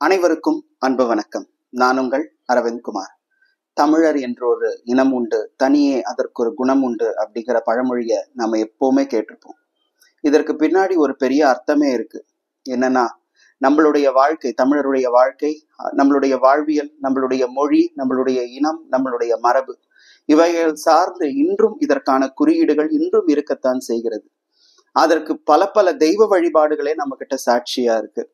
அனைவருக்கும் அன்பு வணக்கம். நான் உங்கள் அரவிந்த் குமார். தமிழர் என்றொரு இனம் உண்டு, தனியே அதற்கு ஒரு குணம் உண்டு அப்படிங்கிற பழமொழியை நம்ம எப்பவுமே கேட்டிருப்போம். இதற்கு பின்னாடி ஒரு பெரிய அர்த்தமே இருக்கு. என்னன்னா, நம்மளுடைய வாழ்க்கை, தமிழருடைய வாழ்க்கை, நம்மளுடைய வாழ்வியல், நம்மளுடைய மொழி, நம்மளுடைய இனம், நம்மளுடைய மரபு, இவைகள் சார்ந்து இன்றும் இதற்கான குறியீடுகள் இன்றும் இருக்கத்தான் செய்கிறது. அதற்கு பல பல தெய்வ வழிபாடுகளே நம்ம கிட்ட சாட்சியா இருக்கு.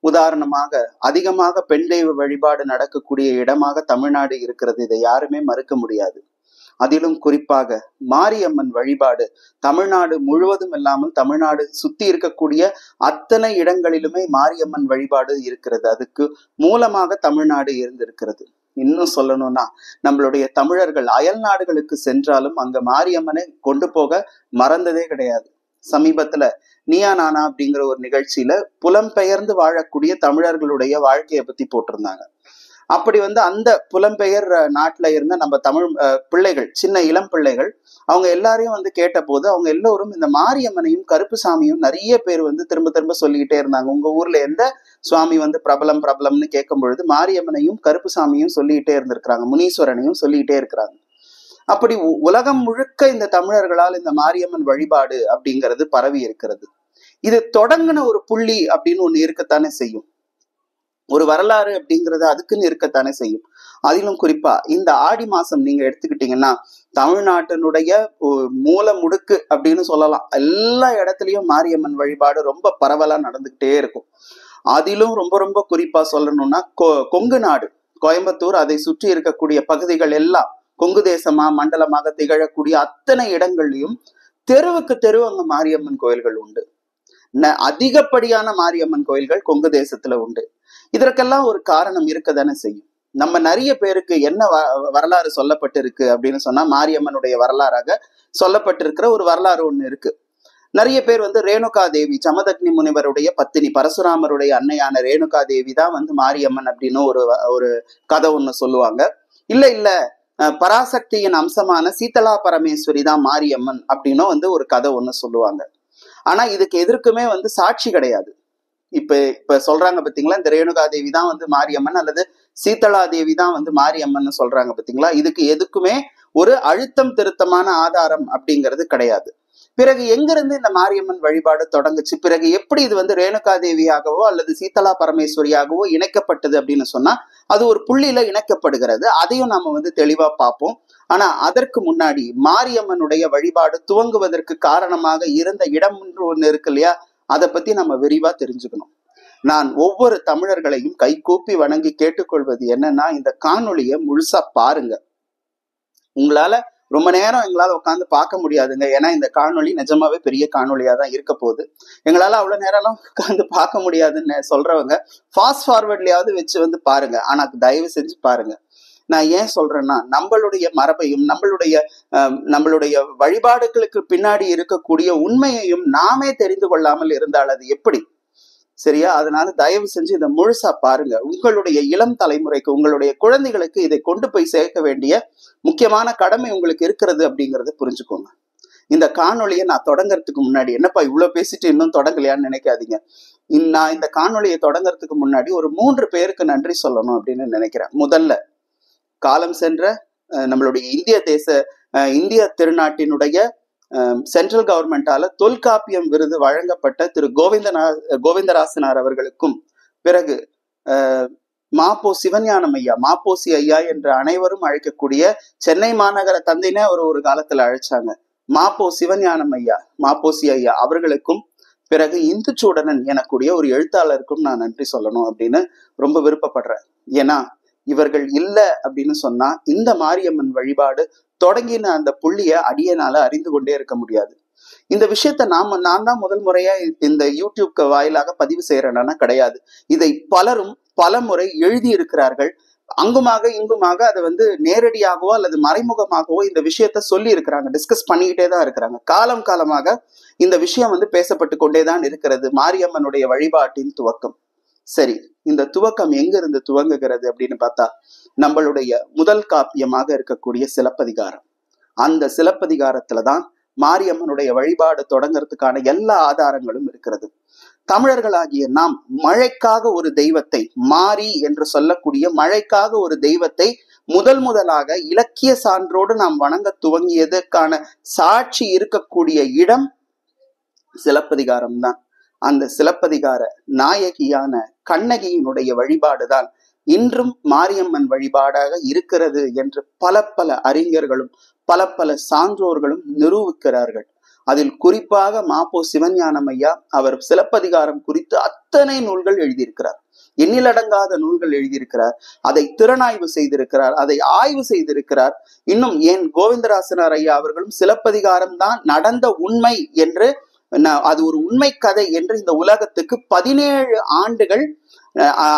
உதாரணமாக, அதிகமாக பெண் தெய்வ வழிபாடு நடக்கக்கூடிய இடமாக தமிழ்நாடு இருக்கிறது. இதை யாருமே மறுக்க முடியாது. அதிலும் குறிப்பாக மாரியம்மன் வழிபாடு தமிழ்நாடு முழுவதும் இல்லாமல் தமிழ்நாடு சுத்தி இருக்கக்கூடிய அத்தனை இடங்களிலுமே மாரியம்மன் வழிபாடு இருக்கிறது. அதுக்கு மூலமாக தமிழ்நாடு இருந்திருக்கிறது. இன்னும் சொல்லணும்னா, நம்மளுடைய தமிழர்கள் அயல் நாடுகளுக்கு சென்றாலும் அங்க மாரியம்மனை கொண்டு போக மறந்ததே கிடையாது. சமீபத்துல நீயா நானா அப்படிங்கிற ஒரு நிகழ்ச்சியில புலம்பெயர்ந்து வாழக்கூடிய தமிழர்களுடைய வாழ்க்கையை பத்தி போட்டிருந்தாங்க. அப்படி அந்த புலம்பெயர் நாட்டுல இருந்த நம்ம தமிழ் பிள்ளைகள், சின்ன இளம் பிள்ளைகள், அவங்க எல்லாரையும் கேட்ட போது அவங்க எல்லோரும் இந்த மாரியம்மனையும் கருப்பு சாமியும் நிறைய பேர் திரும்ப திரும்ப சொல்லிக்கிட்டே இருந்தாங்க. உங்க ஊர்ல எந்த சுவாமி பிரபலம்னு கேட்கும் பொழுது மாரியம்மனையும் கருப்பு சாமியும் சொல்லிக்கிட்டே இருந்திருக்கிறாங்க, முனீஸ்வரனையும் சொல்லிக்கிட்டே இருக்கிறாங்க. அப்படி உலகம் முழுக்க இந்த தமிழர்களால் இந்த மாரியம்மன் வழிபாடு அப்படிங்கிறது பரவி இருக்கிறது. இது தொடங்கின ஒரு புள்ளி அப்படின்னு ஒண்ணு இருக்கத்தானே செய்யும். ஒரு வரலாறு அப்படிங்கிறது அதுக்குன்னு இருக்கத்தானே செய்யும். அதிலும் குறிப்பா இந்த ஆடி மாசம் நீங்க எடுத்துக்கிட்டீங்கன்னா, தமிழ்நாட்டினுடைய மூல முடுக்கு அப்படின்னு சொல்லலாம். எல்லா இடத்துலயும் மாரியம்மன் வழிபாடு ரொம்ப பரவலா நடந்துகிட்டே இருக்கும். அதிலும் ரொம்ப ரொம்ப குறிப்பா சொல்லணும்னா, கொங்கு நாடு, கோயம்புத்தூர், அதை சுற்றி இருக்கக்கூடிய பகுதிகள் எல்லாம் கொங்கு தேசமா மண்டலமாக திகழக்கூடிய அத்தனை இடங்கள்லயும் தெருவுக்கு தெரு அங்க மாரியம்மன் கோயில்கள் உண்டு. அதிகப்படியான மாரியம்மன் கோயில்கள் கொங்கு தேசத்துல உண்டு. இதற்கெல்லாம் ஒரு காரணம் இருக்கதானே செய்யும். நம்ம நிறைய பேருக்கு என்ன வரலாறு சொல்லப்பட்டிருக்கு அப்படின்னு சொன்னா, மாரியம்மனுடைய வரலாறாக சொல்லப்பட்டிருக்கிற ஒரு வரலாறு ஒண்ணு இருக்கு. நிறைய பேர் ரேணுகா தேவி, ஜமதக்னி முனிவருடைய பத்தினி, பரசுராமருடைய அன்னையான ரேணுகா தேவி தான் மாரியம்மன் அப்படின்னு ஒரு கதை ஒண்ணு சொல்லுவாங்க. இல்ல பராசக்தியின் அம்சமான சீதலா பரமேஸ்வரி தான் மாரியம்மன் அப்படின்னும் ஒரு கதை ஒண்ணு சொல்லுவாங்க. ஆனா இதுக்கு எதற்குமே சாட்சி கிடையாது. இப்ப சொல்றாங்க பாத்தீங்களா, இந்த ரேணுகா தேவி தான் மாரியம்மன் அல்லது சீதலா தேவி தான் மாரியம்மன் சொல்றாங்க பாத்தீங்களா. இதுக்கு எதுக்குமே ஒரு அழுத்தம் திருத்தமான ஆதாரம் அப்படிங்கிறது கிடையாது. பிறகு எங்கிருந்து இந்த மாரியம்மன் வழிபாடு தொடங்குச்சு, பிறகு எப்படி இது ரேணுகா தேவியாகவோ அல்லது சீதலா பரமேஸ்வரியாகவோ இணைக்கப்பட்டது அப்படின்னு சொன்னா, அது ஒரு புள்ளியில இணைக்கப்படுகிறது. அதையும் நாம தெளிவா பார்ப்போம். ஆனா அதற்கு முன்னாடி மாரியம்மனுடைய வழிபாடு துவங்குவதற்கு காரணமாக இருந்த இடம் ஒன்று இருக்கு இல்லையா, அதை பத்தி நம்ம விரிவா தெரிஞ்சுக்கணும். நான் ஒவ்வொரு தமிழர்களையும் கைகூப்பி வணங்கி கேட்டுக்கொள்வது என்னன்னா, இந்த காணொலியை முழுசா பாருங்க. உங்களால ரொம்ப நேரம் எங்களால உட்காந்து பார்க்க முடியாதுங்க. ஏன்னா இந்த காணொலி நிஜமாவே பெரிய காணொலியா தான் இருக்க போகுது. எங்களால அவ்வளவு நேரம்லாம் உட்காந்து பார்க்க முடியாதுன்னு சொல்றவங்க ஃபாஸ்ட் ஃபார்வர்ட்லயாவது வச்சு பாருங்க. ஆனா தயவு செஞ்சு பாருங்க. நான் ஏன் சொல்றேன்னா, நம்மளுடைய மரபையும் நம்மளுடைய வழிபாடுகளுக்கு பின்னாடி இருக்கக்கூடிய உண்மையையும் நாமே தெரிந்து கொள்ளாமல் இருந்தால் அது எப்படி? சரியா? அதனால தயவு செஞ்சு இதை முழுசா பாருங்க. உங்களுடைய இளம் தலைமுறைக்கு, உங்களுடைய குழந்தைகளுக்கு இதை கொண்டு போய் சேர்க்க வேண்டிய முக்கியமான கடமை உங்களுக்கு இருக்கிறது அப்படிங்கறத புரிஞ்சுக்கோங்க. இந்த காணொலியை நான் தொடங்கறதுக்கு முன்னாடி, என்னப்பா இவ்வளவு பேசிட்டு இன்னும் தொடங்கலையான்னு நினைக்காதீங்க. நான் இந்த காணொலியை தொடங்கறதுக்கு முன்னாடி ஒரு 3 பேருக்கு நன்றி சொல்லணும் அப்படின்னு நினைக்கிறேன். முதல்ல, காலம் சென்ற நம்மளுடைய இந்திய திருநாட்டினுடைய சென்ட்ரல் கவர்மெண்டால தொல்காப்பியம் விருது வழங்கப்பட்ட திரு கோவிந்தராசனார் அவர்களுக்கும், பிறகு மாப்போ சிவஞானம் ஐயா, மாப்போசி ஐயா என்று அனைவரும் அழைக்கக்கூடிய சென்னை மாநகர தந்தைனே ஒரு காலத்துல அழைச்சாங்க, மாப்போ சிவஞானம் ஐயா, மாப்போசி ஐயா அவர்களுக்கும், பிறகு இந்துச்சூடனன் எனக்கூடிய ஒரு எழுத்தாளருக்கும் நான் நன்றி சொல்லணும் அப்படின்னு ரொம்ப விருப்பப்படுறேன். ஏன்னா இவர்கள் இல்லை அப்படின்னு சொன்னா இந்த மாரியம்மன் வழிபாடு தொடங்கின அந்த புள்ளிய அடியனால அறிந்து கொண்டே இருக்க முடியாது. இந்த விஷயத்த நான் தான் முதல் முறையா இந்த யூடியூப் வாயிலாக பதிவு செய்யறேன்னா கிடையாது. இதை பலரும் பல முறை எழுதி இருக்கிறார்கள். அங்குமாக இங்குமாக அதை நேரடியாகவோ அல்லது மறைமுகமாகவோ இந்த விஷயத்த சொல்லி இருக்கிறாங்க, டிஸ்கஸ் பண்ணிக்கிட்டே தான் இருக்கிறாங்க. காலமாக இந்த விஷயம் பேசப்பட்டு கொண்டேதான் இருக்கிறது. மாரியம்மனுடைய வழிபாட்டின் துவக்கம். சரி, இந்த துவக்கம் எங்க இருந்து துவங்குகிறது அப்படின்னு பார்த்தா, நம்மளுடைய முதல் காப்பியமாக இருக்கக்கூடிய சிலப்பதிகாரம். அந்த சிலப்பதிகாரத்துலதான் மாரியம்மனுடைய வழிபாடு தொடங்கிறதுக்கான எல்லா ஆதாரங்களும் இருக்கிறது. தமிழர்களாகிய நாம் மழைக்காக ஒரு தெய்வத்தை, மாரி என்று சொல்லக்கூடிய மழைக்காக ஒரு தெய்வத்தை முதலாக இலக்கிய சான்றோடு நாம் வணங்க துவங்கியதற்கான சாட்சி இருக்கக்கூடிய இடம் சிலப்பதிகாரம் தான். அந்த சிலப்பதிகார நாயகியான கண்ணகியினுடைய வழிபாடுதான் இன்றும் மாரியம்மன் வழிபாடாக இருக்கிறது என்று பல அறிஞர்களும் பல சான்றோர்களும் நிரூபிக்கிறார்கள். அதில் குறிப்பாக மாப்போ சிவஞானம் ஐயா அவர் சிலப்பதிகாரம் குறித்து அத்தனை நூல்கள் எழுதியிருக்கிறார். எண்ணிலடங்காத நூல்கள் எழுதியிருக்கிறார். அதை திறனாய்வு செய்திருக்கிறார், அதை ஆய்வு செய்திருக்கிறார். இன்னும் ஏன் கோவிந்தராசனார் ஐயா அவர்களும் சிலப்பதிகாரம் தான் நடந்த உண்மை என்று, அது ஒரு உண்மை கதை என்று இந்த உலகத்துக்கு 17 ஆண்டுகள்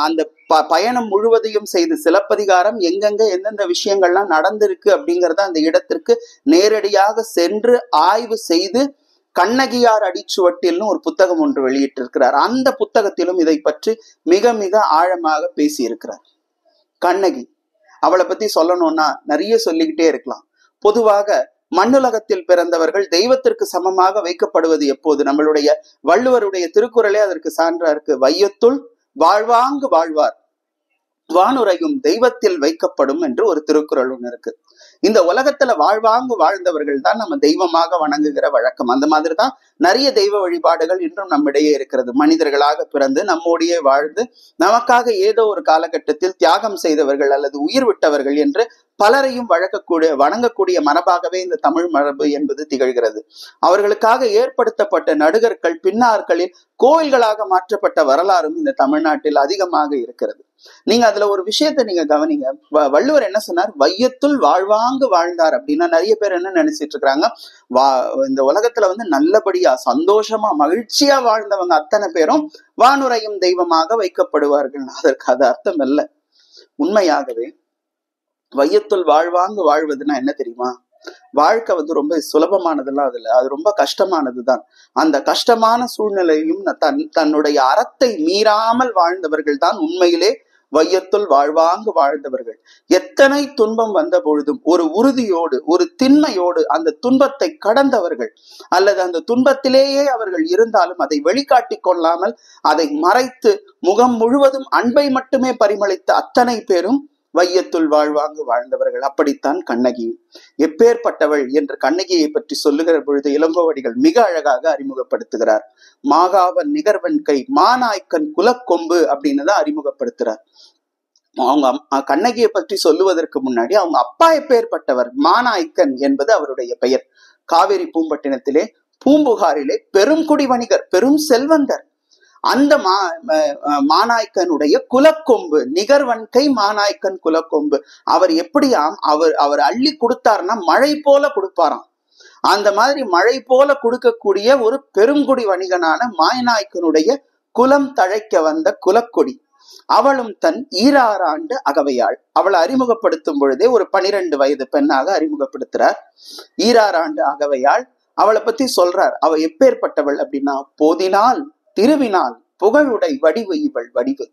அந்த பயணம் முழுவதையும் செய்து சிலப்பதிகாரம் எங்கெங்க எந்தெந்த விஷயங்கள்லாம் நடந்திருக்கு அப்படிங்கறத அந்த இடத்திற்கு நேரடியாக சென்று ஆய்வு செய்து கண்ணகியார் அடிச்சுவட்டில்னு ஒரு புத்தகம் ஒன்று வெளியிட்டிருக்கிறார். அந்த புத்தகத்திலும் இதை பற்றி மிக ஆழமாக பேசியிருக்கிறார். கண்ணகி, அவளை பத்தி சொல்லணும்னா நிறைய சொல்லிக்கிட்டே இருக்கலாம். பொதுவாக மண்ணுலகத்தில் பிறந்தவர்கள் தெய்வத்திற்கு சமமாக வைக்கப்படுவது எப்போது? நம்மளுடைய வள்ளுவருடைய திருக்குறளே அதற்கு சான்றா இருக்கு. வையத்துள் வாழ்வாங்கு வாழ்வார், வானுரையும் தெய்வத்தில் வைக்கப்படும் என்று ஒரு திருக்குறள் ஒண்ணு இருக்கு. இந்த உலகத்துல வாழ்வாங்கு வாழ்ந்தவர்கள் தான் நம்ம தெய்வமாக வணங்குகிற வழக்கம். அந்த மாதிரிதான் நிறைய தெய்வ வழிபாடுகள் இன்றும் நம்மிடையே இருக்கிறது. மனிதர்களாக பிறந்து நம்மோடையே வாழ்ந்து நமக்காக ஏதோ ஒரு காலகட்டத்தில் தியாகம் செய்தவர்கள் அல்லது உயிர் விட்டவர்கள் என்று பலரையும் வணங்கக்கூடிய மரபாகவே இந்த தமிழ் மரபு என்பது திகழ்கிறது. அவர்களுக்காக ஏற்படுத்தப்பட்ட நடுகர்கள் பின்னாட்களில் கோயில்களாக மாற்றப்பட்ட வரலாறும் இந்த தமிழ்நாட்டில் அதிகமாக இருக்கிறது. நீங்க அதுல ஒரு விஷயத்தை நீங்க கவனிங்க. வள்ளுவர் என்ன சொன்னார்? வையத்துள் வாழ்வாங்கு வாழ்ந்தார் அப்படின்னா நிறைய பேர் என்ன நினைச்சிட்டு இருக்கிறாங்க, இந்த உலகத்துல நல்லபடியா சந்தோஷமா மகிழ்ச்சியா வாழ்ந்தவங்க அத்தனை பேரும் வானுரையும் தெய்வமாக வைக்கப்படுவார்கள். அதற்கு அது அர்த்தம் அல்ல. உண்மையாகவே வையத்துள் வாழ்வாங்கு வாழ்வதுன்னா என்ன தெரியுமா? வாழ்க்கை ரொம்ப சுலபமானதெல்லாம் அதுல, அது ரொம்ப கஷ்டமானதுதான். அந்த கஷ்டமான சூழ்நிலையும் தன்னுடைய அறத்தை மீறாமல் வாழ்ந்தவர்கள் தான் உண்மையிலே வையத்துள் வாழ்வாங்கு வாழ்ந்தவர்கள். எத்தனை துன்பம் வந்த பொழுதும் ஒரு உறுதியோடு ஒரு திண்மையோடு அந்த துன்பத்தை கடந்தவர்கள், அல்லது அந்த துன்பத்திலேயே அவர்கள் இருந்தாலும் அதை வெளிக்காட்டி கொள்ளாமல் அதை மறைத்து முகம் முழுவதும் அன்பை மட்டுமே பரிமளித்த அத்தனை பேரும் வையத்துள் வாழ்வாங்கு வாழ்ந்தவர்கள். அப்படித்தான் கண்ணகி. எப்பேற்பட்டவள் என்று கண்ணகியை பற்றி சொல்லுகிற பொழுது இளங்கோவடிகள் மிக அழகாக அறிமுகப்படுத்துகிறார். மாகாவன் நிகர்வன் கை மாநாய்க்கன் குலக்கொம்பு அப்படின்னு தான் அறிமுகப்படுத்துறார். அவங்க கண்ணகியை பற்றி சொல்லுவதற்கு முன்னாடி அவங்க அப்பா எப்பேற்பட்டவர், மாநாய்க்கன் என்பது அவருடைய பெயர். காவிரி பூம்பட்டினத்திலே பூம்புகாரிலே பெரும் குடி வணிகர், பெரும் செல்வந்தர். அந்த மாநாய்க்கனுடைய குலக்கொம்பு, நிகர்வன்கை மாநாய்க்கன் குலக்கொம்பு. அவர் எப்படியாம், அவர் அள்ளி கொடுத்தாருன்னா மழை போல கொடுப்பாராம். அந்த மாதிரி மழை போல கொடுக்கக்கூடிய ஒரு பெருங்குடி வணிகனான மாநாய்க்கனுடைய குலம் தழைக்க வந்த குலக்கொடி. அவளும் தன் 26 ஆண்டு அகவையாள். அவளை அறிமுகப்படுத்தும் பொழுதே ஒரு 12 வயது பெண்ணாக அறிமுகப்படுத்துறார். 26 ஆண்டு அகவையாள். அவளை பத்தி சொல்றார். அவ எப்பேற்பட்டவள் அப்படின்னா, போதினால் திருவினால் புகழுடை வடிவு இவள் வடிவு,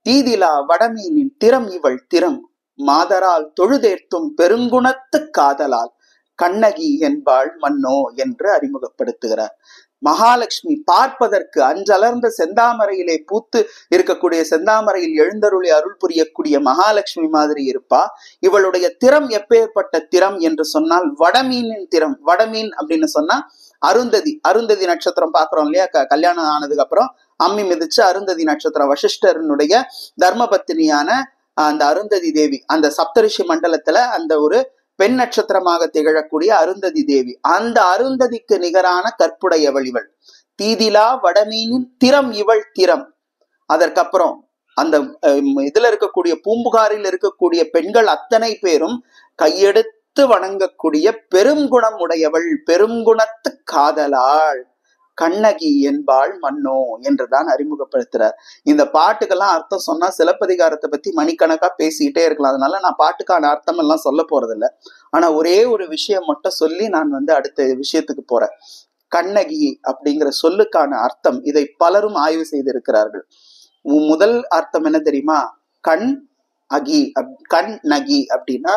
தீதிலா வடமீனின் திறம் இவள் திறம், மாதரால் தொழுதேர்த்தும் பெருங்குணத்து காதலால் கண்ணகி என்பாள் மன்னோ என்று அறிமுகப்படுத்துகிறார். மகாலட்சுமி பார்ப்பதற்கு அஞ்சலர்ந்த செந்தாமரையிலே பூத்து இருக்கக்கூடிய, செந்தாமரையில் எழுந்தருளி அருள் புரியக்கூடிய மகாலட்சுமி மாதிரி இருப்பா. இவளுடைய திறம் எப்பேற்பட்ட திறம் என்று சொன்னால் வடமீனின் திறம். வடமீன் அப்படின்னு சொன்னா அருந்ததி. அருந்ததி நட்சத்திரம் பாக்குறோம் இல்லையா? கல்யாணம் ஆனதுக்கு அப்புறம் அம்மி மிதிச்சு அருந்ததி நட்சத்திரம், வசிஷ்டரனுடைய தர்மபத்தினியான அந்த அருந்ததி தேவி, அந்த சப்தரிஷி மண்டலத்துல அந்த ஒரு பெண் நட்சத்திரமாக திகழக்கூடிய அருந்ததி தேவி. அந்த அருந்ததிக்கு நிகரான கற்புடையவள் இவள். தீதிலா வடமீனின் திறம் இவள் திறம். அதற்கப்புறம் அந்த இதுல இருக்கக்கூடிய பூம்புகாரில் இருக்கக்கூடிய பெண்கள் அத்தனை பேரும் கையெடுத்து வணங்கக்கூடிய பெருங்குணம் உடையவள், பெருங்குணத்து காதலாள் கண்ணகி என்பாள் மன்னோ என்றுதான் அறிமுகப்படுத்துறார். இந்த பாட்டுக்கெல்லாம் அர்த்தம் சொன்னா சிலப்பதிகாரத்தை பத்தி மணிக்கணக்கா பேசிக்கிட்டே இருக்கலாம். அதனால நான் பாட்டுக்கான அர்த்தம் எல்லாம் சொல்ல போறது இல்லை. ஆனா ஒரே ஒரு விஷயம் மட்டும் சொல்லி நான் அடுத்த விஷயத்துக்கு போறேன். கண்ணகி அப்படிங்கிற சொல்லுக்கான அர்த்தம், இதை பலரும் ஆய்வு செய்திருக்கிறார்கள். முதல் அர்த்தம் என்ன தெரியுமா? கண் அகி, கண் நகி அப்படின்னா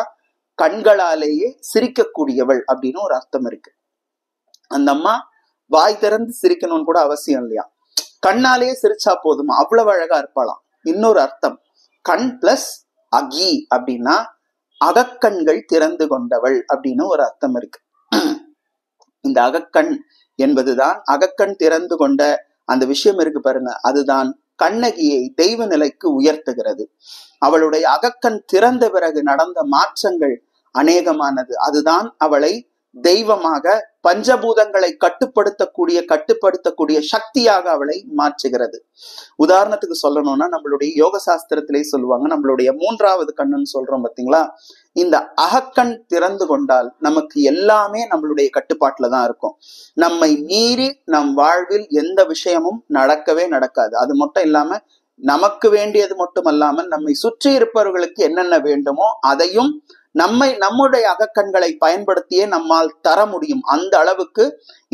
கண்களாலேயே சிரிக்கக்கூடியவள் அப்படின்னு ஒரு அர்த்தம் இருக்கு. அந்த அம்மா வாய் திறந்து சிரிக்கணும்னு கூட அவசியம் இல்லையா. கண்ணாலேயே சிரிச்சா போதுமா, அவ்வளவு அழகா இருப்பாளாம். இன்னொரு அர்த்தம், கண் பிளஸ் அகி அப்படின்னா அகக்கண்கள் திறந்து கொண்டவள் அப்படின்னு ஒரு அர்த்தம் இருக்கு. இந்த அகக்கண் என்பதுதான், அகக்கண் திறந்து கொண்ட அந்த விஷயம் இருக்கு பாருங்க, அதுதான் கண்ணகியை தெய்வ நிலைக்கு உயர்த்துகிறது. அவளுடைய அகக்கண் திறந்த பிறகு நடந்த மாற்றங்கள் அநேகமானது. அதுதான் அவளை தெய்வமாக, பஞ்சபூதங்களை கட்டுப்படுத்தக்கூடிய சக்தியாக அவளை மாற்றுகிறது. உதாரணத்துக்கு சொல்லணும்னா, நம்மளுடைய யோக சாஸ்திரத்திலே சொல்லுவாங்க, நம்மளுடைய 3வது கண்ணுன்னு சொல்றோம் பாத்தீங்களா, இந்த அகக்கண் திறந்து கொண்டால் நமக்கு எல்லாமே நம்மளுடைய கட்டுப்பாட்டுல தான் இருக்கும். நம்மை மீறி நம் வாழ்வில் எந்த விஷயமும் நடக்கவே நடக்காது. அது மட்டும் இல்லாம நமக்கு வேண்டியது மட்டுமல்லாமல் நம்மை சுற்றி இருப்பவர்களுக்கு என்னென்ன வேண்டுமோ அதையும் நம்முடைய அகக்கண்களை பயன்படுத்தியே நம்மால் தர முடியும். அந்த அளவுக்கு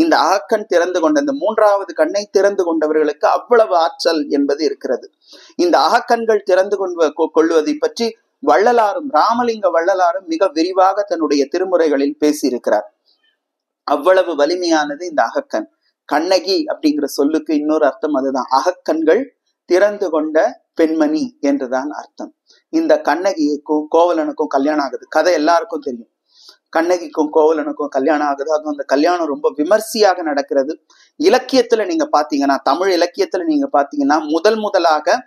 இந்த அகக்கண் திறந்து கொண்ட, இந்த 3வது கண்ணை திறந்து கொண்டவர்களுக்கு அவ்வளவு ஆற்றல் என்பது இருக்கிறது. இந்த அகக்கண்கள் திறந்து கொள்வதை பற்றி வள்ளலாரும், ராமலிங்க வள்ளலாரும் மிக விரிவாக தன்னுடைய திருமுறைகளில் பேசியிருக்கிறார். அவ்வளவு வலிமையானது இந்த அகக்கண். கண்ணகி அப்படிங்கிற சொல்லுக்கு இன்னொரு அர்த்தம் அதுதான், அகக்கண்கள் திறந்து கொண்ட பெண்மணி என்றுதான் அர்த்தம். இந்த கண்ணகிக்கும் கோவலனுக்கும் கல்யாணம் ஆகுது. கதை எல்லாருக்கும் தெரியும். கண்ணகிக்கும் கோவலனுக்கும் கல்யாணம் ஆகுது. அதுவும் அந்த கல்யாணம் ரொம்ப விமர்சையாக நடக்கிறது. இலக்கியத்துல நீங்க பாத்தீங்கன்னா, தமிழ் இலக்கியத்துல நீங்க பாத்தீங்கன்னா, முதலாக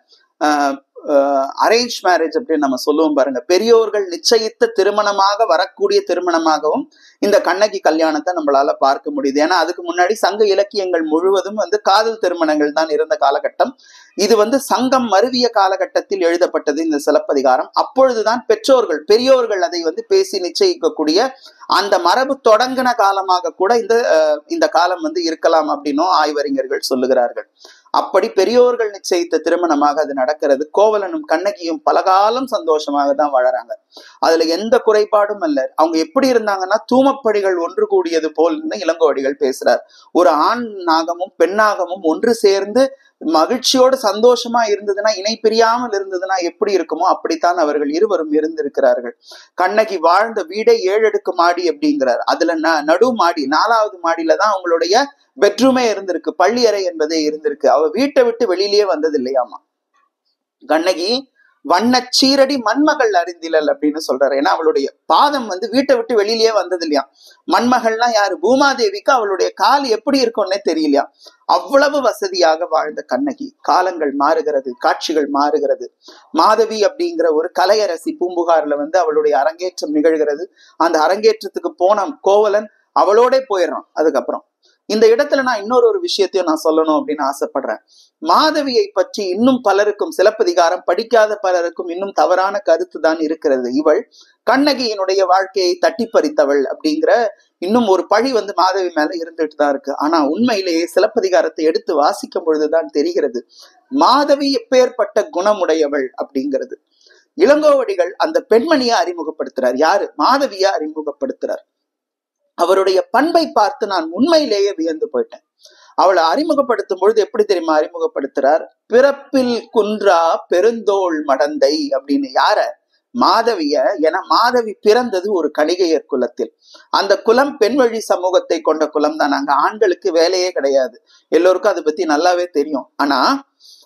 அரேஞ்ச் மேரேஜ் அப்படின்னு நம்ம சொல்லுவோம் பாருங்க, பெரியோர்கள் நிச்சயித்த திருமணமாக வரக்கூடிய திருமணமாகவும் இந்த கண்ணகி கல்யாணத்தை நம்மளால பார்க்க முடியுது. ஏன்னா அதுக்கு முன்னாடி சங்க இலக்கியங்கள் முழுவதும் காதல் திருமணங்கள் தான் இருந்த காலகட்டம். இது சங்கம் மருவிய காலகட்டத்தில் எழுதப்பட்டது இந்த சிலப்பதிகாரம். அப்பொழுதுதான் பெரியோர்கள் அதை பேசி நிச்சயிக்கக்கூடிய அந்த மரபு தொடங்கின காலமாக கூட இந்த காலம் இருக்கலாம் அப்படின்னும் ஆய்வறிஞர்கள் சொல்லுகிறார்கள். அப்படி பெரியோர்கள் நிச்சயித்த திருமணமாக அது நடக்கிறது. கோவலனும் கண்ணகியும் பலகாலம் சந்தோஷமாக தான் வாழறாங்க. அதுல எந்த குறைபாடும் அல்ல. அவங்க எப்படி இருந்தாங்கன்னா, தூமப்படிகள் ஒன்று கூடியது போல் இளங்கோவடிகள் பேசுறார். ஒரு ஆண் நாகமும் பெண்ணாகமும் ஒன்று சேர்ந்து மகிழ்ச்சியோடு சந்தோஷமா இருந்ததுன்னா, இணை பிரியாமல் இருந்ததுன்னா எப்படி இருக்குமோ அப்படித்தான் அவர்கள் இருவரும் இருந்திருக்கிறார்கள். கண்ணகி வாழ்ந்த வீடே 7 அடுக்கு மாடி அப்படிங்கிறார். அதுல நடு மாடி 4வது மாடியில தான் அவங்களுடைய பெட்ரூமே இருந்திருக்கு, பள்ளி அறை என்பதே இருந்திருக்கு. அவ வீட்டை விட்டு வெளியிலேயே வந்தது இல்லையாமா. கண்ணகி வண்ண சீரடி மண்மகள் அறிந்திலல் அப்படின்னு சொல்றாரு. ஏன்னா அவளுடைய பாதம் வீட்டை விட்டு வெளியிலேயே வந்தது இல்லையா. மண்மகள்னா யாரு? பூமாதேவிக்கு அவளுடைய கால் எப்படி இருக்கும்னே தெரியலையா. அவ்வளவு வசதியாக வாழ்ந்த கண்ணகி. காலங்கள் மாறுகிறது, காட்சிகள் மாறுகிறது. மாதவி அப்படிங்கிற ஒரு கலையரசி பூம்புகார்ல அவளுடைய அரங்கேற்றம் நிகழ்கிறது. அந்த அரங்கேற்றத்துக்கு போன கோவலன் அவளோட போயிடுறான். அதுக்கப்புறம் இந்த இடத்துல நான் இன்னொரு விஷயத்தையும் நான் சொல்லணும் அப்படின்னு ஆசைப்படுறேன். மாதவியை பற்றி இன்னும் பலருக்கும், சிலப்பதிகாரம் படிக்காத பலருக்கும் இன்னும் தவறான கருத்து தான் இருக்கிறது. இவள் கண்ணகியினுடைய வாழ்க்கையை தட்டி பறித்தவள் அப்படிங்கிற இன்னும் ஒரு பழி மாதவி மேல இருந்துட்டு தான் இருக்கு. ஆனா உண்மையிலேயே சிலப்பதிகாரத்தை எடுத்து வாசிக்கும் பொழுதுதான் தெரிகிறது மாதவி எப்பேற்பட்ட குணமுடையவள் அப்படிங்கிறது. இளங்கோவடிகள் அந்த பெண்மணியை அறிமுகப்படுத்துறார். யாரு? மாதவியை அறிமுகப்படுத்துறார். அவருடைய பண்பை பார்த்து நான் உண்மையிலேயே வியந்து போயிட்டேன். அவளை அறிமுகப்படுத்தும் பொழுது எப்படி தெரியுமா அறிமுகப்படுத்துறார்? பிறப்பில் குன்றா பெருந்தோள் மடந்தை அப்படின்னு. யார? மாதவிய. என மாதவி பிறந்தது ஒரு கணிகையர் குலத்தில். அந்த குலம் பெண் வழி சமூகத்தை கொண்ட குலம் தான். அங்க ஆண்களுக்கு வேலையே கிடையாது. எல்லோருக்கும் அதை பத்தி நல்லாவே தெரியும். ஆனா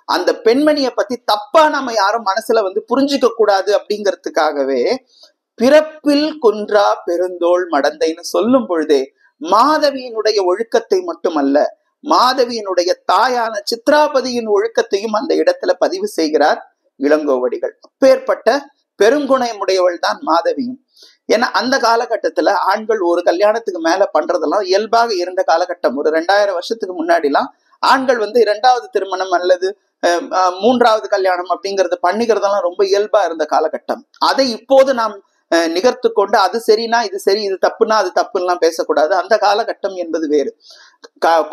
அந்த பெண்மணியை பத்தி தப்பா நம்ம யாரும் மனசுல புரிஞ்சுக்க கூடாது அப்படிங்கிறதுக்காகவே பிறப்பில் குன்றா பெருந்தோள் மடந்தைன்னு சொல்லும் பொழுதே மாதவியினுடைய ஒழுக்கத்தை மட்டுமல்ல, மாதவியினுடைய தாயான சித்ராபதியின் ஒழுக்கத்தையும் அந்த இடத்துல பதிவு செய்கிறார் இளங்கோவடிகள். அப்பேற்பட்ட பெருங்குணமுடையவள் தான் மாதவியும். ஏன்னா அந்த காலகட்டத்துல ஆண்கள் ஒரு கல்யாணத்துக்கு மேல பண்றதெல்லாம் இயல்பாக இருந்த காலகட்டம். ஒரு 2000 வருஷத்துக்கு முன்னாடிலாம் ஆண்கள் 2வது திருமணம் அல்லது 3வது கல்யாணம் அப்படிங்கறது பண்ணிக்கிறதெல்லாம் ரொம்ப இயல்பா இருந்த காலகட்டம். அதை இப்போது நாம் நிகர்த்து கொண்டு அது சரினா இது சரி, இது தப்புனா அது தப்புலாம் பேசக்கூடாது. அந்த காலகட்டம் என்பது வேறு.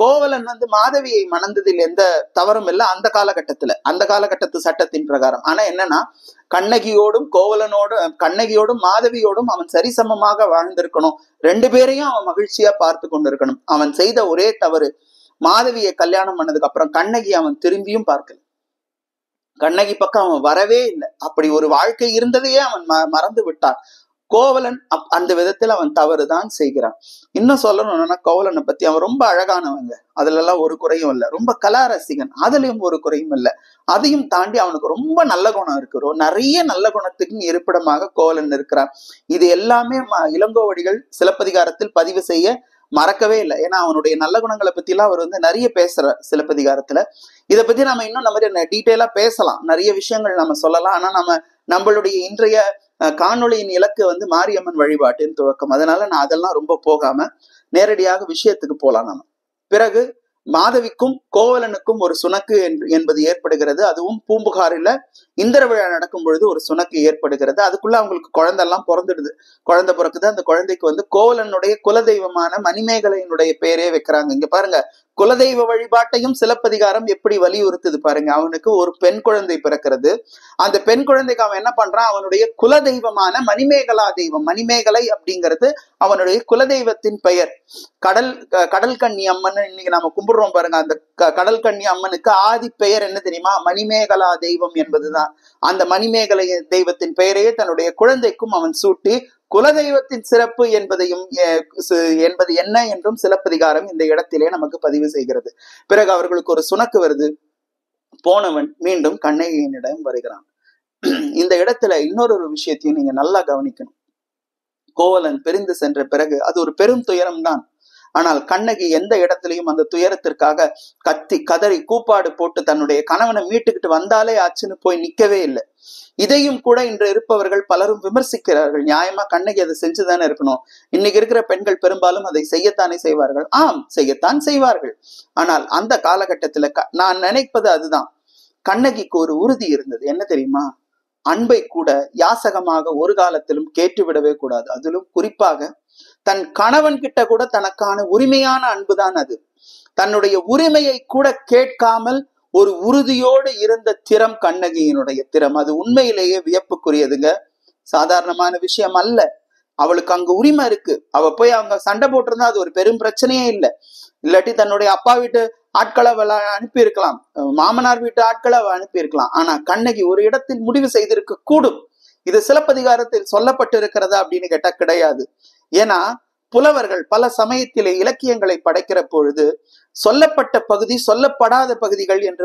கோவலன் மாதவியை மணந்ததில் எந்த தவறும் இல்லை அந்த காலகட்டத்து சட்டத்தின் பிரகாரம். ஆனா என்னன்னா, கண்ணகியோடும் மாதவியோடும் அவன் சரிசமமாக வாழ்ந்திருக்கணும். 2 பேரையும் அவன் மகிழ்ச்சியா பார்த்து கொண்டிருக்கணும். அவன் செய்த ஒரே தவறு, மாதவியை கல்யாணம் பண்ணதுக்கு அப்புறம் கண்ணகி அவன் திரும்பியும் பார்க்கல. கண்ணகி பக்கம் அவன் வரவே இல்லை. அப்படி ஒரு வாழ்க்கை இருந்ததையே அவன் மறந்து விட்டான். கோவலன் அந்த விதத்தில் அவன் தவறுதான் செய்கிறான். இன்னும் சொல்லணும்னா கோவலனை பத்தி அவன் ரொம்ப அழகானவங்க, அதுல எல்லாம் ஒரு குறையும் இல்லை. ரொம்ப கலா ரசிகன், அதுலயும் ஒரு குறையும் இல்லை. அதையும் தாண்டி அவனுக்கு ரொம்ப நல்ல குணம் இருக்கிறோம். நிறைய நல்ல குணத்துக்கு இருப்பிடமாக கோவலன் இருக்கிறான். இது எல்லாமே இளங்கோவடிகள் சிலப்பதிகாரத்தில் பதிவு செய்ய மறக்கவே இல்லை. ஏன்னா அவனுடைய நல்ல குணங்களை பத்தி எல்லாம் அவர் நிறைய பேசுறார் சிலப்பதிகாரத்துல. இதை பத்தி நம்ம இன்னும் நம்ம டீட்டெயிலா பேசலாம், நிறைய விஷயங்கள் நம்ம சொல்லலாம். ஆனா நம்மளுடைய இன்றைய காணொளியின் இலக்கு மாரியம்மன் வழிபாட்டின் துவக்கம். அதனால நான் அதெல்லாம் ரொம்ப போகாம நேரடியாக விஷயத்துக்கு போலாம். நாம பிறகு மாதவிக்கும் கோவலனுக்கும் ஒரு சுணக்கு என்பது ஏற்படுகிறது. அதுவும் பூம்புகாரில இந்திர விழா நடக்கும் பொழுது ஒரு சுணக்கு ஏற்படுகிறது. அதுக்குள்ள அவங்களுக்கு குழந்தைலாம் பிறந்துடுது. குழந்தை பிறக்குது. அந்த குழந்தைக்கு கோவலனுடைய குலதெய்வமான மணிமேகலையினுடைய பேரே வைக்கிறாங்க. இங்க பாருங்க, குலதெய்வ வழிபாட்டையும் சிலப்பதிகாரம் எப்படி வலியுறுத்துது பாருங்க. அவனுக்கு ஒரு பெண் குழந்தை பிறக்கிறது. அந்த பெண் குழந்தைக்கு அவன் என்ன பண்றான், அவனுடைய குலதெய்வமான மணிமேகலா தெய்வம், மணிமேகலை அப்படிங்கிறது அவனுடைய குலதெய்வத்தின் பெயர். கடல் கன்னி அம்மன் இன்னைக்கு நாம கும்பிடுறோம் பாருங்க. அந்த கடல் கன்னி அம்மனுக்கு ஆதி பெயர் என்ன தெரியுமா? மணிமேகலா தெய்வம் என்பதுதான். அந்த மணிமேகலை தெய்வத்தின் பெயரையே தன்னுடைய குழந்தைக்கும் அவன் சூட்டி குலதெய்வத்தின் சிறப்பு என்பது என்ன என்றும் சிலப்பதிகாரம் இந்த இடத்திலே நமக்கு பதிவு செய்கிறது. பிறகு அவர்களுக்கு ஒரு சுணக்கு வருது. போனவன் மீண்டும் கண்ணகியினிடம் வருகிறான். இந்த இடத்துல இன்னொரு விஷயத்தையும் நீங்க நல்லா கவனிக்கணும். கோவலன் பிரிந்து சென்ற பிறகு அது ஒரு பெரும் துயரம் தான். ஆனால் கண்ணகி எந்த இடத்திலையும் அந்த துயரத்திற்காக கத்தி கதறி கூப்பாடு போட்டு தன்னுடைய கணவனை மீட்டுக்கிட்டு வந்தாலே ஆச்சுன்னு போய் நிக்கவே இல்லை. இதையும் கூட இன்று இருப்பவர்கள் பலரும் விமர்சிக்கிறார்கள். நியாயமா கண்ணகி அதை செஞ்சுதானே இருக்கணும். இன்னைக்கு இருக்கிற பெண்கள் பெரும்பாலும் அதை செய்யத்தானே செய்வார்கள். ஆம், செய்யத்தான் செய்வார்கள். ஆனால் அந்த காலகட்டத்துல நான் நினைப்பது அதுதான். கண்ணகிக்கு ஒரு உறுதி இருந்தது. என்ன தெரியுமா? அன்பை கூட யாசகமாக ஒரு காலத்திலும் கேட்டுவிடவே கூடாது. அதிலும் குறிப்பாக தன் கணவன் கிட்ட கூட தனக்கான உரிமையான அன்புதான் அது. தன்னுடைய உரிமையை கூட கேட்காமல் ஒரு உறுதியோடு இருந்த திறம் கண்ணகியினுடைய திறம். அது உண்மையிலேயே வியப்புக்குரியதுங்க. சாதாரணமான விஷயம் அல்ல. அவளுக்கு அங்க உரிமை இருக்கு. அவ போய் அவங்க சண்டை போட்டிருந்தா அது ஒரு பெரும் பிரச்சனையே இல்லை. இல்லாட்டி தன்னுடைய அப்பா வீட்டு ஆட்களை அனுப்பி இருக்கலாம், மாமனார் வீட்டு ஆட்களை அனுப்பி இருக்கலாம். ஆனா கண்ணகி ஒரு இடத்தில் முடிவு செய்திருக்க கூடும். இது சிலப்பதிகாரத்தில் சொல்லப்பட்டிருக்கிறதா அப்படின்னு கேட்டா கிடையாது. ஏன்னா புலவர்கள் பல சமயத்திலே இலக்கியங்களை படைக்கிற பொழுது சொல்லப்பட்ட பகுதி சொல்லப்படாத பகுதிகள் என்று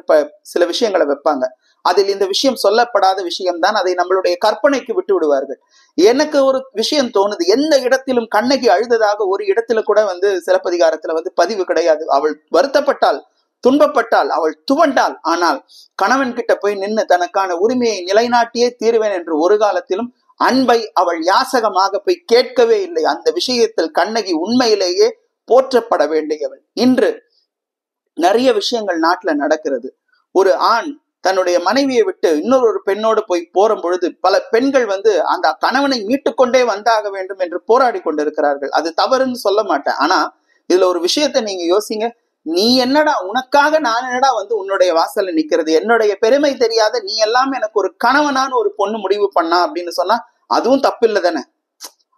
சில விஷயங்களை வைப்பாங்க. அதில் இந்த விஷயம் சொல்லப்படாத விஷயம்தான், அதை நம்மளுடைய கற்பனைக்கு விட்டு விடுவார்கள். எனக்கு ஒரு விஷயம் தோணுது, எந்த இடத்திலும் கண்ணகி அழுததாக ஒரு இடத்துல கூட சிலப்பதிகாரத்துல பதிவு கிடையாது. அவள் வருத்தப்பட்டாள், துன்பப்பட்டாள், அவள் துவண்டாள். ஆனால் கணவன் கிட்ட போய் நின்று தனக்கான உரிமையை நிலைநாட்டியே தீருவேன் என்று ஒரு காலத்திலும் அன்பை அவள் யாசகமாக போய் கேட்கவே இல்லை. அந்த விஷயத்தில் கண்ணகி உண்மையிலேயே போற்றப்பட வேண்டியவள். இன்று நிறைய விஷயங்கள் நாட்டுல நடக்கிறது. ஒரு ஆண் தன்னுடைய மனைவியை விட்டு இன்னொரு பெண்ணோடு போய் போற பொழுது பல பெண்கள் அந்த கணவனை மீட்டுக்கொண்டே வந்தாக வேண்டும் என்று போராடி கொண்டிருக்கிறார்கள். அது தவறுன்னு சொல்ல மாட்டேன். ஆனா இதுல ஒரு விஷயத்த நீங்க யோசிங்க. நீ என்னடா, உனக்காக நான் என்னடா உன்னுடைய வாசல்ல நிக்கிறது, என்னுடைய பெருமை தெரியாத நீ எல்லாம் எனக்கு ஒரு கணவனான ஒரு பொண்ணு முடிவு பண்ணா அப்படின்னு சொன்னா அதுவும் தப்பு இல்லை தானே?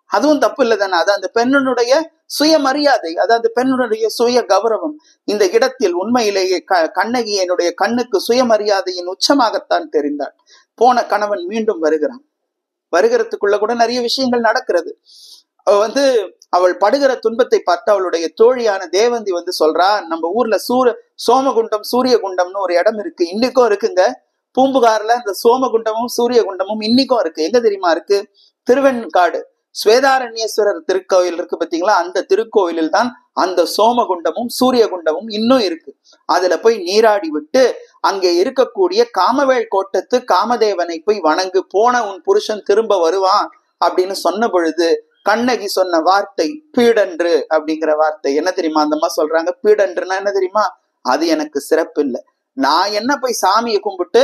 அதுவும் தப்பு இல்லை தானே? அது அந்த பெண்ணுடைய சுயமரியாதை, அது அந்த பெண்ணுடைய சுய கௌரவம். இந்த இடத்தில் உண்மையிலேயே கண்ணகி என்னுடைய கண்ணுக்கு சுயமரியாதையின் உச்சமாகத்தான் தெரிந்தாள். போன கணவன் மீண்டும் வருகிறான். வருகிறதுக்குள்ள கூட நிறைய விஷயங்கள் நடக்கிறது. அவள் படுகிற துன்பத்தை பார்த்து அவளுடைய தோழியான தேவந்தி சொல்றா, நம்ம ஊர்ல சோமகுண்டம் சூரியகுண்டம்னு ஒரு இடம் இருக்கு, இன்னைக்கும் இருக்குங்க. பூம்புகார்ல இந்த சோமகுண்டமும் சூரியகுண்டமும் இன்னைக்கும் இருக்கு. எங்க தெரியுமா இருக்கு? திருவெண்காடு ஸ்வேதாரண்யேஸ்வரர் திருக்கோயில் இருக்கு பாத்தீங்களா? அந்த திருக்கோயிலில் தான் அந்த சோமகுண்டமும் சூரியகுண்டமும் இன்னும் இருக்கு. அதுல போய் நீராடி விட்டு அங்கே இருக்கக்கூடிய காமவேல் கோட்டத்து காமதேவனை போய் வணங்கு, போன உன் புருஷன் திரும்ப வருவான் அப்படின்னு சொன்ன பொழுது கண்ணகி சொன்ன வார்த்தை பீடன்று அப்படிங்கிற வார்த்தை. என்ன தெரியுமா அந்த அம்மா சொல்றாங்க? பீடன்றுனா என்ன தெரியுமா? அது எனக்கு சிறப்பு இல்லை. நான் என்ன போய் சாமியை கும்பிட்டு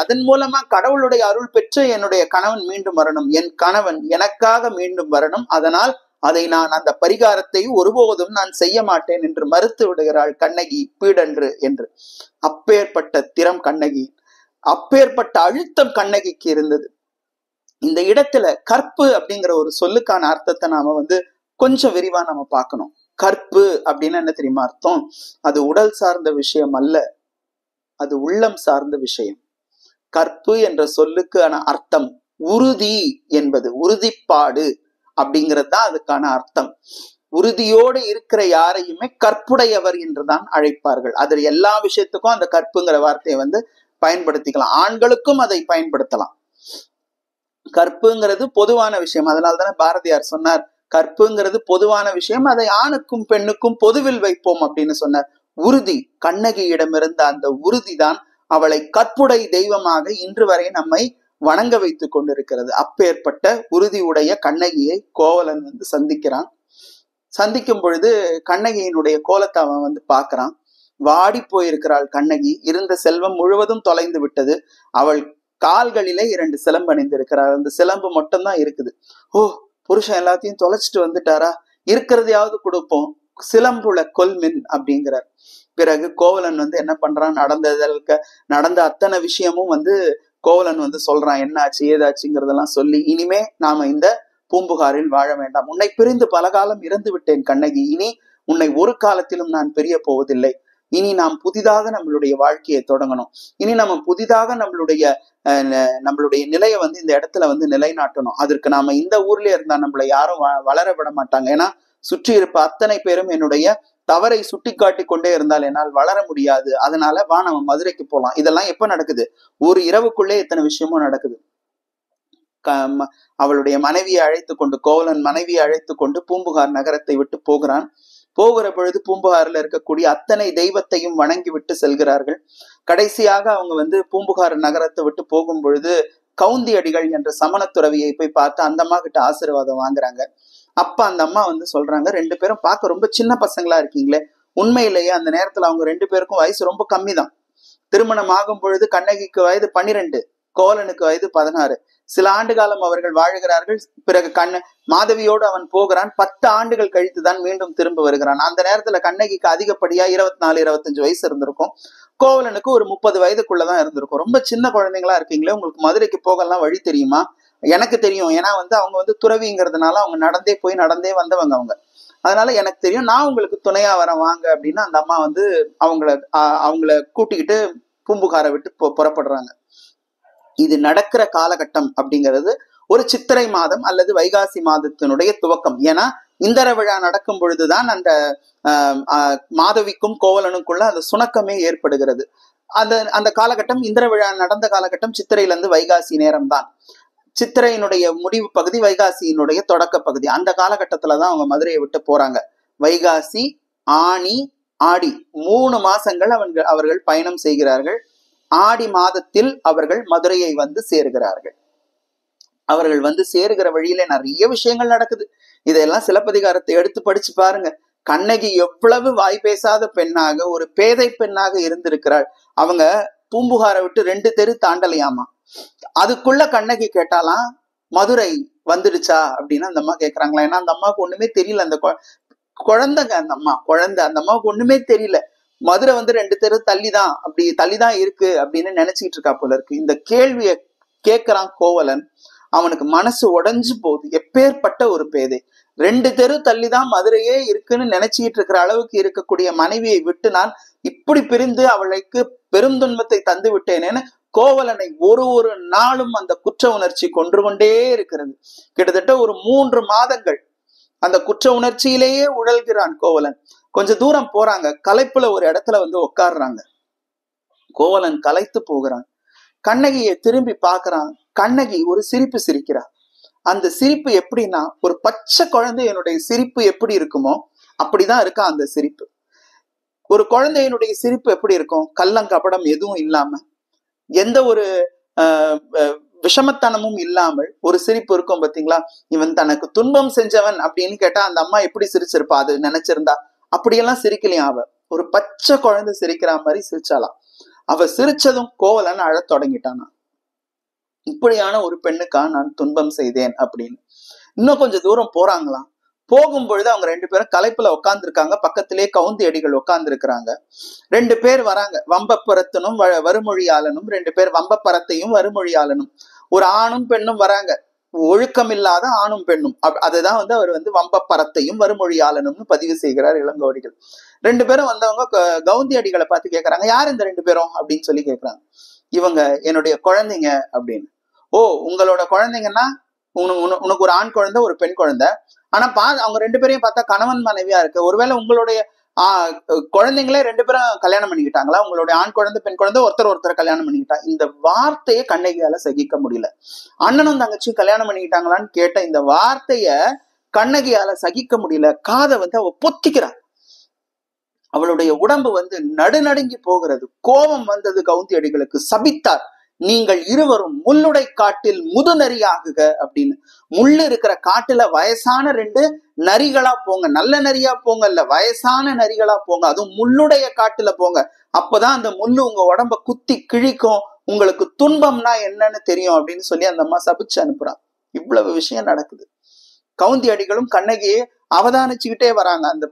அதன் மூலமா கடவுளுடைய அருள் பெற்று என்னுடைய கணவன் மீண்டும் வரணும், என் கணவன் எனக்காக மீண்டும் வரணும், அதனால் அதை நான் அந்த பரிகாரத்தை ஒருபோதும் நான் செய்ய மாட்டேன் என்று மறுத்து விடுகிறாள் கண்ணகி பீடன்று என்று. அப்பேற்பட்ட திறம் கண்ணகி, அப்பேற்பட்ட அழுத்தம் கண்ணகிக்கு இருந்தது. இந்த இடத்துல கற்பு அப்படிங்கிற ஒரு சொல்லுக்கான அர்த்தத்தை நாம கொஞ்சம் விரிவா நம்ம பார்க்கணும். கற்பு அப்படின்னா என்ன தெரியுமா அர்த்தம்? அது உடல் சார்ந்த விஷயம் அல்ல, அது உள்ளம் சார்ந்த விஷயம். கற்பு என்ற சொல்லுக்கான அர்த்தம் உறுதி என்பது உறுதிப்பாடு அப்படிங்கிறது தான் அதுக்கான அர்த்தம். உறுதியோடு இருக்கிற யாரையுமே கற்புடையவர் என்றுதான் அழைப்பார்கள். அதில் எல்லா விஷயத்துக்கும் அந்த கற்புங்கிற வார்த்தையை பயன்படுத்திக்கலாம். ஆண்களுக்கும் அதை பயன்படுத்தலாம். கற்புங்கிறது பொதுவான விஷயம். அதனால்தானே பாரதியார் சொன்னார், கற்புங்கிறது பொதுவான விஷயம், அதை ஆணுக்கும் பெண்ணுக்கும் பொதுவில் வைப்போம் அப்படின்னு சொன்னார். உறுதி, கண்ணகியிடம் இருந்த அந்த உறுதிதான் அவளை கற்புடை தெய்வமாக இன்று வரை நம்மை வணங்க வைத்துக் கொண்டிருக்கிறது. அப்பேற்பட்ட உறுதி உடைய கண்ணகியை கோவலன் சந்திக்கிறான். சந்திக்கும் பொழுது கண்ணகியினுடைய கோலத்தை அவன் பாக்குறான். வாடி போயிருக்கிறாள் கண்ணகி. இருந்த செல்வம் முழுவதும் தொலைந்து விட்டது. அவள் கால்களிலே 2 சிலம்பு அணிந்திருக்கிறார். அந்த சிலம்பு மட்டும்தான் இருக்குது. ஓ, புருஷன் எல்லாத்தையும் தொலைச்சிட்டு வந்துட்டாரா, இருக்கிறதையாவது கொடுப்போம், சிலம்புல கொல்மின் அப்படிங்கிறார். பிறகு கோவலன் என்ன பண்றான், நடந்த அத்தனை விஷயமும் கோவலன் சொல்றான், என்ன ஆச்சு ஏதாச்சுங்கிறதெல்லாம் சொல்லி, இனிமே நாம இந்த பூம்புகாரில் வாழ வேண்டாம். உன்னை பிரிந்து பல காலம் இறந்து விட்டேன் கண்ணகி. இனி உன்னை ஒரு காலத்திலும் நான் பிரிய போவதில்லை. இனி நாம் புதிதாக நம்மளுடைய வாழ்க்கையை தொடங்கணும். இனி நம்ம புதிதாக நம்மளுடைய நிலையை இந்த இடத்துல நிலைநாட்டணும். அதற்கு நாம இந்த ஊர்லயே இருந்தா நம்மளை யாரும் வளர விட மாட்டாங்க. ஏன்னா சுற்றி இருப்ப அத்தனை பேரும் என்னுடைய தவறை சுட்டி காட்டி கொண்டே இருந்தால் என்னால் வளர முடியாது. அதனால வா, நம்ம மதுரைக்கு போலாம். இதெல்லாம் எப்ப நடக்குது? ஒரு இரவுக்குள்ளே இத்தனை விஷயமும் நடக்குது. அவளுடைய மனைவியை அழைத்து கொண்டு, கோவலன் மனைவியை அழைத்து கொண்டு பூம்புகார் நகரத்தை விட்டு போகிறான். போகிற பொழுது பூம்புகாரில் இருக்கக்கூடிய அத்தனை தெய்வத்தையும் வணங்கி விட்டு செல்கிறார்கள். கடைசியாக அவங்க பூம்புகார் நகரத்தை விட்டு போகும் பொழுது கவுந்தி அடிகள் என்ற சமண துறவியை போய் பார்த்து அந்த அம்மா கிட்ட ஆசீர்வாதம் வாங்குறாங்க. அப்ப அந்த அம்மா சொல்றாங்க, 2 பேரும் பார்க்க ரொம்ப சின்ன பசங்களா இருக்கீங்களே. உண்மையிலேயே அந்த நேரத்துல அவங்க 2 பேருக்கும் வயசு ரொம்ப கம்மி தான். திருமணம் ஆகும் பொழுது கண்ணகிக்கு வயது 12, கோவலனுக்கு வயது 16. சில ஆண்டு காலம் அவர்கள் வாழுகிறார்கள். பிறகு மாதவியோடு அவன் போகிறான். 10 ஆண்டுகள் கழித்துதான் மீண்டும் திரும்ப வருகிறான். அந்த நேரத்துல கண்ணகிக்கு அதிகப்படியா 24-25 வயசு இருந்திருக்கும். கோவலனுக்கு ஒரு 30 வயதுக்குள்ளதான் இருந்திருக்கும். ரொம்ப சின்ன குழந்தைங்களா இருக்கீங்களே, உங்களுக்கு மதுரைக்கு போகலாம் வழி தெரியுமா? எனக்கு தெரியும். ஏன்னா அவங்க துறவிங்கிறதுனால அவங்க நடந்தே வந்தவங்க அவங்க. அதனால எனக்கு தெரியும், நான் உங்களுக்கு துணையா வரேன் வாங்க அப்படின்னு அந்த அம்மா அவங்கள கூட்டிக்கிட்டு பூம்புகாரை விட்டு புறப்படுறாங்க. இது நடக்கிற காலகட்டம் அப்படிங்கிறது ஒரு சித்திரை மாதம் அல்லது வைகாசி மாதத்தினுடைய துவக்கம். ஏன்னா இந்திர விழா நடக்கும் பொழுதுதான் அந்த மாதவிக்கும் கோவலனுக்குள்ள அந்த சுணக்கமே ஏற்படுகிறது. அந்த காலகட்டம், இந்திர விழா நடந்த காலகட்டம் சித்திரையில இருந்து வைகாசி நேரம் தான். சித்திரையினுடைய முடிவு பகுதி, வைகாசியினுடைய தொடக்க பகுதி. அந்த காலகட்டத்துலதான் அவங்க மதுரையை விட்டு போறாங்க. வைகாசி, ஆனி, ஆடி 3 மாசங்கள் அவர்கள் பயணம் செய்கிறார்கள். ஆடி மாதத்தில் அவர்கள் மதுரையை சேருகிறார்கள். அவர்கள் சேருகிற வழியில நிறைய விஷயங்கள் நடக்குது. இதெல்லாம் சிலப்பதிகாரத்தை எடுத்து படிச்சு பாருங்க. கண்ணகி எவ்வளவு வாய் பேசாத பெண்ணாக, ஒரு பேதை பெண்ணாக இருந்திருக்கிறாள். அவங்க பூம்புகாரை விட்டு 2 தெரு தாண்டலையாமா. அதுக்குள்ள கண்ணகி கேட்டாலாம், மதுரை வந்துடுச்சா அப்படின்னு அந்த அம்மா கேக்குறாங்களா. ஏன்னா அந்த அம்மாவுக்கு ஒண்ணுமே தெரியல. அந்த குழந்தைங்க, அந்த அம்மாவுக்கு ஒண்ணுமே தெரியல. மதுரை 2 தெரு தள்ளிதான் இருக்கு அப்படின்னு நினைச்சிட்டு இருக்கா போல இருக்கு. இந்த கேள்வியை கேட்கிறான் கோவலன். அவனுக்கு மனசு உடைஞ்சு போகுது. எப்பேற்பட்ட ஒரு பேதை! 2 தெரு தள்ளிதான் மதுரையே இருக்குன்னு நினைச்சிட்டு இருக்கிற அளவுக்கு இருக்கக்கூடிய மனைவியை விட்டு நான் இப்படி பிரிந்து அவளுக்கு பெரும் துன்பத்தை தந்து விட்டேனேன்னு கோவலனை ஒரு நாளும் அந்த குற்ற உணர்ச்சி கொன்று கொண்டே இருக்கிறது. கிட்டத்தட்ட ஒரு 3 மாதங்கள் அந்த குற்ற உணர்ச்சியிலேயே உழல்கிறான் கோவலன். கொஞ்ச தூரம் போறாங்க. களைப்புல ஒரு இடத்துல உட்கார்றாங்க. கோவலன் களைத்து போகிறான். கண்ணகியை திரும்பி பார்க்கறான். கண்ணகி ஒரு சிரிப்பு சிரிக்கிறார். அந்த சிரிப்பு எப்படின்னா, ஒரு பச்சை குழந்தையினுடைய சிரிப்பு எப்படி இருக்குமோ அப்படிதான் இருக்கா அந்த சிரிப்பு. ஒரு குழந்தையினுடைய சிரிப்பு எப்படி இருக்கும்? கள்ளங்கபடம் எதுவும் இல்லாம, எந்த ஒரு விஷமத்தனமும் இல்லாமல் ஒரு சிரிப்பு இருக்கும் பாத்தீங்களா? இவன் தனக்கு துன்பம் செஞ்சவன் அப்படின்னு கேட்டா அந்த அம்மா எப்படி சிரிச்சிருப்பா? அது நினைச்சிருந்தா அப்படியெல்லாம் சிரிக்கலையா? அவ ஒரு பச்சை குழந்தை சிரிக்கிற மாதிரி சிரிச்சாலாம். அவ சிரிச்சதும் கோவலன் அழத் தொடங்கிட்டானா. இப்படியான ஒரு பெண்ணுக்கா நான் துன்பம் செய்தேன் அப்படின்னு. இன்னும் கொஞ்சம் தூரம் போறாங்களாம். போகும் பொழுது அவங்க 2 பேரும் களைப்புல உட்கார்ந்து இருக்காங்க. பக்கத்திலே கவுந்தி அடிகள் உட்கார்ந்து இருக்கிறாங்க. 2 பேர் வராங்க. வம்பப்பரத்தனும் வருமொழியாளனும் 2 பேர், வம்பப்பரத்தையும் வருமொழியாளனும். ஒரு ஆணும் பெண்ணும் வராங்க. ஒழுக்கம் இல்லாத ஆணும் பெண்ணும். அதுதான் அவர் வம்பப்பரத்தையும் வருமொழியாளனும்னு பதிவு செய்கிறார் இளங்கோவடிகள். 2 பேரும் வந்தவங்க கவுந்தி அடிகளை பார்த்து கேட்கறாங்க, யார் இந்த 2 பேரும் அப்படின்னு சொல்லி கேட்கறாங்க. இவங்க என்னுடைய குழந்தைங்க அப்படின்னு. உங்களோட குழந்தைங்கன்னா உனக்கு ஒரு ஆண் குழந்தை ஒரு பெண் குழந்தை, ஆனா அவங்க 2 பேரையும் பார்த்தா கணவன் மனைவியா இருக்கு, ஒருவேளை உங்களுடைய குழந்தைங்களே 2 பேரும் கல்யாணம் பண்ணிக்கிட்டாங்களா, உங்களுடைய ஆண் குழந்தை பெண் குழந்தை ஒருத்தர் கல்யாணம் பண்ணிக்கிட்டா. இந்த வார்த்தையை கண்ணகியால சகிக்க முடியல. அண்ணனும் தங்கச்சியும் கல்யாணம் பண்ணிக்கிட்டாங்களான்னு கேட்ட இந்த வார்த்தைய கண்ணகியால சகிக்க முடியல. காதை அவ பொத்திக்கிறாள். அவளுடைய உடம்பு நடுநடுங்கி போகிறது. கோபம் வந்தது கவுந்தியடிகளுக்கு. சபித்தார், நீங்கள் இருவரும் முள்ளுடை காட்டில் முதுநரியாகுக அப்படின்னு. முள்ளு இருக்கிற காட்டுல வயசான 2 நரிகளா போங்க, நல்ல நரியா போங்க, இல்ல வயசான நரிகளா போங்க, அதுவும் முள்ளுடைய காட்டுல போங்க. அப்பதான் அந்த முள்ளு உங்க உடம்ப குத்தி கிழிக்கும், உங்களுக்கு துன்பம்னா என்னன்னு தெரியும் அப்படின்னு சொல்லி அந்த அம்மா சபிச்சு அனுப்புறான். இவ்வளவு விஷயம் நடக்குது. கவுந்தியடிகளும் கண்ணகியை அவதானிச்சுக்கிட்டே வராங்க. அந்த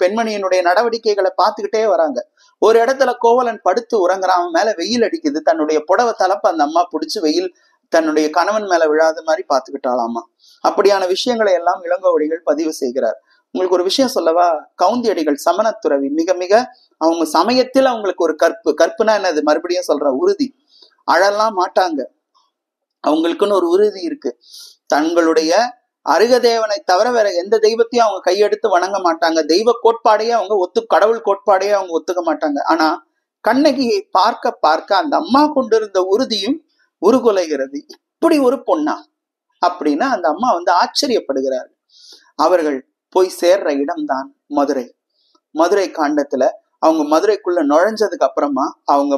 பெண்மணியினுடைய நடவடிக்கைகளை பார்த்துக்கிட்டே வராங்க. ஒரு இடத்துல கோவலன் படுத்து உறங்குறான். அவன் மேல வெயில் அடிக்குது. தன்னுடைய புடவை தலப்ப அந்த அம்மா பிடிச்சு வெயில் தன்னுடைய கணவன் மேல விழாத மாதிரி பார்த்துக்கிட்டாளாமா. அப்படியான விஷயங்களை எல்லாம் இளங்கோவடிகள் பதிவு செய்கிறார். உங்களுக்கு ஒரு விஷயம் சொல்லவா? கவுந்தியடிகள் சமணத்துறவி. மிக மிக அவங்க சமயத்தில் அவங்களுக்கு ஒரு கற்புனா என்னது, மறுபடியும் சொல்ற, உறுதி. அழலாம் மாட்டாங்க. அவங்களுக்குன்னு ஒரு உறுதி இருக்கு. தங்களுடைய அருகதேவனை தவிர வேற எந்த தெய்வத்தையும் அவங்க கையெடுத்து வணங்க மாட்டாங்க. தெய்வ கோட்பாடையே அவங்க கடவுள் கோட்பாடையே அவங்க ஒத்துக்க மாட்டாங்க. ஆனா கண்ணகியை பார்க்க பார்க்க அந்த அம்மா கொண்டிருந்த உறுதியும் உருகுலைகிறது. இப்படி ஒரு பொண்ணா அப்படின்னு அந்த அம்மா ஆச்சரியப்படுகிறார். அவர்கள் போய் சேர்ற இடம்தான் மதுரை. மதுரை காண்டத்துல அவங்க மதுரைக்குள்ள நுழைஞ்சதுக்கு அப்புறமா அவங்க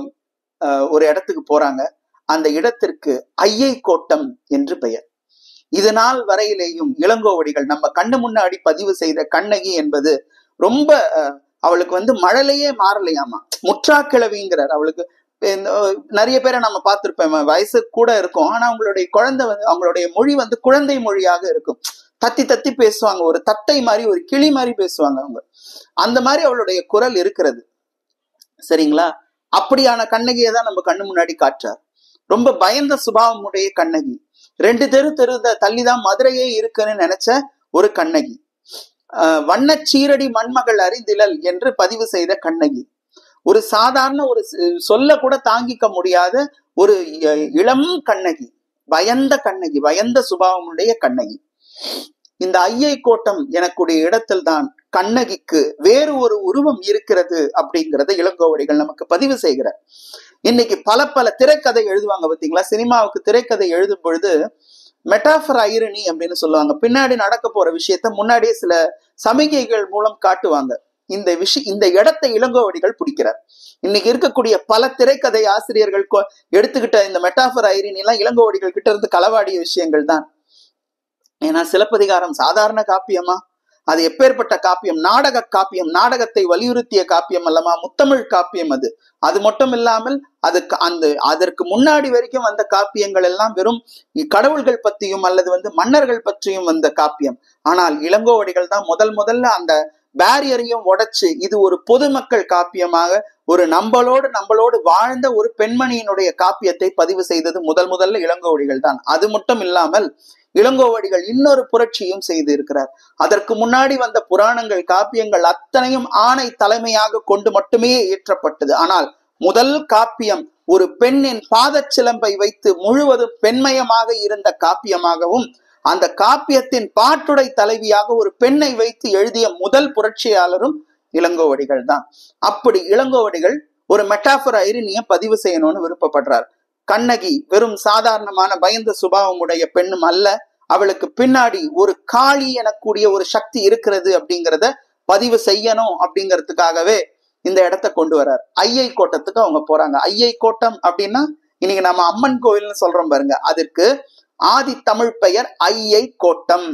ஒரு இடத்துக்கு போறாங்க. அந்த இடத்திற்கு ஐயை கோட்டம் என்று பெயர். இது நாள் வரையிலேயும் இளங்கோவடிகள் நம்ம கண்ணு முன்னாடி பதிவு செய்த கண்ணகி என்பது ரொம்ப அவளுக்கு மழலையே மாறலையாமா, முற்றா கிழவிங்கிறார். அவளுக்கு நிறைய பேரை நம்ம பார்த்திருப்போம், வயசு கூட இருக்கும், ஆனா அவங்களுடைய குழந்தை அவங்களுடைய மொழி குழந்தை மொழியாக இருக்கும். தத்தி தத்தி பேசுவாங்க, ஒரு தத்தை மாதிரி ஒரு கிளி மாதிரி பேசுவாங்க அவங்க. அந்த மாதிரி அவளுடைய குரல் இருக்கிறது. சரிங்களா? அப்படியான கண்ணகியை தான் நம்ம கண்ணு முன்னாடி காட்டுறார். ரொம்ப பயந்த சுபாவம் உடைய கண்ணகி. 2 தெரு தள்ளிதான் மதுரையே இருக்குன்னு நினைச்ச ஒரு கண்ணகி. வண்ண சீரடி மண்மகள் அறிந்திலல் என்று பதிவு செய்த கண்ணகி. ஒரு சாதாரண ஒரு சொல்ல கூட தாங்கிக்க முடியாத ஒரு இளம் கண்ணகி, பயந்த சுபாவமுடைய கண்ணகி. இந்த ஐயை கோட்டம் எனக்குடைய இடத்தில் தான் கண்ணகிக்கு வேறு ஒரு உருவம் இருக்கிறது அப்படிங்கிறத இளங்கோவடிகள் நமக்கு பதிவு செய்கிறார். இன்னைக்கு பல திரைக்கதை எழுதுவாங்க பாத்தீங்களா? சினிமாவுக்கு திரைக்கதை எழுதும் பொழுது மெட்டாஃபர் ஐரணி அப்படின்னு சொல்லுவாங்க. பின்னாடி நடக்க போற விஷயத்த முன்னாடியே சில சமிகைகள் மூலம் காட்டுவாங்க. இந்த இடத்தை இளங்கோவடிகள் பிடிக்கிறார். இன்னைக்கு இருக்கக்கூடிய பல திரைக்கதை ஆசிரியர்கள் எடுத்துக்கிட்ட இந்த மெட்டாஃபர் ஐரணி எல்லாம் இளங்கோவடிகள் கிட்ட இருந்து களவாடிய விஷயங்கள் தான். ஏன்னா சிலப்பதிகாரம் சாதாரண காப்பியமா? அது எப்பேற்பட்ட காப்பியம், நாடக காப்பியம், நாடகத்தை வலியுறுத்திய காப்பியம் அல்லமா, முத்தமிழ் காப்பியம். அது மட்டும் இல்லாமல் அதற்கு முன்னாடி வரைக்கும் வந்த காப்பியங்கள் எல்லாம் வெறும் கடவுள்கள் பற்றியும் அல்லது மன்னர்கள் பற்றியும் வந்த காப்பியம். ஆனால் இளங்கோவடிகள் தான் முதல்ல அந்த பேரியரையும் உடைச்சு இது ஒரு பொதுமக்கள் காப்பியமாக ஒரு நம்மளோடு வாழ்ந்த ஒரு பெண்மணியினுடைய காப்பியத்தை பதிவு செய்தது முதல்ல இளங்கோவடிகள் தான். அது மட்டும் இல்லாமல் இளங்கோவடிகள் இன்னொரு புரட்சியும் செய்து இருக்கிறார். அதற்கு முன்னாடி வந்த புராணங்கள் காப்பியங்கள் அத்தனையும் ஆணை தலைமையாக கொண்டு மட்டுமே இயற்றப்பட்டது. ஆனால் முதல் காப்பியம் ஒரு பெண்ணின் பாதச்சிலம்பை வைத்து முழுவதும் பெண்மயமாக இருந்த காப்பியமாகவும் அந்த காப்பியத்தின் பாட்டுடை தலைவியாக ஒரு பெண்ணை வைத்து எழுதிய முதல் புரட்சியாளரும் இளங்கோவடிகள் தான். அப்படி இளங்கோவடிகள் ஒரு மெட்டாஃபர் ஐரணியை பதிவு செய்யணும்னு விருப்பப்படுறார். கண்ணகி வெறும் சாதாரணமான பயந்த சுபாவம் உடைய பெண்ணும் அல்ல, அவளுக்கு பின்னாடி ஒரு காளி எனக்கூடிய ஒரு சக்தி இருக்கிறது அப்படிங்கிறத பதிவு செய்யணும் அப்படிங்கிறதுக்காகவே இந்த இடத்த கொண்டு வர்றார். ஐயை கோட்டத்துக்கு அவங்க போறாங்க. ஐயை கோட்டம் அப்படின்னா இன்னைக்கு நம்ம அம்மன் கோவில்னு சொல்றோம் பாருங்க, அதற்கு ஆதி தமிழ் பெயர் ஐயை கோட்டம்.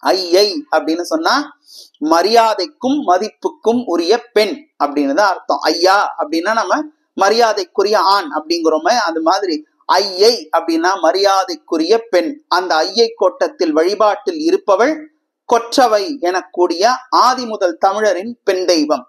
ஐயை அப்படின்னு சொன்னா மரியாதைக்கும் மதிப்புக்கும் உரிய பெண் அப்படின்னு தான் அர்த்தம். ஐயா அப்படின்னா நம்ம மரியாதைக்குரிய ஆண் அப்படிங்கிறோமே, அது மாதிரி ஐயை அப்படின்னா மரியாதைக்குரிய பெண். அந்த ஐயை கோட்டத்தில் வழிபாட்டில் இருப்பவள் கொற்றவை எனக்கூடிய ஆதி முதல் தமிழரின் பெண் தெய்வம்.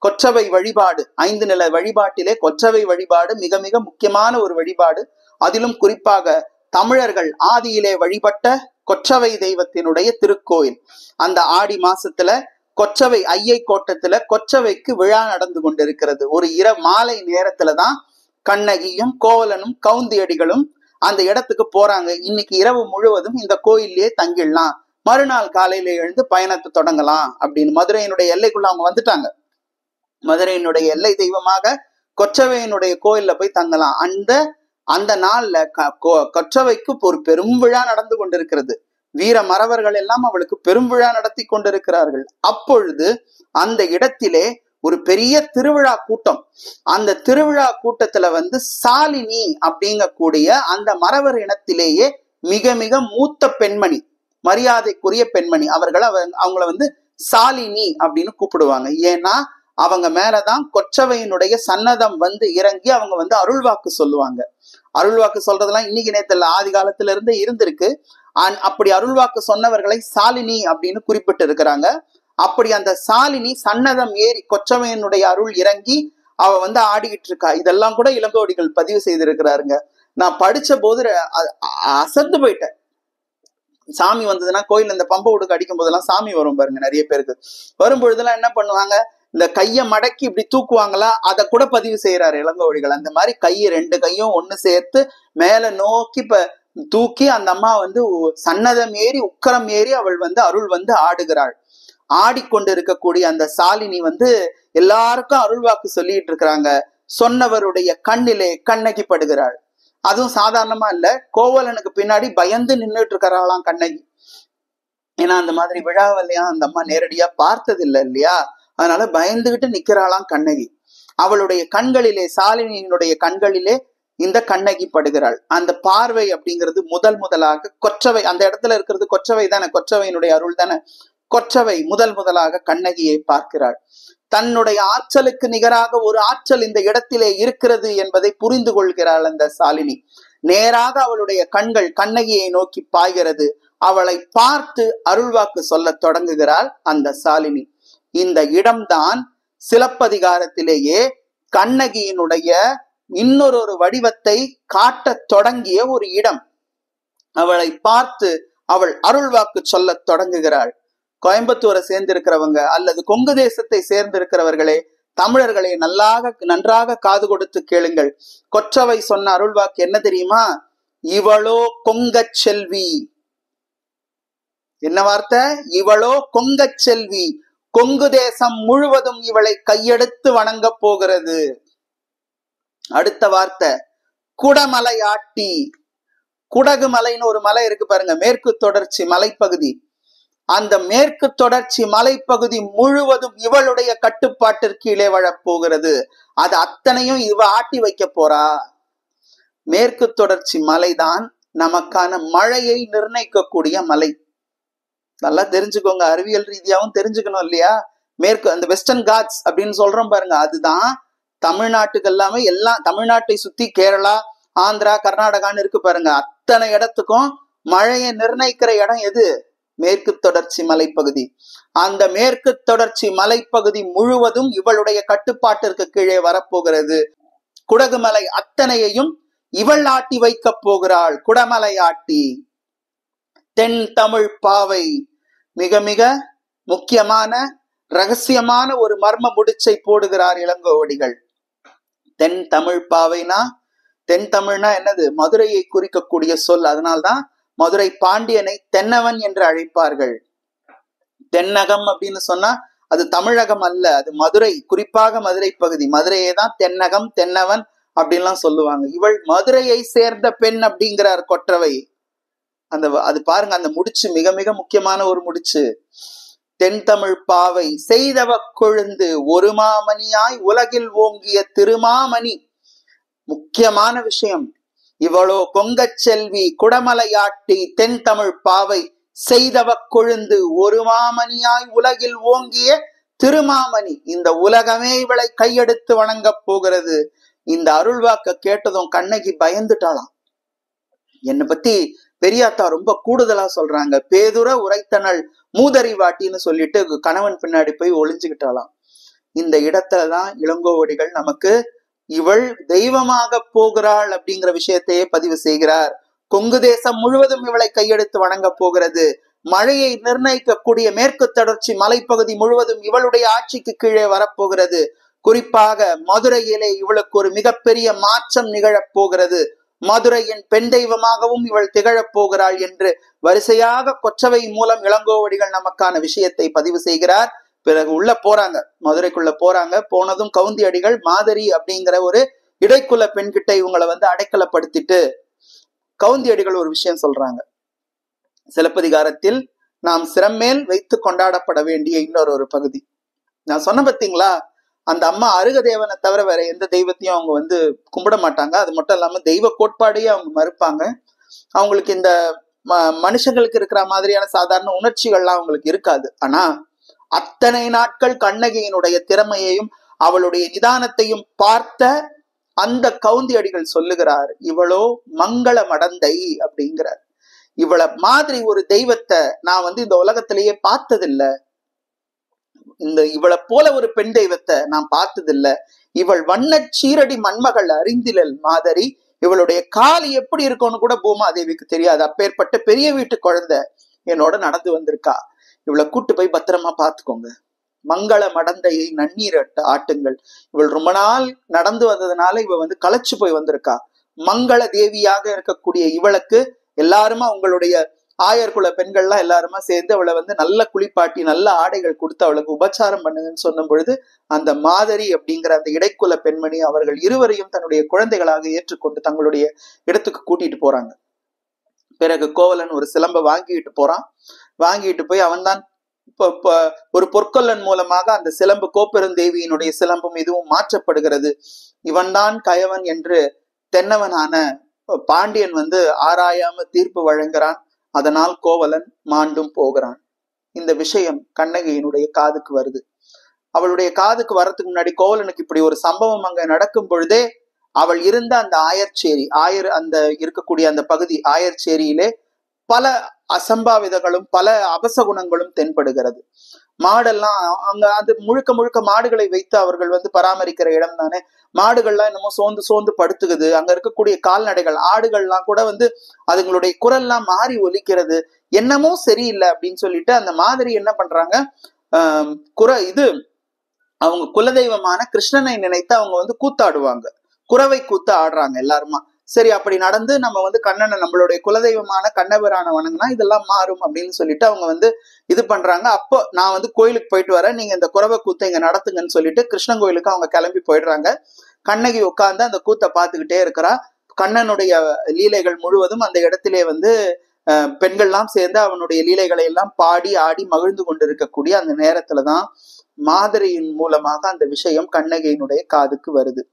கொற்றவை வழிபாடு 5 நில வழிபாட்டிலே கொற்றவை வழிபாடு மிக மிக முக்கியமான ஒரு வழிபாடு. அதிலும் குறிப்பாக தமிழர்கள் ஆதியிலே வழிபட்ட கொற்றவை தெய்வத்தினுடைய திருக்கோயில். அந்த ஆடி மாசத்துல கொற்றவை ஐயை கோட்டத்துல கொற்றவைக்கு விழா நடந்து கொண்டிருக்கிறது. ஒரு மாலை நேரத்துலதான் கண்ணகியும் கோவலனும் கவுந்தியடிகளும் அந்த இடத்துக்கு போறாங்க. இன்னைக்கு இரவு முழுவதும் இந்த கோயிலே தங்கிடலாம், மறுநாள் காலையில எழுந்து பயணத்தை தொடங்கலாம் அப்படின்னு மதுரையினுடைய எல்லைக்குள்ள அவங்க வந்துட்டாங்க. மதுரையினுடைய எல்லை தெய்வமாக கொற்றவையினுடைய கோயில்ல போய் தங்கலாம். அந்த நாள்ல கொற்றவைக்கு ஒரு பெரும் விழா நடந்து கொண்டிருக்கிறது. வீர மறவர்கள் எல்லாம் அவளுக்கு பெரும் விழா நடத்தி கொண்டிருக்கிறார்கள். அப்பொழுது அந்த இடத்திலே ஒரு பெரிய திருவிழா கூட்டம். அந்த திருவிழா கூட்டத்துல சாலினி அப்படிங்கக்கூடிய அந்த மறவர் இனத்திலேயே மிக மிக மூத்த பெண்மணி, மரியாதைக்குரிய பெண்மணி, அவங்கள சாலினி அப்படின்னு கூப்பிடுவாங்க. ஏன்னா அவங்க மேலதான் கொற்றவையினுடைய சன்னதம் இறங்கி அவங்க அருள்வாக்கு சொல்லுவாங்க. அருள்வாக்கு சொல்றதெல்லாம் இன்னைக்கு நேரத்துல ஆதி காலத்துல இருந்து இருந்திருக்கு. அப்படி அருள்வாக்கு சொன்னவர்களை சாலினி அப்படின்னு குறிப்பிட்டு இருக்கிறாங்க. அப்படி அந்த சாலினி சன்னதம் ஏறி கொற்றவையினுடைய அருள் இறங்கி அவ ஆடிக்கிட்டு இருக்கா. இதெல்லாம் கூட இளங்கோவடிகள் பதிவு செய்திருக்கிறாருங்க. நான் படிச்ச போது அசந்து போயிட்டேன். சாமி வந்ததுன்னா கோயில் இந்த பம்பை உடுக்கு அடிக்கும் போதெல்லாம் சாமி வரும் பாருங்க. நிறைய பேருக்கு வரும்பொழுதெல்லாம் என்ன பண்ணுவாங்க, இந்த கையை மடக்கி இப்படி தூக்குவாங்களா, அதை கூட பதிவு செய்யறாரு இளங்கோவடிகள். அந்த மாதிரி கையை ரெண்டு கையும் ஒண்ணு சேர்த்து மேல நோக்கி தூக்கி அந்த அம்மா சன்னதம் ஏறி உக்கரம் ஏறி அவள் அருள் ஆடுகிறாள். ஆடிக்கொண்டு இருக்கக்கூடிய அந்த சாலினி எல்லாருக்கும் அருள்வாக்கு சொல்லிட்டு இருக்கிறாங்க. சொன்னவருடைய கண்ணிலே கண்ணகி படுகிறாள். அதுவும் சாதாரணமா இல்ல, கோவலனுக்கு பின்னாடி பயந்து நின்றுட்டு இருக்கிறாளாம் கண்ணகி. ஏன்னா அந்த மாதிரி விழாவெல்லாம் அந்த அம்மா நேரடியா பார்த்தது இல்லை இல்லையா, அதனால பயந்துகிட்டு நிக்கிறாளாம் கண்ணகி. அவளுடைய கண்களிலே, சாலினியினுடைய கண்களிலே இந்த கண்ணகி படுகிறாள். அந்த பார்வை அப்படிங்கிறது முதலாக கொற்றவை, அந்த இடத்துல இருக்கிறது கொற்றவை தானே, கொற்றவையினுடைய அருள் தானே. கொற்றவை முதலாக கண்ணகியை பார்க்கிறாள். தன்னுடைய ஆற்றலுக்கு நிகராக ஒரு ஆற்றல் இந்த இடத்திலே இருக்கிறது என்பதை புரிந்து கொள்கிறாள் அந்த சாலினி. நேராக அவளுடைய கண்கள் கண்ணகியை நோக்கி பாய்கிறது. அவளை பார்த்து அருள்வாக்கு சொல்ல தொடங்குகிறாள் அந்த சாலினி. இந்த இடம்தான் சிலப்பதிகாரத்திலேயே கண்ணகியினுடைய இன்னொரு வடிவத்தை காட்ட தொடங்கிய ஒரு இடம். அவளை பார்த்து அவள் அருள்வாக்கு சொல்ல தொடங்குகிறாள். கோயம்புத்தூரை சேர்ந்திருக்கிறவங்க அல்லது கொங்கு தேசத்தை சேர்ந்திருக்கிறவர்களே, தமிழர்களே, நன்றாக காது கொடுத்து கேளுங்கள். கொற்றவை சொன்ன அருள்வாக்கு என்ன தெரியுமா? இவளோ கொங்கச் செல்வி. என்ன வார்த்தை? இவளோ கொங்கச் செல்வி. கொங்கு தேசம் முழுவதும் இவளை கையெடுத்து வணங்க போகிறது. அடுத்த வார்த்தை குடமலையாட்டி. குடகு மலைன்னு ஒரு மலை இருக்கு பாருங்க, மேற்கு தொடர்ச்சி மலைப்பகுதி. அந்த மேற்கு தொடர்ச்சி மலைப்பகுதி முழுவதும் இவளுடைய கட்டுப்பாட்டிற்கு கீழே வழப்போகிறது. அது அத்தனையும் இவ ஆட்டி வைக்க போறா. மேற்கு தொடர்ச்சி மலைதான் நமக்கான மழையை நிர்ணயிக்கக்கூடிய மலை. நல்லா தெரிஞ்சுக்கோங்க, அறிவியல் ரீதியாவும் தெரிஞ்சுக்கணும் இல்லையா. மேற்கு அந்த வெஸ்டர்ன் காட்ஸ் அப்படின்னு சொல்றோம் பாருங்க, அதுதான் தமிழ்நாட்டுக்கு எல்லாமே, எல்லாம் தமிழ்நாட்டை சுத்தி கேரளா, ஆந்திரா, கர்நாடகான்னு இருக்கு பாருங்க, அத்தனை இடத்துக்கும் மழையை நிர்ணயிக்கிற இடம் எது? மேற்கு தொடர்ச்சி மலைப்பகுதி. அந்த மேற்கு தொடர்ச்சி மலைப்பகுதி முழுவதும் இவளுடைய கட்டுப்பாட்டிற்கு கீழே வரப்போகிறது. குடகு மலை அத்தனையையும் இவள் ஆட்டி வைக்க போகிறாள். குடமலை ஆட்டி. தென் தமிழ் பாவை. மிக மிக முக்கியமான ரகசியமான ஒரு மர்ம முடிச்சை போடுகிறார் இளங்கோவடிகள். தென் தமிழ் பாவைனா, தென் தமிழ்னா என்னது? மதுரையை குறிக்கக்கூடிய சொல். அதனால்தான் மதுரை பாண்டியனை தென்னவன் என்று அழைப்பார்கள். தென்னகம் அப்படின்னு சொன்னா அது தமிழகம் அல்ல, அது மதுரை, குறிப்பாக மதுரை பகுதி. மதுரையை தான் தென்னகம், தென்னவன் அப்படின்லாம் சொல்லுவாங்க. இவள் மதுரையை சேர்ந்த பெண் அப்படிங்கிறார் கொற்றவை. அது பாருங்க, அந்த முடிச்சு மிக மிக முக்கியமான ஒரு முடிச்சு. தென் தமிழ் பாவை செய்தவ கொழுந்து ஒரு மாமணியாய் உலகில் ஓங்கிய திருமாமணி. முக்கியமான விஷயம். இவளோ கொங்கச் செல்வி குடமலையாட்டி தென் தமிழ் பாவை செய்தவ கொழுந்து ஒரு மாமணியாய் உலகில் ஓங்கிய திருமாமணி. இந்த உலகமே இவளை கையெடுத்து வணங்க போகிறது. இந்த அருள்வாக்க கேட்டதும் கண்ணகி பயந்துட்டாளாம். என்னை பத்தி பெரியாத்தா ரொம்ப கூடுதலா சொல்றாங்க. பேதுர உரைத்தனள் மூதறிவாட்டின்னு சொல்லிட்டு கணவன் பின்னாடி போய் ஒளிஞ்சுக்கிட்டாளாம். இந்த இடத்துலதான் இளங்கோவடிகள் நமக்கு இவள் தெய்வமாக போகிறாள் அப்படிங்கிற விஷயத்தையே பதிவு செய்கிறார். கொங்கு தேசம் முழுவதும் இவளை கையெடுத்து வணங்க போகிறது. மழையை நிர்ணயிக்கக்கூடிய மேற்கு தொடர்ச்சி மலைப்பகுதி முழுவதும் இவளுடைய ஆட்சிக்கு கீழே வரப்போகிறது. குறிப்பாக மதுரையிலே இவளுக்கு ஒரு மிகப்பெரிய மாற்றம் நிகழப் போகிறது. மதுரையின் பெண் தெய்வமாகவும் இவள் திகழப் போகிறாள் என்று வரிசையாக கொச்சவை மூலம் இளங்கோவடிகள் நமக்கான விஷயத்தை பதிவு செய்கிறார். பிறகு உள்ள போறாங்க, மதுரைக்குள்ள போறாங்க. போனதும் கவுந்தி அடிகள் மாதரி அப்படிங்கிற ஒரு இடைக்குல பெண்கிட்ட இவங்களை அடைக்கலப்படுத்திட்டு கவுந்தி அடிகள் ஒரு விஷயம் சொல்றாங்க. சிலப்பதிகாரத்தில் நாம் சிரமேல் வைத்து கொண்டாடப்பட வேண்டிய இன்னொரு பகுதி. நான் சொன்ன பார்த்தீங்களா, அந்த அம்மா அருகதேவனை தவிர வேற எந்த தெய்வத்தையும் அவங்க கும்பிட மாட்டாங்க. அது மட்டும் இல்லாம தெய்வ கோட்பாடையே அவங்க மறுப்பாங்க. அவங்களுக்கு இந்த மனுஷங்களுக்கு இருக்கிற மாதிரியான சாதாரண உணர்ச்சிகள்லாம் அவங்களுக்கு இருக்காது. ஆனா அத்தனை நாட்கள் கண்ணகியினுடைய திறமையையும் அவளுடைய நிதானத்தையும் பார்த்த அந்த கவுந்தி அடிகள் சொல்லுகிறார், இவளோ மங்கள மடந்தை அப்படிங்கிறார். இவளை மாதிரி ஒரு தெய்வத்தை நான் இந்த உலகத்திலேயே பார்த்ததில்லை. இவளை போல ஒரு பெண் தெய்வத்தை நான் பார்த்ததில்லை. இவள் வண்ண சீரடி மண்மகள் அறிந்திலல் மாதரி. இவளுடைய கால் எப்படி இருக்கும்னு கூட பூமாதேவிக்கு தெரியாது. அப்பேற்பட்ட பெரிய வீட்டு குழந்தை என்னோட நடந்து வந்திருக்கா. இவளை கூட்டு போய் பத்திரமா பாத்துக்கோங்க. மங்கள மடந்தையை நன்னீர் ஆட்டுங்கள். இவள் ரொம்ப நாள் நடந்து வந்ததுனால இவ களைச்சு போய் வந்திருக்கா. மங்கள தேவியாக இருக்கக்கூடிய இவளுக்கு எல்லாருமா உங்களுடைய ஆயர்குல பெண்கள்லாம் எல்லாருமா சேர்ந்து அவளை நல்ல குளிப்பாட்டி நல்ல ஆடைகள் கொடுத்து அவளுக்கு உபச்சாரம் பண்ணுங்கன்னு சொன்ன பொழுது அந்த மாதரி அப்படிங்கிற அந்த இடைக்குல பெண்மணி அவர்கள் இருவரையும் தன்னுடைய குழந்தைகளாக ஏற்றுக்கொண்டு தங்களுடைய இடத்துக்கு கூட்டிட்டு போறாங்க. பிறகு கோவலன் ஒரு சிலம்பை வாங்கிட்டு போறான். வாங்கிட்டு போய் அவன்தான் ஒரு பொற்கொல்லன் மூலமாக அந்த சிலம்பு கோப்பெருந்தேவியினுடைய சிலம்பும் இதுவும் மாற்றப்படுகிறது. இவன்தான் கயவன் என்று தென்னவனான பாண்டியன் ஆராயாம தீர்ப்பு வழங்குறான். அதனால் கோவலன் மாண்டும் போகிறான். இந்த விஷயம் கண்ணகியினுடைய காதுக்கு வருது. அவளுடைய காதுக்கு வர்றதுக்கு முன்னாடி கோவலனுக்கு இப்படி ஒரு சம்பவம் அங்க நடக்கும் பொழுதே அவள் இருந்த அந்த ஆயர்ச்சேரி அந்த இருக்கக்கூடிய அந்த பகுதி ஆயர்ச்சேரியிலே பல அசம்பாவிதங்களும் பல அபசகுணங்களும் தென்படுகிறது. மாடெல்லாம் அங்க அது முழுக்க முழுக்க மாடுகளை வைத்து அவர்கள் பராமரிக்கிற இடம் தானே. மாடுகள்லாம் என்னமோ சோர்ந்து படுத்துக்குது. அங்க இருக்கக்கூடிய கால்நடைகள் ஆடுகள்லாம் கூட அதுங்களுடைய குரல்லாம் மாறி ஒலிக்கிறது. என்னமோ சரியில்லை அப்படின்னு சொல்லிட்டு அந்த மாதிரி என்ன பண்றாங்க, அவங்க குலதெய்வமான கிருஷ்ணனை நினைத்து அவங்க கூத்தாடுவாங்க. குறவை கூத்து ஆடுறாங்க எல்லாருமா. சரி, அப்படி நடந்து நம்ம கண்ணனை நம்மளுடைய குலதெய்வமான கண்ணபிரான வணங்கினா இதெல்லாம் மாறும் அப்படின்னு சொல்லிட்டு அவங்க இது பண்றாங்க. அப்போ நான் கோயிலுக்கு போயிட்டு வரேன், நீங்க இந்த குறவை கூத்தை இங்க நடத்துங்கன்னு சொல்லிட்டு கிருஷ்ணன் கோயிலுக்கு அவங்க கிளம்பி போயிடுறாங்க. கண்ணகி உட்கார்ந்து அந்த கூத்தை பார்த்துக்கிட்டே இருக்கிறா. கண்ணனுடைய லீலைகள் முழுவதும் அந்த இடத்திலே பெண்கள்லாம் சேர்ந்து அவனுடைய லீலைகளை எல்லாம் பாடி ஆடி மகிழ்ந்து கொண்டு இருக்கக்கூடிய அந்த நேரத்துலதான் மாதரியின் மூலமாக அந்த விஷயம் கண்ணகியினுடைய காதுக்கு வருது.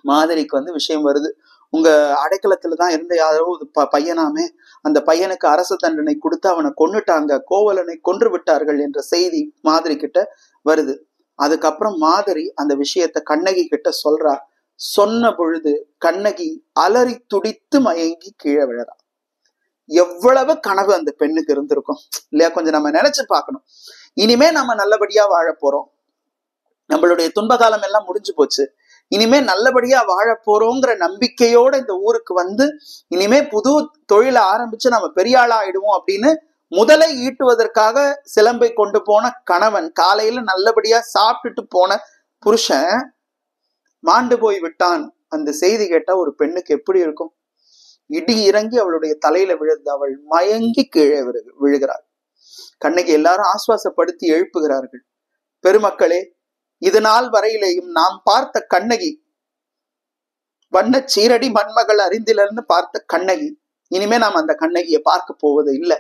மாதரிக்கு விஷயம் வருது. உங்க அடைக்கலத்துலதான் இருந்த யாரோ பையனாமே, அந்த பையனுக்கு அரசு தண்டனை கொடுத்து அவனை கொன்னுட்டாங்க, கோவலனை கொன்று விட்டார்கள் என்ற செய்தி மாதரி கிட்ட வருது. அதுக்கப்புறம் மாதரி அந்த விஷயத்த கண்ணகி கிட்ட சொல்றா. சொன்ன பொழுது கண்ணகி அலறி துடித்து மயங்கி கீழே விழறா. எவ்வளவு கனவு அந்த பெண்ணுக்கு இருந்திருக்கும் இல்லையா? கொஞ்சம் நம்ம நினைச்சு பார்க்கணும். இனிமே நம்ம நல்லபடியா வாழ போறோம், நம்மளுடைய துன்ப காலம் எல்லாம் முடிஞ்சு போச்சு, இனிமே நல்லபடியா வாழ போறோங்கிற நம்பிக்கையோட இந்த ஊருக்கு இனிமே புது தொழிலை ஆரம்பிச்சு நம்ம பெரிய ஆளா ஆயிடுவோம் அப்படின்னு முதலை ஈட்டுவதற்காக சிலம்பை கொண்டு போன கணவன், காலையில நல்லபடியா சாப்பிட்டுட்டு போன புருஷன் மாண்டு போய் விட்டான். அந்த செய்தி கேட்டா ஒரு பெண்ணுக்கு எப்படி இருக்கும்? இடி இறங்கி அவளுடைய தலையில விழுந்து அவள் மயங்கி கீழே விழுகிறாள். கண்ணகி எல்லாரும் ஆசுவாசப்படுத்தி எழுப்புகிறார்கள். பெருமக்களே, இது நாள் வரையிலேயும் நாம் பார்த்த கண்ணகி, வண்ண சீரடி மண்மகள் அறிந்திலன்னு பார்த்த கண்ணகி, இனிமே நாம் அந்த கண்ணகியை பார்க்க போவது இல்லை.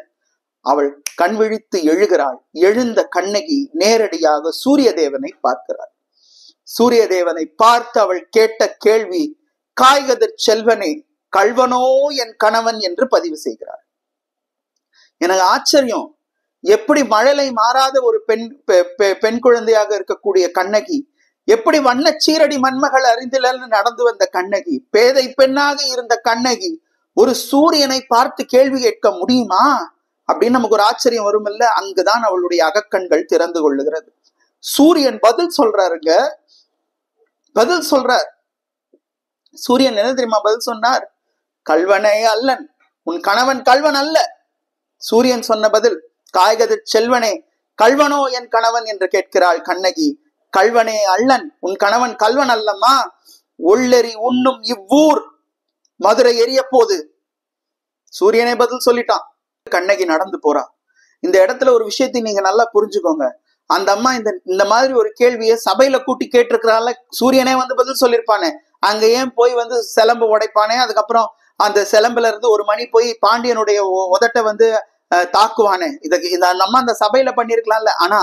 அவள் கண் விழித்து எழுகிறாள். எழுந்த கண்ணகி நேரடியாக சூரிய தேவனை பார்க்கிறாள். சூரிய தேவனை பார்த்து அவள் கேட்ட கேள்வி, காய்கதிர் செல்வனே, கள்வனோ என் கணவன் என்று பதிவு செய்கிறாள். எனக்கு ஆச்சரியம், எப்படி மழலை மாறாத ஒரு பெண் குழந்தையாக இருக்கக்கூடிய கண்ணகி, எப்படி வண்ண சீரடி மண்மகள் அறிந்திலன்னு நடந்து வந்த கண்ணகி, பேதை பெண்ணாக இருந்த கண்ணகி ஒரு சூரியனை பார்த்து கேள்வி கேட்க முடியுமா அப்படின்னு நமக்கு ஒரு ஆச்சரியம் வரும் இல்ல? அங்குதான் அவளுடைய அகக்கண்கள் திறந்து கொள்ளுகிறது. சூரியன் பதில் சொல்றாருங்க, பதில் சொல்றார். சூரியன் என்ன தெரியுமா பதில் சொன்னார்? கள்வனே அல்லன், உன் கணவன் கள்வன் அல்ல. சூரியன் சொன்ன பதில், காய்கதிர் செல்வனே, கள்வனோ என் கணவன் என்று கேட்கிறாள் கண்ணகி. கள்வனே அல்லன், உன் கணவன் கள்வன் அல்லம்மா. ஒள்ளெறி உண்ணும் இவ்வூர் மதுரை எரிய போது. சூரியனே பதில் சொல்லிட்டான். கண்ணகி நடந்து போறா. இந்த இடத்துல ஒரு விஷயத்தை நீங்க நல்லா புரிஞ்சுக்கோங்க. அந்த அம்மா இந்த மாதிரி ஒரு கேள்வியை சபையில கூட்டி கேட்டிருக்கிறாள். சூரியனே வந்து பதில் சொல்லியிருப்பானே, அங்க ஏன் போய் வந்து சிலம்பு உடைப்பானே, அதுக்கப்புறம் அந்த சிலம்புல இருந்து ஒரு மணி போய் பாண்டியனுடைய உதட்ட வந்து தாக்குவானே, இந்த அம்மா அந்த சபையில பண்ணிருக்கலாம்ல. ஆனா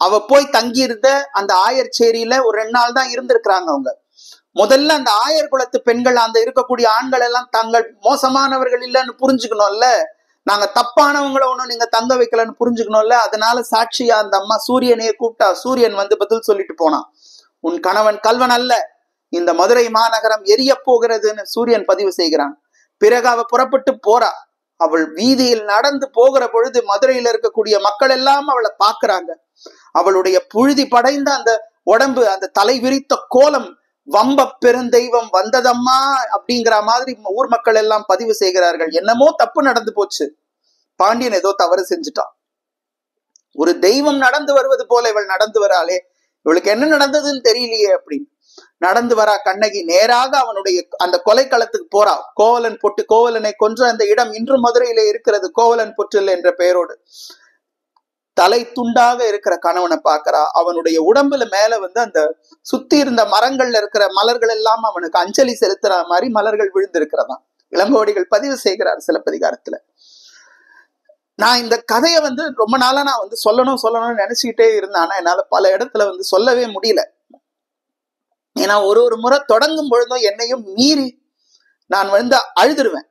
அவ போய் தங்கி இருந்த அந்த ஆயர்ச்சேரியில ஒரு 2 நாள் தான் இருந்திருக்கிறாங்க. அவங்க முதல்ல அந்த ஆயர் குலத்து பெண்கள், அந்த இருக்கக்கூடிய ஆண்கள் எல்லாம் தாங்கள் மோசமானவர்கள் இல்லைன்னு புரிஞ்சுக்கணும்ல, நாங்க தப்பானவங்களை ஒண்ணும் நீங்க தங்க வைக்கலன்னு புரிஞ்சுக்கணும்ல. அதனால சாட்சியா அந்த அம்மா சூரியனையே கூப்பிட்டா. சூரியன் வந்து பதில் சொல்லிட்டு போனான். உன் கணவன் கல்வன் அல்ல, இந்த மதுரை மாநகரம் எரிய போகிறதுன்னு சூரியன் பதிவு செய்கிறான். பிறகு அவ புறப்பட்டு போறா. அவள் வீதியில் நடந்து போகிற பொழுது மதுரையில இருக்கக்கூடிய மக்கள் எல்லாம் அவளை பாக்குறாங்க. அவளுடைய புழுதி படைந்த அந்த உடம்பு, அந்த தலை விரித்த கோலம், வம்ப பெருந்தெய்வம் வந்ததம்மா அப்படிங்கிற மாதிரி ஊர் மக்கள் எல்லாம் பதிவு செய்கிறார்கள். என்னமோ தப்பு நடந்து போச்சு, பாண்டியன் ஏதோ தவறு செஞ்சுட்டான். ஒரு தெய்வம் நடந்து வருவது போல இவள் நடந்து வராளே, இவளுக்கு என்ன நடந்ததுன்னு தெரியலையே அப்படின்னு நடந்து வரா கண்ணகி. நேராக அவனுடைய அந்த கொலைக்களத்துக்கு போறா. கோவலனை கொன்ற அந்த இடம் இன்று மதுரையில இருக்கிறது. கோவலன் புற்றில் என்ற பெயரோடு தலை துண்டாக இருக்கிற கணவனை பாக்குறா. அவனுடைய உடம்புல மேல வந்து அந்த சுத்தி இருந்த மரங்கள்ல இருக்கிற மலர்கள் எல்லாம் அவனுக்கு அஞ்சலி செலுத்துற மாதிரி மலர்கள் விழுந்திருக்கிறதா இளங்கோவடிகள் பதிவு செய்கிறார் சிலப்பதிகாரத்துல. நான் இந்த கதையை வந்து ரொம்ப நாளா நான் வந்து சொல்லணும்னு நினைச்சுக்கிட்டே இருந்தேன். ஆனா என்னால பல இடத்துல வந்து சொல்லவே முடியல. ஏன்னா ஒரு முறை தொடங்கும் பொழுதும் என்னையும் மீறி நான் வந்து அழுதுருவேன்.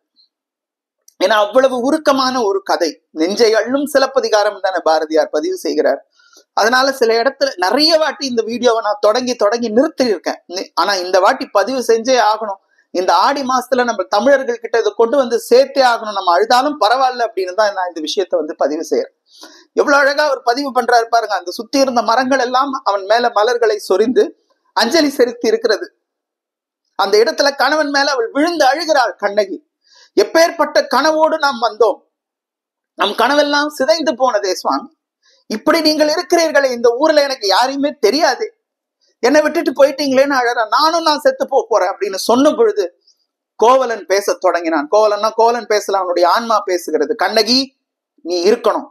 ஏன்னா அவ்வளவு உருக்கமான ஒரு கதை. நெஞ்சை அள்ளும் சிலப்பதிகாரம் தானே பாரதியார் பதிவு செய்கிறார். அதனால சில இடத்துல நிறைய வாட்டி இந்த வீடியோவை நான் தொடங்கி நிறுத்தி இருக்கேன். ஆனா இந்த வாட்டி பதிவு செஞ்சே ஆகணும். இந்த ஆடி மாசத்துல நம்ம தமிழர்கள் கிட்ட இதை கொண்டு வந்து சேர்த்தே ஆகணும். நம்ம அழுதாலும் பரவாயில்ல அப்படின்னு தான் நான் இந்த விஷயத்த வந்து பதிவு செய்யறேன். எவ்வளவு அழகா அவர் பதிவு பண்றாரு பாருங்க. அந்த சுத்தி இருந்த மரங்கள் எல்லாம் அவன் மேல மலர்களை சொரிந்து அஞ்சலி செலுத்தி இருக்கிறது. அந்த இடத்துல கணவன் மேல அவள் விழுந்து அழுகிறாள் கண்ணகி. எப்பேற்பட்ட கனவோடு நாம் வந்தோம், நம் கனவெல்லாம் சிதைந்து போனதே சுவாமி. இப்படி நீங்கள் இருக்கிறீர்களே, இந்த ஊர்ல எனக்கு யாரையுமே தெரியாது, என்னை விட்டுட்டு போயிட்டீங்களேன்னு அழறா. நான் செத்து போறேன் அப்படின்னு சொன்ன பொழுது கோவலன் பேச தொடங்கினான். கோவலன் பேசல, அவனுடைய ஆன்மா பேசுகிறது. கண்ணகி நீ இருக்கணும்,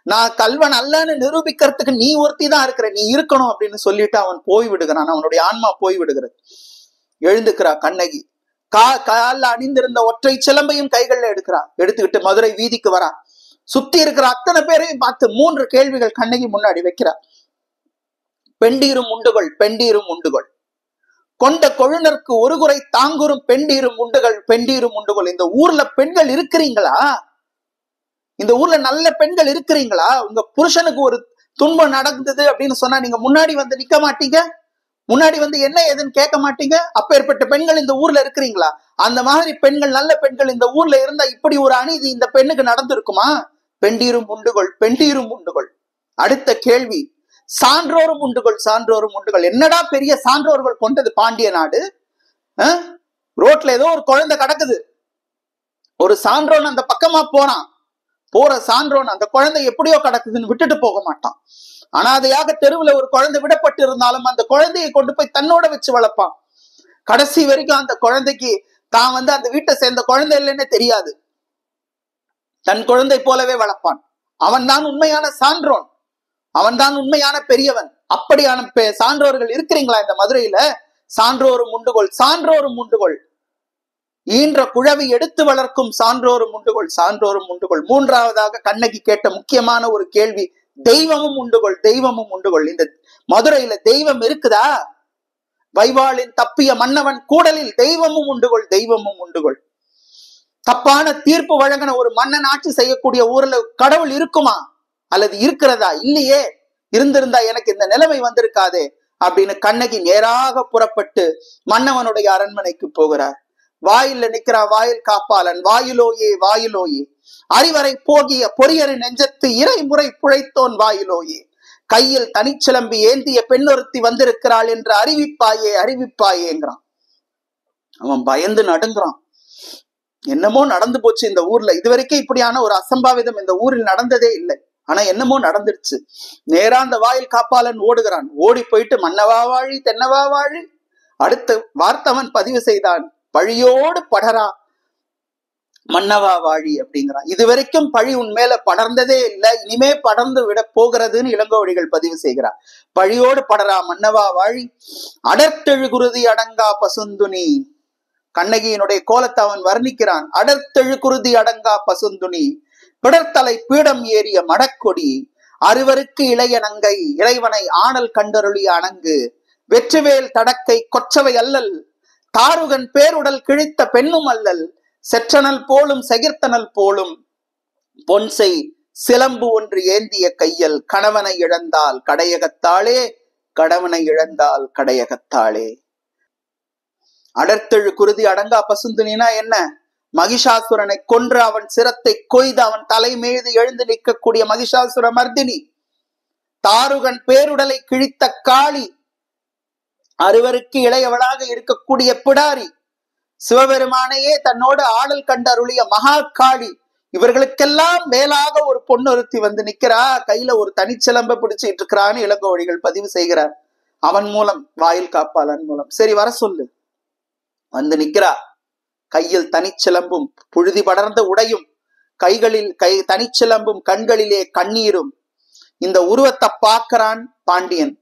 நான் கல்வன் அல்லன்னு நிரூபிக்கிறதுக்கு நீ ஒருத்தி தான் இருக்கிற, நீ இருக்கணும் அப்படின்னு சொல்லிட்டு அவன் போய் விடுகிறான். அவனுடைய ஆன்மா போய் விடுகிறது. எழுந்துக்கிறா கண்ணகி. கால அணிந்திருந்த ஒற்றை சிலம்பையும் கைகள்ல எடுத்துக்கிட்டு மதுரை வீதிக்கு வரா. சுத்தி இருக்கிற அத்தனை பேரையும் பார்த்து 3 கேள்விகள் கண்ணகி முன்னாடி வைக்கிறா. பெண்டீரும் உண்டுகள், கொண்ட கொழுனருக்கு ஒரு குறை தாங்குறும் பெண்டீரும் உண்டுகள். இந்த ஊர்ல பெண்கள் இருக்கிறீங்களா? இந்த ஊர்ல நல்ல பெண்கள் இருக்கிறீங்களா? உங்க புருஷனுக்கு ஒரு துன்பம் நடந்தது அப்படின்னு சொன்னா நீங்க முன்னாடி வந்து நிக்க மாட்டீங்க, முன்னாடி வந்து என்ன ஏதுன்னு கேட்க மாட்டீங்க. அப்பேற்பட்ட பெண்கள் இந்த ஊர்ல இருக்கிறீங்களா? அந்த மாதிரி பெண்கள், நல்ல பெண்கள் இந்த ஊர்ல இருந்தா இப்படி ஒரு அநீதி இந்த பெண்ணுக்கு நடந்திருக்குமா? பெண்டீரும் உண்டுகள். அடுத்த கேள்வி, சான்றோரும் உண்டுகள். என்னடா பெரிய சான்றோர்கள் கொண்டது பாண்டிய நாடு? ரோட்ல ஏதோ ஒரு குழந்தை கிடக்குது, ஒரு சான்றோன் அந்த பக்கமா போற சான்றோன் அந்த குழந்தை எப்படியோ கிடக்குதுன்னு விட்டுட்டு போக மாட்டான். அனாதையாக தெருவுல ஒரு குழந்தை விடப்பட்டு இருந்தாலும் அந்த குழந்தையை கொண்டு போய் தன்னோட வச்சு வளர்ப்பான். கடைசி வரைக்கும் அந்த குழந்தைக்கு தான் வந்து அந்த வீட்டை சேர்ந்த குழந்தை இல்லைன்னு தெரியாது, தன் குழந்தை போலவே வளர்ப்பான். அவன் தான் உண்மையான சான்றோன், அவன் தான் உண்மையான பெரியவன். அப்படியான சான்றோர்கள் இருக்கிறீங்களா இந்த மதுரையில? சான்றோரும் உண்டுகள். ஈன்ற குழவி எடுத்து வளர்க்கும் சான்றோரும் உண்டுகள். 3வதாக கண்ணகி கேட்ட முக்கியமான ஒரு கேள்வி, தெய்வமும் உண்டுகள். இந்த மதுரையில தெய்வம் இருக்குதா? வைவாளின் தப்பிய மன்னவன் கூடலில் தெய்வமும் உண்டுகள். தப்பான தீர்ப்பு வழங்கின ஒரு மன்னன் ஆட்சி செய்யக்கூடிய ஊர்ல கடவுள் இருக்குமா? அல்லது இருக்கிறதா? இல்லையே. இருந்திருந்தா எனக்கு இந்த நிலைமை வந்திருக்காதே அப்படின்னு கண்ணகி நேராக புறப்பட்டு மன்னவனுடைய அரண்மனைக்கு போகிறார். வாயில நிக்கிறா வாயில் காப்பாளன். வாயிலோயே அறிவரை போகிய பொறியரின் நெஞ்சத்து இறைமுறை புழைத்தோன் வாயிலோயே, கையில் தனிச்சிலம்பி ஏந்திய பெண்ணொருத்தி வந்திருக்கிறாள் என்று அறிவிப்பாயேங்கிறான். அவன் பயந்து நடுங்குறான். என்னமோ நடந்து போச்சு இந்த ஊர்ல. இதுவரைக்கும் இப்படியான ஒரு அசம்பாவிதம் இந்த ஊரில் நடந்ததே இல்லை. ஆனா என்னமோ நடந்துருச்சு. நேரா அந்த வாயில் காப்பாளன் ஓடுகிறான். ஓடி போயிட்டு மன்னவா வாழி தென்னவா வாழி அடுத்து வார்த்தவன் பதிவு செய்தான், பழியோடு படரா மன்னவா வாழி அப்படிங்கிறான். இதுவரைக்கும் பழி உன்மேல படர்ந்ததே இல்லை, இனிமே படர்ந்து விட போகிறதுன்னு இளங்கோவடிகள் பதிவு செய்கிறார். பழியோடு படரா மன்னவா வாழி அடர்த்தெழு குருதி அடங்கா பசுந்துணி. கண்ணகியினுடைய கோலத்தை அவன் வர்ணிக்கிறான். அடர்த்தெழு குருதி அடங்கா பசுந்துணி, பிடர்த்தலை பீடம் ஏறிய மடக்கொடி, அறுவருக்கு இளைய நங்கை இறைவனை ஆணல் கண்டருளிய அணங்கு, வெற்றிவேல் தடக்கை கொச்சவை அல்லல், தாருகன் பேருடல் கிழித்த பெண்ணும் அல்லல், செற்றனல் போலும் செகிர்த்தனல் போலும், பொன்செய் சிலம்பு ஒன்று ஏந்திய கையல், கணவனை இழந்தால் கடையகத்தாளே, கணவனை இழந்தால் கடையகத்தாளே. அடர்த்தெழு குருதி அடங்கா பசுந்துணினா என்ன? மகிஷாசுரனை கொன்று அவன் சிரத்தை கொய்து அவன் தலை மீது எழுந்து நிற்கக்கூடிய மகிஷாசுர மர்தினி, தாருகன் பேருடலை கிழித்த காளி, அறுவருக்கு இளையவளாக இருக்கக்கூடிய பிடாரி, சிவபெருமானையே தன்னோடு ஆடல் கண்டு அருளிய மகா காளி, இவர்களுக்கெல்லாம் மேலாக ஒரு பொண்ணொருத்தி வந்து நிக்கிறா, கையில ஒரு தனிச்சிலம்ப பிடிச்சிட்டு இருக்கிறான்னு இளங்கோவடிகள் பதிவு செய்கிறார். அவன் மூலம், வாயில் காப்பாளன் மூலம். சரி, வர சொல்லு. வந்து நிக்கிறா, கையில் தனிச்சிலம்பும் புழுதி படர்ந்த உடையும், கைகளில் தனிச்சிலம்பும், கண்களிலே கண்ணீரும். இந்த உருவத்தை பார்க்கிறான் பாண்டியன்.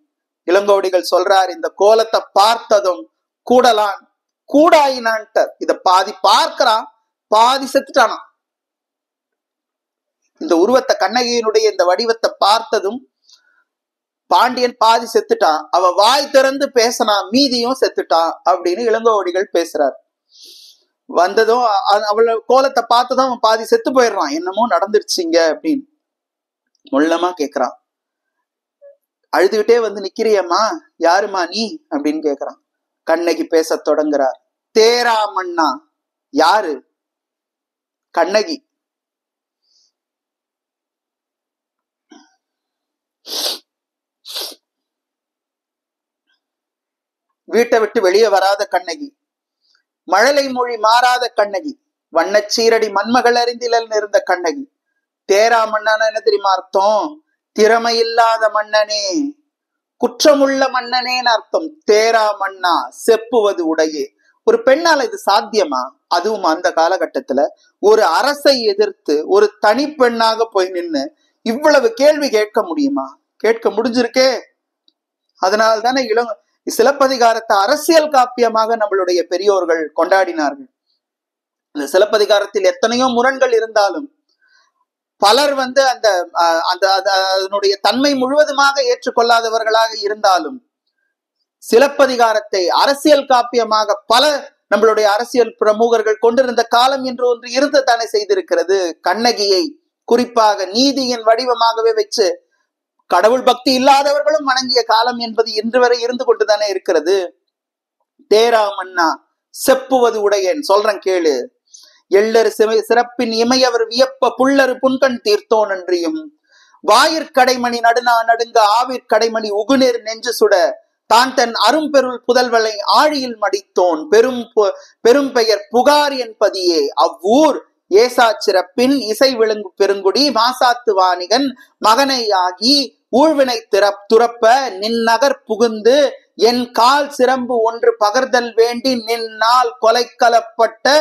இளங்கோவடிகள் சொல்றார், இந்த கோலத்தை பார்த்ததும் கூடலான் கூடாயினான்ட்ட. இத பாதி பார்க்கிறான், பாதி செத்துட்டானா. இந்த உருவத்தை, கண்ணகியினுடைய இந்த வடிவத்தை பார்த்ததும் பாண்டியன் பாதி செத்துட்டான். அவ வாய் திறந்து பேசினான், மீதியும் செத்துட்டான் அப்படின்னு இளங்கோவடிகள் பேசுறார். வந்ததும் அவள கோலத்தை பார்த்ததும் அவன் பாதி செத்து போயிடுறான். என்னமோ நடந்துருச்சுங்க அப்படின்னு முள்ளமா கேக்குறான். அழுதுகிட்டே வந்து நிக்கிறியம்மா, யாருமா நீ அப்படின்னு கேக்குறான். கண்ணகி பேச தொடங்குறார். தேரா மன்னா. யாரு? கண்ணகி. வீட்டை விட்டு வெளியே வராத கண்ணகி, மழலை மொழி மாறாத கண்ணகி, வண்ணச்சீரடி மண்மகள் அறிந்திலல் இருந்த கண்ணகி. தேரா மன்னனா என்ன தெரியுமா அர்த்தம்? திறமையில்லாத மன்னனே, குற்றமுள்ள மன்னனேன்னு அர்த்தம். தேரா மன்னா, செப்புவது உடையே. ஒரு பெண்ணால இது சாத்தியமா? அதுவும் அந்த காலகட்டத்துல ஒரு அரசை எதிர்த்து ஒரு தனி பெண்ணாக போய் நின்று இவ்வளவு கேள்வி கேட்க முடியுமா? கேட்க முடிஞ்சிருக்கே. அதனால்தானே சிலப்பதிகாரத்தை அரசியல் காப்பியமாக நம்மளுடைய பெரியோர்கள் கொண்டாடினார்கள். இந்த சிலப்பதிகாரத்தில் எத்தனையோ முரண்கள் இருந்தாலும் பலர் வந்து அதனுடைய தன்மை முழுவதுமாக ஏற்றுக்கொள்ளாதவர்களாக இருந்தாலும் சிலப்பதிகாரத்தை அரசியல் காப்பியமாக பல நம்மளுடைய அரசியல் பிரமுகர்கள் கொண்டிருந்த காலம் என்று ஒன்று இருந்து தானே செய்திருக்கிறது. கண்ணகியை குறிப்பாக நீதியின் வடிவமாகவே வச்சு கடவுள் பக்தி இல்லாதவர்களும் வணங்கிய காலம் என்பது இன்று வரை இருந்து கொண்டுதானே இருக்கிறது. தேரா மன்னா, செப்புவது உடையேன். சொல்றேன் கேளு. எள்ளரு சிறப்பின் இமையவர் வியப்ப புல்லரு புன்கண் தீர்த்தோன் நன்றியும், வாயிற்கடைமணி நடுநா நடுங்க ஆவிற்கடைமணி உகுநீர் நெஞ்சு சுட, தான் தன் அரும்பெருள் புதல்வளை ஆழியில் மடித்தோன், பெரும் பெயர் புகார் என்பதியே அவ்வூர் ஏசா சிறப்பின் இசை விழுங்கு பெருங்குடி மாசாத்து வாணிகன் மகனை ஆகி ஊழ்வினை துறப்ப நின்னகர் புகுந்து என் கால் சிரம்பு ஒன்று பகர்தல் வேண்டி நின்னால் கொலைக்கலப்பட்ட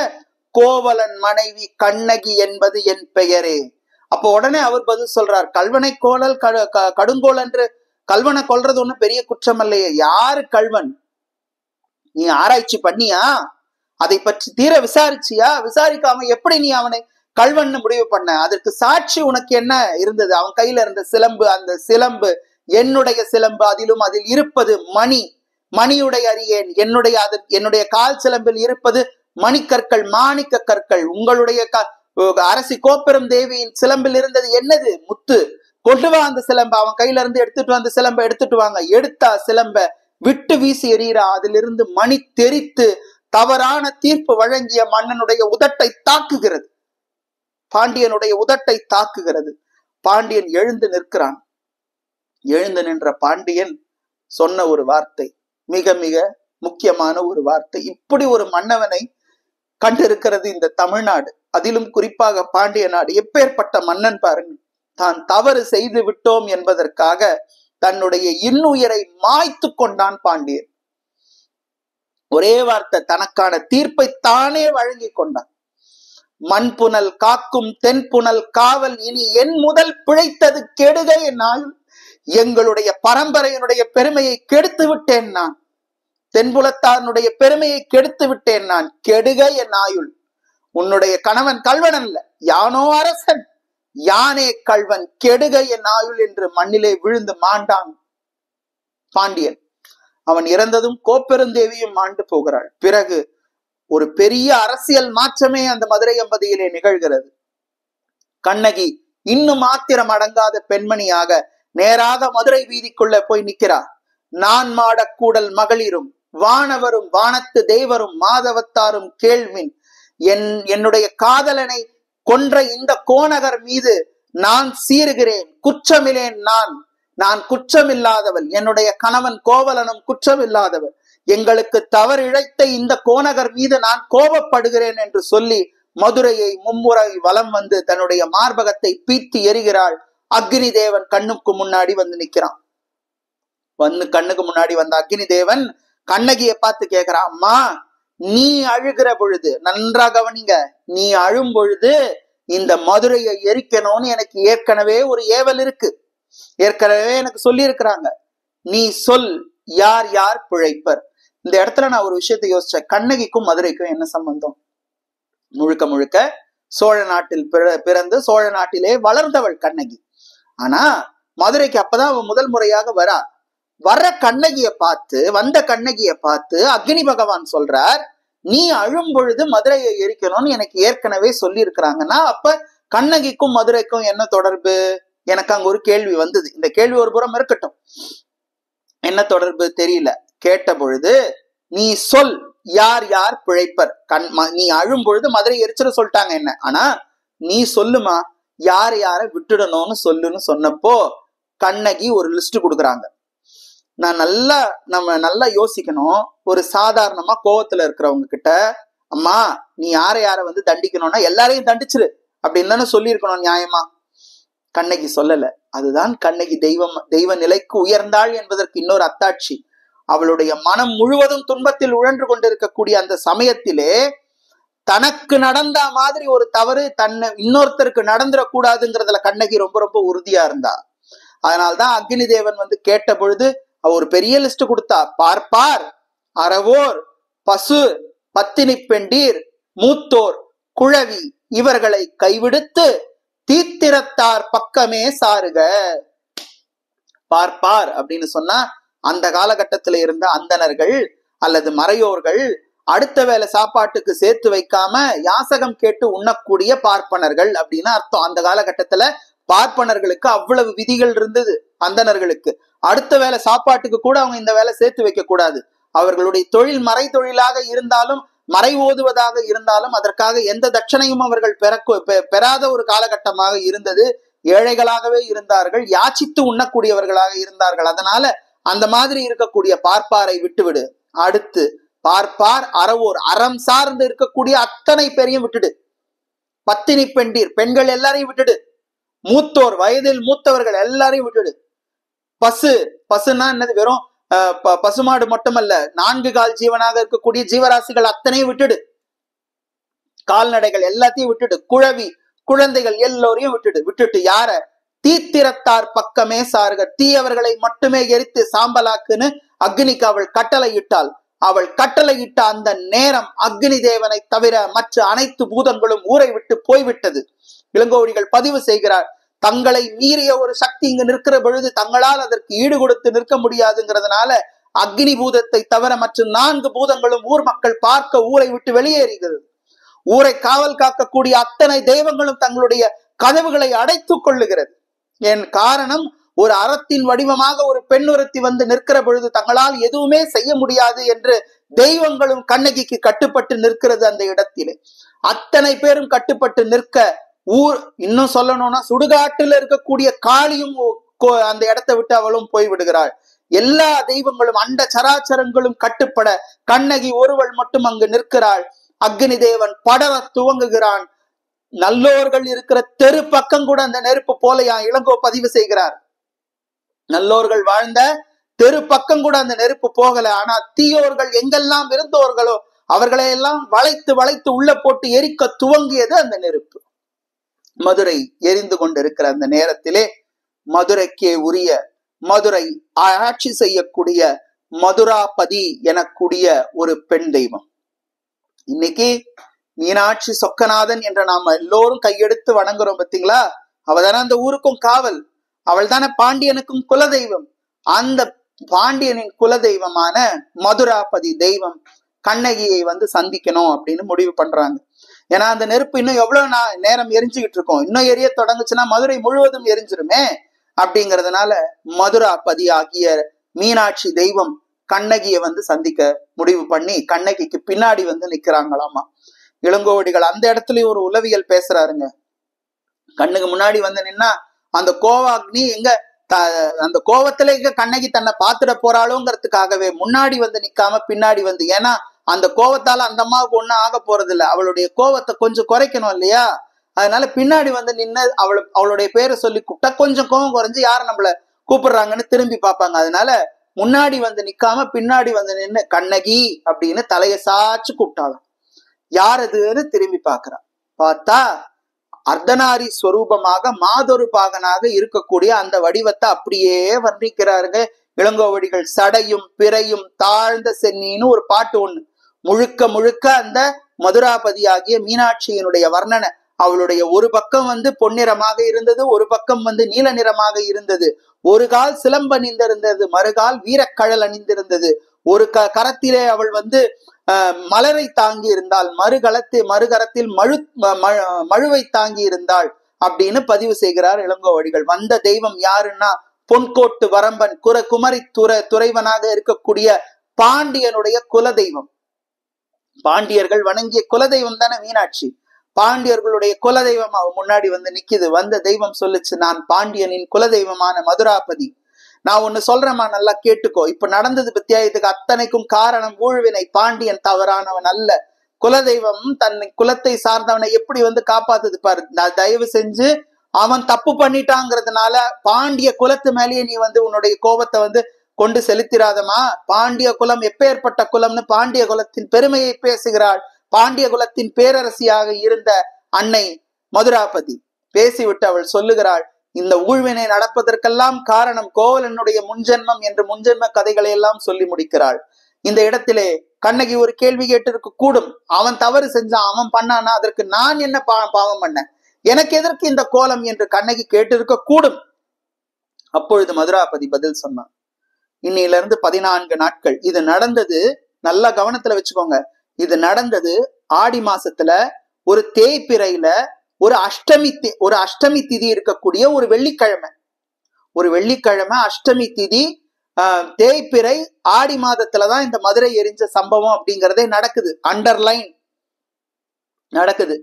கோவலன் மனைவி கண்ணகி என்பது என் பெயரே. அப்போ உடனே அவர் பதில் சொல்றார், கல்வனை கோலல் கடுங்கோல் என்று கல்வனை கொல்றது ஒண்ணும் பெரிய குற்றம் இல்லையே. யாரு கல்வன்? நீ ஆராய்ச்சி பண்ணியா? அதை பற்றி தீர விசாரிச்சியா? விசாரிக்காம எப்படி நீ அவனை கல்வன் முடிவு பண்ண? அதற்கு சாட்சி உனக்கு என்ன இருந்தது? அவன் கையில இருந்த சிலம்பு, அந்த சிலம்பு என்னுடைய சிலம்பு, அதில் இருப்பது மணி, மணியுடைய அறியேன். என்னுடைய கால் சிலம்பில் இருப்பது மணிக்கற்கள், மாணிக்க கற்கள். உங்களுடைய அரசி கோப்பெரும் தேவியின் சிலம்பில் இருந்தது என்னது? முத்து. கொண்டு வா அந்த சிலம்ப. அவன் கையில இருந்து எடுத்துட்டு வந்து சிலம்ப எடுத்துட்டு வாங்க. எடுத்தா சிலம்ப விட்டு வீசி எறிகிறா. அதிலிருந்து மணி தெரித்து தவறான தீர்ப்பு வழங்கிய மன்னனுடைய உதட்டை தாக்குகிறது. பாண்டியனுடைய உதட்டை தாக்குகிறது. பாண்டியன் எழுந்து நிற்கிறான். எழுந்து நின்ற பாண்டியன் சொன்ன ஒரு வார்த்தை மிக மிக முக்கியமான ஒரு வார்த்தை. இப்படி ஒரு மன்னவனை கண்டிருக்கிறது இந்த தமிழ்நாடு, அதிலும் குறிப்பாக பாண்டிய நாடு. எப்பேற்பட்ட மன்னன் பாருங்க. தான் தவறு செய்து விட்டோம் என்பதற்காக தன்னுடைய இன்னுயிரை மாய்த்து கொண்டான் பாண்டியன். ஒரே வார்த்தை, தனக்கான தீர்ப்பை தானே வழங்கி கொண்டான். மண்புனல் காக்கும் தென்புனல் காவல், இனி என் முதல் பிழைத்தது கெடுக என் ஆயுள். எங்களுடைய பரம்பரையினுடைய பெருமையை கெடுத்து விட்டேன் நான். தென்புலத்தாருடைய பெருமையை கெடுத்து விட்டேன் நான். கெடுக என் ஆயுள். உன்னுடைய கணவன் கல்வன் அல்ல, யானோ அரசன், யானே கல்வன். கெடுக என் ஆயுள் என்று மண்ணிலே விழுந்து மாண்டான் பாண்டியன். அவன் இறந்ததும் கோப்பெருந்தேவியும் மாண்டு போகிறாள். பிறகு ஒரு பெரிய அரசியல் மாற்றமே அந்த மதுரை எம்பதியிலே நிகழ்கிறது. கண்ணகி இன்னும் ஆத்திரம் அடங்காத பெண்மணியாக நேராக மதுரை வீதிக்குள்ள போய் நிற்கிறார். நான் மாடக்கூடல் மகளிரும் வானவரும் வானத்து தேவரும் மாதவத்தாரும் கேள்வின், என்னுடைய காதலனை கொன்ற இந்த கோநகர் மீது நான் சீறுகிறேன். குற்றமில்லேன், நான் குற்றமில்லாதவள். என்னுடைய கணவன் கோவலனும் குற்றமில்லாதவர். எங்களுக்கு தவறு இழைத்த இந்த கோநகர் மீது நான் கோபப்படுகிறேன் என்று சொல்லி மதுரையை மும்முறை வலம் வந்து தன்னுடைய மார்பகத்தை பீத்தி எறிகிறாள். அக்னி தேவன் கண்ணுக்கு முன்னாடி வந்து நிக்கிறான். கண்ணுக்கு முன்னாடி வந்த அக்னி தேவன் கண்ணகியை பார்த்து கேட்கிறான், அம்மா நீ அழுகிற பொழுது, நன்றா கவனிங்க, நீ அழும் பொழுது இந்த மதுரையை எரிக்கணும்னு எனக்கு ஏற்கனவே ஒரு ஏவல் இருக்கு. ஏற்கனவே எனக்கு சொல்லி இருக்கிறாங்க. நீ சொல், யார் யார் பிழைப்பர். இந்த இடத்துல நான் ஒரு விஷயத்தை யோசிச்சேன். கண்ணகிக்கும் மதுரைக்கும் என்ன சம்பந்தம்? முழுக்க முழுக்க சோழ நாட்டில் பிறந்து சோழ நாட்டிலே வளர்ந்தவள் கண்ணகி. ஆனா மதுரைக்கு அப்பதான் அவன் முதல் முறையாக வந்த கண்ணகியை பார்த்து அக்னி பகவான் சொல்றார், நீ அழும் பொழுது மதுரையை எரிக்கணும்னு எனக்கு ஏற்கனவே சொல்லி இருக்கிறாங்கன்னா அப்ப கண்ணகிக்கும் மதுரைக்கும் என்ன தொடர்பு? எனக்கு அங்க ஒரு கேள்வி வந்தது. இந்த கேள்வி ஒரு புறம் இருக்கட்டும், என்ன தொடர்பு தெரியல. கேட்ட பொழுது நீ சொல், யார் யார் பிழைப்பர். நீ அழும் பொழுது மதுரை எரிச்சிட சொல்லிட்டாங்க என்ன, ஆனா நீ சொல்லுமா, யார் யாரை விட்டுடணும்னு சொல்லுன்னு சொன்னப்போ கண்ணகி ஒரு லிஸ்ட் கொடுக்குறாங்க. நம்ம நல்லா யோசிக்கணும். ஒரு சாதாரணமா கோவத்துல இருக்கிறவங்க கிட்ட, அம்மா நீ யாரை வந்து தண்டிக்கணும்னா எல்லாரையும் தண்டிச்சிரு அப்படின்னு தானே சொல்லி இருக்கணும் நியாயமா? கண்ணகி சொல்லல. அதுதான் கண்ணகி தெய்வ நிலைக்கு உயர்ந்தாள் என்பதற்கு இன்னொரு அத்தாட்சி. அவளுடைய மனம் முழுவதும் துன்பத்தில் உழன்று கொண்டிருக்கக்கூடிய அந்த சமயத்திலே தனக்கு நடந்த மாதிரி ஒரு தவறு இன்னொருத்தருக்கு நடந்துடக்கூடாதுங்கிறதுல கண்ணகி ரொம்ப ரொம்ப உறுதியா இருந்தா. அதனால்தான் அக்னி தேவன் வந்து கேட்ட பொழுது ஒரு பெரிய லிஸ்ட் கொடுத்தா. பார்ப்பார், அறவோர், பசு, பத்தினி பெண்டீர், மூத்தோர், குழவி இவர்களை கைவிடுத்து தீத்திரத்தார் பக்கமே சாருக. பார்ப்பார் அப்படின்னு சொன்னா அந்த காலகட்டத்தில இருந்த அந்தணர்கள் அல்லது மறையோர்கள் அடுத்த வேளை சாப்பாட்டுக்கு சேர்த்து வைக்காம யாசகம் கேட்டு உண்ணக்கூடிய பார்ப்பனர்கள் அப்படின்னு அர்த்தம். அந்த காலகட்டத்துல பார்ப்பனர்களுக்கு அவ்வளவு விதிகள் இருந்தது. அந்தணர்களுக்கு அடுத்த வேளை சாப்பாட்டுக்கு கூட அவங்க இந்த வேலை சேர்த்து வைக்க கூடாது. அவர்களுடைய தொழில் மறை தொழிலாக இருந்தாலும் மறை ஓதுவதாக இருந்தாலும் அதற்காக எந்த தட்சணையும் அவர்கள் பெறாத ஒரு காலகட்டமாக இருந்தது. ஏழைகளாகவே இருந்தார்கள், யாச்சித்து உண்ணக்கூடியவர்களாக இருந்தார்கள். அதனால அந்த மாதிரி இருக்கக்கூடிய பார்ப்பாரை விட்டுவிடு. அடுத்து பார்ப்பார், அறவோர், அறம் சார்ந்து இருக்கக்கூடிய அத்தனை பேரையும் விட்டுடு. பத்தினி பெண்டீர், பெண்கள் எல்லாரையும் விட்டுடு. மூத்தோர், வயதில் மூத்தவர்கள் எல்லாரையும் விட்டுடு. பசுனா என்னது? வெறும் பசுமாடு மட்டுமல்ல, 4 கால் ஜீவனாக இருக்கக்கூடிய ஜீவராசிகள் அத்தனையும் விட்டுடு. கால்நடைகள் எல்லாத்தையும் விட்டுடு. குழவி, குழந்தைகள் எல்லோரையும் விட்டுட்டு யார? தீத்திரத்தார் பக்கமே சாருக. தீயவர்களை மட்டுமே எரித்து சாம்பலாக்குன்னு அக்னிக்கு அவள் கட்டளையிட்டாள். அவள் கட்டளையிட்ட அந்த நேரம் அக்னி தேவனை தவிர மற்ற அனைத்து பூதங்களும் ஊரை விட்டு போய்விட்டது. இளங்கோவடிகள் பதிவு செய்கிறார், தங்களை மீறிய ஒரு சக்தி இங்கு நிற்கிற பொழுது தங்களால் அதற்கு ஈடு கொடுத்து நிற்க முடியாதுங்கிறதுனால அக்னி பூதத்தை தவிர மற்ற 4 பூதங்களும் ஊர் மக்கள் பார்க்க ஊரை விட்டு வெளியேறுகிறது. ஊரை காவல் காக்கக்கூடிய அத்தனை தெய்வங்களும் தங்களுடைய கதவுகளை அடைத்துக் கொள்ளுகிறது. என் காரணம், ஒரு அறத்தின் வடிவமாக ஒரு பெண் ஒருத்தி வந்து நிற்கிற பொழுது தங்களால் எதுவுமே செய்ய முடியாது என்று தெய்வங்களும் கண்ணகிக்கு கட்டுப்பட்டு நிற்கிறது. அந்த இடத்திலே அத்தனை பேரும் கட்டுப்பட்டு நிற்க, ஊர் இன்னும் சொல்லணும்னா சுடுகாட்டுல இருக்கக்கூடிய காளியும் அந்த இடத்தை விட்டு அவளும் போய் விடுகிறாள். எல்லா தெய்வங்களும் அண்ட சராச்சரங்களும் கட்டுப்பட கண்ணகி ஒருவள் மட்டும் அங்கு நிற்கிறாள். அக்னி தேவன் படர துவங்குகிறான். நல்லோர்கள் இருக்கிற தெரு பக்கம் கூட அந்த நெருப்பு போலையா இளங்கோ பதிவு செய்கிறார். நல்லோர்கள் வாழ்ந்த தெரு பக்கம் கூட அந்த நெருப்பு போகல. ஆனா தீயோர்கள் எங்கெல்லாம் இருந்தோர்களோ அவர்களை எல்லாம் வளைத்து வளைத்து உள்ள போட்டு எரிக்க துவங்கியது அந்த நெருப்பு. மதுரை எரிந்து கொண்டிருக்கிற அந்த நேரத்திலே மதுரைக்கே உரிய, மதுரை ஆட்சி செய்யக்கூடிய மதுராபதி எனக்கூடிய ஒரு பெண் தெய்வம். இன்னைக்கு மீனாட்சி சொக்கநாதன் என்ற நாம எல்லோரும் கையெடுத்து வணங்குறோம் பார்த்தீங்களா? அவதானே அந்த ஊருக்கும் காவல், அவள் தானே பாண்டியனுக்கும் குலதெய்வம். அந்த பாண்டியனின் குலதெய்வமான மதுராபதி தெய்வம் கண்ணகியை வந்து சந்திக்கணும் அப்படின்னு முடிவு பண்றாங்க. ஏன்னா அந்த நெருப்பு இன்னும் எவ்வளவு நேரம் எரிஞ்சுக்கிட்டு இருக்கோம், இன்னும் எரிய தொடங்குச்சுன்னா மதுரை முழுவதும் எரிஞ்சிருமே. அப்படிங்கிறதுனால மதுராபதி ஆகிய மீனாட்சி தெய்வம் கண்ணகியை வந்து சந்திக்க முடிவு பண்ணி கண்ணகிக்கு பின்னாடி வந்து நிக்கிறாங்களாமா. இளங்கோவடிகள் அந்த இடத்துலயும் ஒரு உளவியல் பேசுறாருங்க. கண்ணுக்கு முன்னாடி வந்து நின்னா அந்த கோவாக்னி எங்க அந்த கோவத்துல எங்க கண்ணகி தன்னை பாத்துட போறாளோங்கிறதுக்காகவே முன்னாடி வந்து நிக்காம பின்னாடி வந்து, ஏன்னா அந்த கோவத்தால அந்த அம்மாவுக்கு ஒண்ணும் ஆக போறது இல்லை, அவளுடைய கோவத்தை கொஞ்சம் குறைக்கணும் இல்லையா? அதனால பின்னாடி வந்து நின்று அவளுடைய பேரை சொல்லி கூப்பிட்டா கொஞ்சம் கோவம் குறைஞ்சு யார் நம்மள கூப்பிடுறாங்கன்னு திரும்பி பார்ப்பாங்க. அதனால முன்னாடி வந்து நிக்காம பின்னாடி வந்து நின்று கண்ணகி அப்படின்னு தலைய சாச்சு கூப்பிட்டாளாம். யார் அதுன்னு திரும்பி பாக்குறான். பார்த்தா அர்த்தநாரி ஸ்வரூபமாக மாதொரு பாகனாக இருக்கக்கூடிய அந்த வடிவத்தை அப்படியே வர்ணிக்கிறாருங்க இளங்கோவடிகள். சடையும் பிறையும் தாழ்ந்த சென்னின்னு ஒரு பாட்டு ஒண்ணு முழுக்க முழுக்க அந்த மதுராபதி ஆகிய மீனாட்சியினுடைய வர்ணனை. அவளுடைய ஒரு பக்கம் வந்து பொன்னிறமாக இருந்தது, ஒரு பக்கம் வந்து நீல நிறமாக இருந்தது, ஒரு கால் சிலம்பு அணிந்திருந்தது, மறுகால் வீரக்கழல் அணிந்திருந்தது, ஒரு கரத்திலே அவள் வந்து மலரை தாங்கி இருந்தாள், மறுகரத்தில் மழுவை தாங்கி இருந்தாள் அப்படின்னு பதிவு செய்கிறார் இளங்கோவடிகள். வந்த தெய்வம் யாருன்னா பொன்கோட்டு வரம்பன் குமரி துறைவனாக இருக்கக்கூடிய பாண்டியனுடைய குலதெய்வம். பாண்டியர்கள் வணங்கிய குலதெய்வம் தானே மீனாட்சி. பாண்டியர்களுடைய குலதெய்வம் அவ முன்னாடி வந்து நிக்குது. வந்த தெய்வம் சொல்லுச்சு, நான் பாண்டியனின் குலதெய்வமான மதுராபதி. நான் ஒண்ணு சொல்றேம்மா, நல்லா கேட்டுக்கோ. இப்ப நடந்தது பத்தியா, இதுக்கு அத்தனைக்கும் காரணம் ஊழ்வினை. பாண்டியன் தவறானவன் அல்ல, குலதெய்வம் தன் குலத்தை சார்ந்தவனை எப்படி வந்து காப்பாத்துது பாரு. நான் தயவு செஞ்சு அவன் தப்பு பண்ணிட்டாங்கிறதுனால பாண்டிய குலத்து மேலேயே நீ வந்து உன்னுடைய கோபத்தை வந்து கொண்டு செலுத்திராதமா. பாண்டிய குலம் எப்பேற்பட்ட குலம்னு பாண்டிய குலத்தின் பெருமையை பேசுகிறாள். பாண்டிய குலத்தின் பேரரசியாக இருந்த அன்னை மதுராபதி பேசிவிட்டு அவள் சொல்லுகிறாள், இந்த ஊழ்வினை நடப்பதற்கெல்லாம் காரணம் கோவலனுடைய முன்ஜென்மம் என்று முன்ஜென்ம கதைகளை எல்லாம் சொல்லி முடிக்கிறாள். இந்த இடத்திலே கண்ணகி ஒரு கேள்வி கேட்டிருக்க கூடும். அவன் தவறு செஞ்சான், அவன் பண்ணானா, அதற்கு நான் என்ன பாவம் பண்ண, எனக்கு எதற்கு இந்த கோலம் என்று கண்ணகி கேட்டிருக்க கூடும். அப்பொழுது மதுராபதி பதில் சொன்னான், இன்னையில இருந்து 14 நாட்கள் இது நடந்தது. நல்லா கவனத்துல வச்சுக்கோங்க. இது நடந்தது ஆடி மாசத்துல ஒரு தேய்பிறையில ஒரு அஷ்டமி திதி இருக்கக்கூடிய ஒரு வெள்ளிக்கிழமை அஷ்டமி திதி, தேய்பிறை ஆடி மாதத்துலதான் இந்த மதுரை எரிஞ்ச சம்பவம் அப்படிங்கிறதே நடக்குது. அண்டர்லைன் நடக்குது.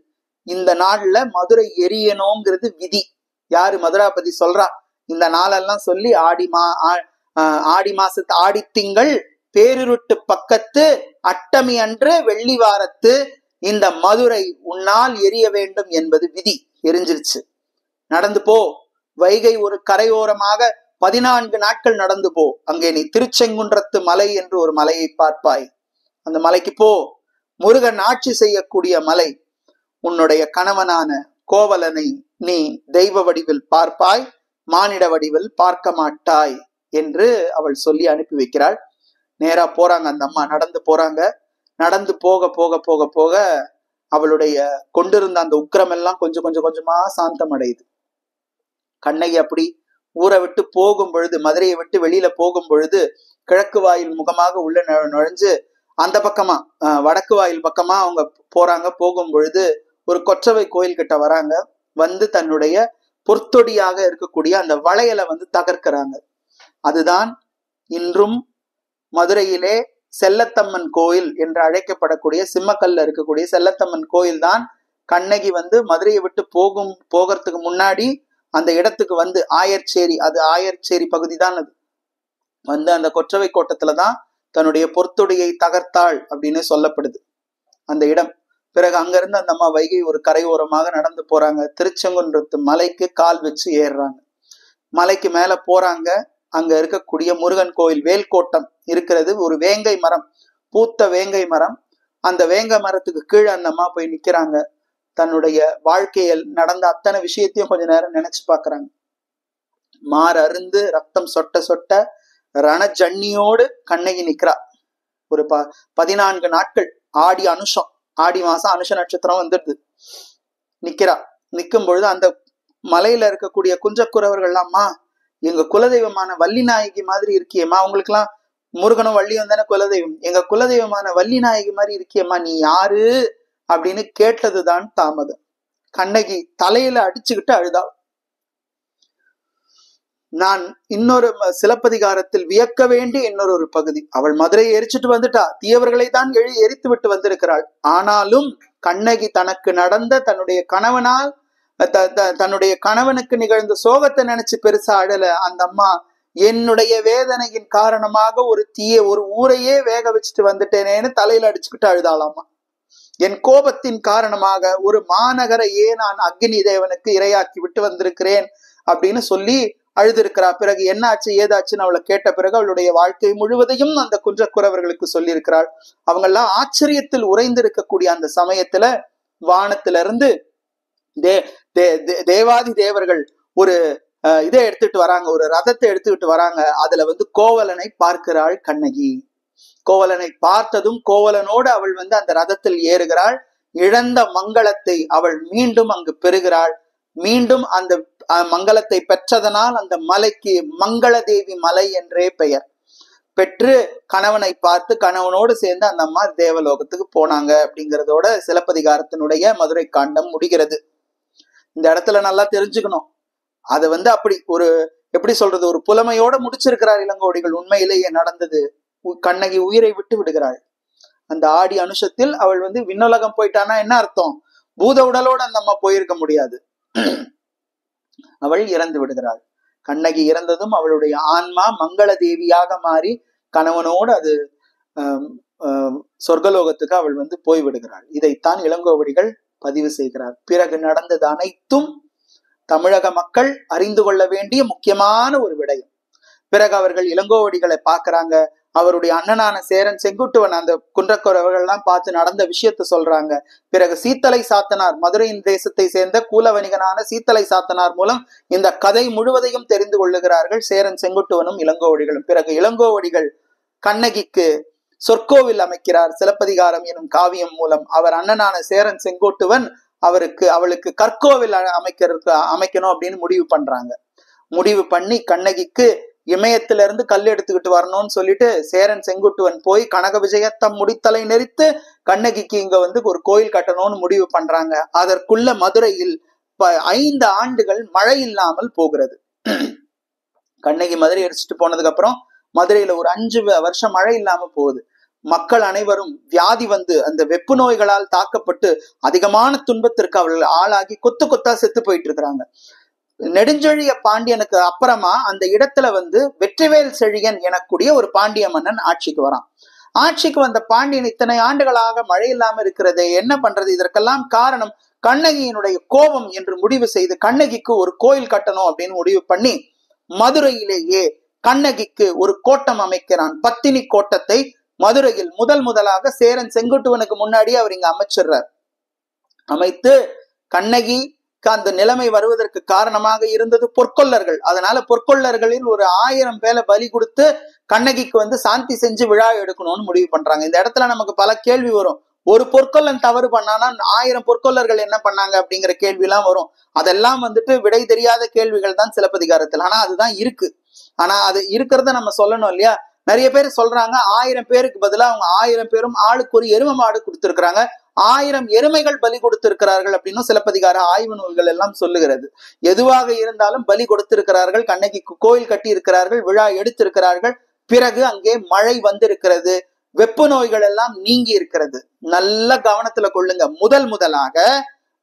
இந்த நாள்ல மதுரை எரியணுங்கிறது விதி. யாரு? மதுராபதி சொல்றா. இந்த நாளெல்லாம் சொல்லி ஆடி மாசத்து ஆடித்திங்கள் பேருருட்டு பக்கத்து அட்டமி அன்று வெள்ளி வாரத்து இந்த மதுரை உன்னால் எரிய வேண்டும் என்பது விதி. எரிஞ்சிருச்சு. நடந்து போ. வைகை ஒரு கரையோரமாக 14 நாட்கள் நடந்து போ. அங்கே நீ திருச்செங்குன்றத்து மலை என்று ஒரு மலையை பார்ப்பாய். அந்த மலைக்கு போ. முருகன் ஆட்சி செய்யக்கூடிய மலை. உன்னுடைய கணவனான கோவலனை நீ தெய்வ வடிவில் பார்ப்பாய், மானிட வடிவில் பார்க்க மாட்டாய் என்று அவள் சொல்லி அனுப்பி வைக்கிறாள். நேரா போறாங்க. அந்த அம்மா நடந்து போறாங்க. நடந்து போக போக போக போக அவளுடைய கொண்டிருந்த அந்த உக்கிரம் எல்லாம் கொஞ்சம் கொஞ்சமா சாந்தம் அடையுது. கண்ணகி அப்படி ஊரை விட்டு போகும் பொழுது, மதுரையை விட்டு வெளியில போகும் பொழுது, கிழக்கு வாயில் முகமாக உள்ள நுழைஞ்சு அந்த பக்கமா வடக்கு வாயில் பக்கமா அவங்க போறாங்க. போகும் பொழுது ஒரு கொற்றவை கோயில் கிட்ட வராங்க. வந்து தன்னுடைய பொற்தொடியாக இருக்கக்கூடிய அந்த வளையலை வந்து தகர்க்கிறாங்க. அதுதான் இன்றும் மதுரையிலே செல்லத்தம்மன் கோயில் என்று அழைக்கப்படக்கூடிய சிம்மக்கல்ல இருக்கக்கூடிய செல்லத்தம்மன் கோயில் தான். கண்ணகி வந்து மதுரையை விட்டு போகிறதுக்கு முன்னாடி அந்த இடத்துக்கு வந்து ஆயர்ச்சேரி, அது ஆயர்ச்சேரி பகுதி தான். அது வந்து அந்த கொற்றவை கோட்டத்துலதான் தன்னுடைய பொற்தொடியை தகர்த்தாள் அப்படின்னு சொல்லப்படுது அந்த இடம். பிறகு அங்கிருந்து அந்த அம்மா வைகை ஒரு கரையோரமாக நடந்து போறாங்க. திருச்செங்குன்றத்து மலைக்கு கால் வச்சு ஏறுறாங்க. மலைக்கு மேல போறாங்க. அங்க இருக்கக்கூடிய முருகன் கோயில் வேல்கோட்டம் இருக்கிறது. ஒரு வேங்கை மரம், பூத்த வேங்கை மரம். அந்த வேங்கை மரத்துக்கு கீழே அந்த அம்மா போய் நிக்கிறாங்க. தன்னுடைய வாழ்க்கையில் நடந்த அத்தனை விஷயத்தையும் கொஞ்ச நேரம் நினைச்சு பாக்குறாங்க. மார் அருந்து ரத்தம் சொட்ட சொட்ட ரணஜன்னியோடு கண்ணகி நிக்கிறா. ஒரு 14 நாட்கள், ஆடி அனுஷம், ஆடி மாசம் அனுஷ நட்சத்திரம் வந்துடுது. நிக்கிறா. நிக்கும் பொழுது அந்த மலையில இருக்கக்கூடிய குஞ்சக்குறவர்கள்லாம்மா, எங்க குலதெய்வமான வள்ளி நாயகி மாதிரி இருக்கியம்மா, அவங்களுக்கு எல்லாம் முருகனும் வள்ளியும் தானே குலதெய்வம், எங்க குலதெய்வமான வள்ளி நாயகி மாதிரி இருக்கியம்மா, நீ யாரு அப்படின்னு கேட்டதுதான் தாமதம். கண்ணகி தலையில அடிச்சுக்கிட்டு அழுதா. நான் இன்னொரு சிலப்பதிகாரத்தில் வியக்க வேண்டிய இன்னொரு பகுதி, அவள் மதுரையை எரிச்சிட்டு வந்துட்டா, தீயவர்களை தான் எரித்து விட்டு வந்திருக்கிறாள். ஆனாலும் கண்ணகி தனக்கு நடந்த தன்னுடைய கணவனால் தன்னுடைய கணவனுக்கு நிகழ்ந்த சோகத்தை நினைச்சு பெருசா அழல. அந்த அம்மா, என்னுடைய வேதனையின் காரணமாக ஒரு ஊரையே வேக வச்சுட்டு வந்துட்டேனேன்னு தலையில அடிச்சுக்கிட்டு அழுதாளாமா. என் கோபத்தின் காரணமாக ஒரு மாநகரையே நான் அக்னி தேவனுக்கு இரையாக்கி விட்டு வந்திருக்கிறேன் அப்படின்னு சொல்லி அழுதிருக்கிறா. பிறகு என்ன ஆச்சு ஏதாச்சுன்னு அவளை கேட்ட பிறகு அவளுடைய வாழ்க்கை முழுவதையும் அந்த குன்றக்குறவர்களுக்கு சொல்லி இருக்கிறாள். அவங்க எல்லாம் ஆச்சரியத்தில் உறைந்து இருக்கக்கூடிய அந்த சமயத்துல வானத்திலிருந்து தேவாதி தேவர்கள் ஒரு இதை எடுத்துட்டு வராங்க, ஒரு ரதத்தை எடுத்துக்கிட்டு வராங்க. அதுல கோவலனை பார்க்கிறாள் கண்ணகி. கோவலனை பார்த்ததும் கோவலனோடு அவள் அந்த ரதத்தில் ஏறுகிறாள். இழந்த மங்களத்தை அவள் மீண்டும் அங்கு பெறுகிறாள். மீண்டும் அந்த மங்களத்தை பெற்றதனால் அந்த மலைக்கு மங்களதேவி மலை என்றே பெயர் பெற்று கணவனை பார்த்து கணவனோடு சேர்ந்து அந்த அம்மா தேவலோகத்துக்கு போனாங்க. அப்படிங்கிறதோட சிலப்பதிகாரத்தினுடைய மதுரை காண்டம் முடிகிறது. இந்த இடத்துல நல்லா தெரிஞ்சுக்கணும், அது அப்படி ஒரு எப்படி சொல்றது, ஒரு புலமையோட முடிச்சிருக்கிறார் இளங்கோவடிகள். உண்மையிலேயே நடந்தது. கண்ணகி உயிரை விட்டு விடுகிறாள். அந்த ஆடி அனுஷத்தில் அவள் விண்ணுலகம் போயிட்டானா என்ன அர்த்தம், பூத உடலோடு அந்த அம்மா போயிருக்க முடியாது. அவள் இறந்து விடுகிறாள். கண்ணகி இறந்ததும் அவளுடைய ஆன்மா மங்கள தேவியாக மாறி கணவனோடு அது சொர்க்கலோகத்துக்கு அவள் போய் விடுகிறாள். இதைத்தான் இளங்கோவடிகள் பதிவு செய்கிறார். பிறகு நடந்தது அனைத்தும் தமிழக மக்கள் அறிந்து கொள்ள வேண்டிய முக்கியமான ஒரு விடயம். பிறகு அவர்கள் இளங்கோவடிகளை பாக்குறாங்க. அவருடைய அண்ணனான சேரன் செங்குட்டுவன் அந்த குன்றக்குறவர்கள் எல்லாம் பார்த்து நடந்த விஷயத்த சொல்றாங்க. பிறகு சீத்தலை சாத்தனார், மதுரையின் தேசத்தை சேர்ந்த கூல வணிகனான சீத்தலை சாத்தனார் மூலம் இந்த கதை முழுவதையும் தெரிந்து கொள்ளுகிறார்கள் சேரன் செங்குட்டுவனும் இளங்கோவடிகளும். பிறகு இளங்கோவடிகள் கண்ணகிக்கு சொற்கோவில் அமைக்கிறார். சிலப்பதிகாரம் எனும் காவியம் மூலம் அவர் அண்ணனான சேரன் செங்குட்டுவன் அவளுக்கு கற்கோவில் அமைக்கணும் அப்படின்னு முடிவு பண்றாங்க. முடிவு பண்ணி கண்ணகிக்கு இமயத்திலிருந்து கல் எடுத்துக்கிட்டு வரணும்னு சொல்லிட்டு சேரன் செங்குட்டுவன் போய் கனக விஜயத்தம் முடித்தலை நெறித்து கண்ணகிக்கு இங்க ஒரு கோயில் கட்டணும்னு முடிவு பண்றாங்க. அதற்குள்ள மதுரையில் 5 ஆண்டுகள் மழை இல்லாமல் போகிறது. கண்ணகி மதுரை எரிச்சிட்டு போனதுக்கு அப்புறம் மதுரையில ஒரு 5 வருஷம் மழை இல்லாம போகுது. மக்கள் அனைவரும் வியாதி அந்த வெப்பு நோய்களால் தாக்கப்பட்டு அதிகமான துன்பத்திற்கு அவர்கள் ஆளாகி கொத்து கொத்தா செத்து போயிட்டு இருக்கிறாங்க. நெடுஞ்செழிய பாண்டியனுக்கு அப்புறமா அந்த இடத்துல வெற்றிவேல் செழியன் எனக்கூடிய ஒரு பாண்டிய மன்னன் ஆட்சிக்கு வரான். ஆட்சிக்கு வந்த பாண்டியன் இத்தனை ஆண்டுகளாக மழை இல்லாம இருக்கிறது, என்ன பண்றது? இதற்கெல்லாம் காரணம் கண்ணகியினுடைய கோபம் என்று முடிவு செய்து கண்ணகிக்கு ஒரு கோயில் கட்டணும் அப்படின்னு முடிவு பண்ணி மதுரையிலேயே கண்ணகிக்கு ஒரு கோட்டம் அமைக்கிறான். பத்தினி கோட்டத்தை மதுரையில் முதலாக சேரன் செங்குட்டுவனுக்கு முன்னாடியே அவர் இங்க அமைச்சிடுறார். அமைத்து கண்ணகி அந்த நிலைமை வருவதற்கு காரணமாக இருந்தது பொற்கொள்ளர்கள். அதனால பொற்கொள்ளர்களில் ஒரு 1000 பேரை பலி கொடுத்து கண்ணகிக்கு சாந்தி செஞ்சு விழா எடுக்கணும்னு முடிவு பண்றாங்க. இந்த இடத்துல நமக்கு பல கேள்வி வரும். ஒரு பொற்கொள்ளன் தவறு பண்ணானா 1000 பொற்கொள்ளர்கள் என்ன பண்ணாங்க அப்படிங்கிற கேள்வி எல்லாம் வரும். அதெல்லாம் விடை தெரியாத கேள்விகள் தான் சிலப்பதிகாரத்தில். ஆனா அதுதான் இருக்கு. ஆனா அது இருக்கிறத நம்ம சொல்லணும் இல்லையா? நிறைய பேர் சொல்றாங்க 1000 பேருக்கு பதிலா அவங்க 1000 பேரும் ஆளுக்கு ஒரு எருமை மாடு கொடுத்திருக்கிறாங்க, 1000 எருமைகள் பலி கொடுத்திருக்கிறார்கள் அப்படின்னு சிலப்பதிகார ஆய்வு நூல்கள் எல்லாம் சொல்லுகிறது. எதுவாக இருந்தாலும் பலி கொடுத்திருக்கிறார்கள், கண்ணகிக்கு கோயில் கட்டி இருக்கிறார்கள், விழா எடுத்திருக்கிறார்கள். பிறகு அங்கே மழை வந்திருக்கிறது, வெப்பு நோய்கள் எல்லாம் நீங்கி இருக்கிறது. நல்ல கவனத்துல கொள்ளுங்க. முதலாக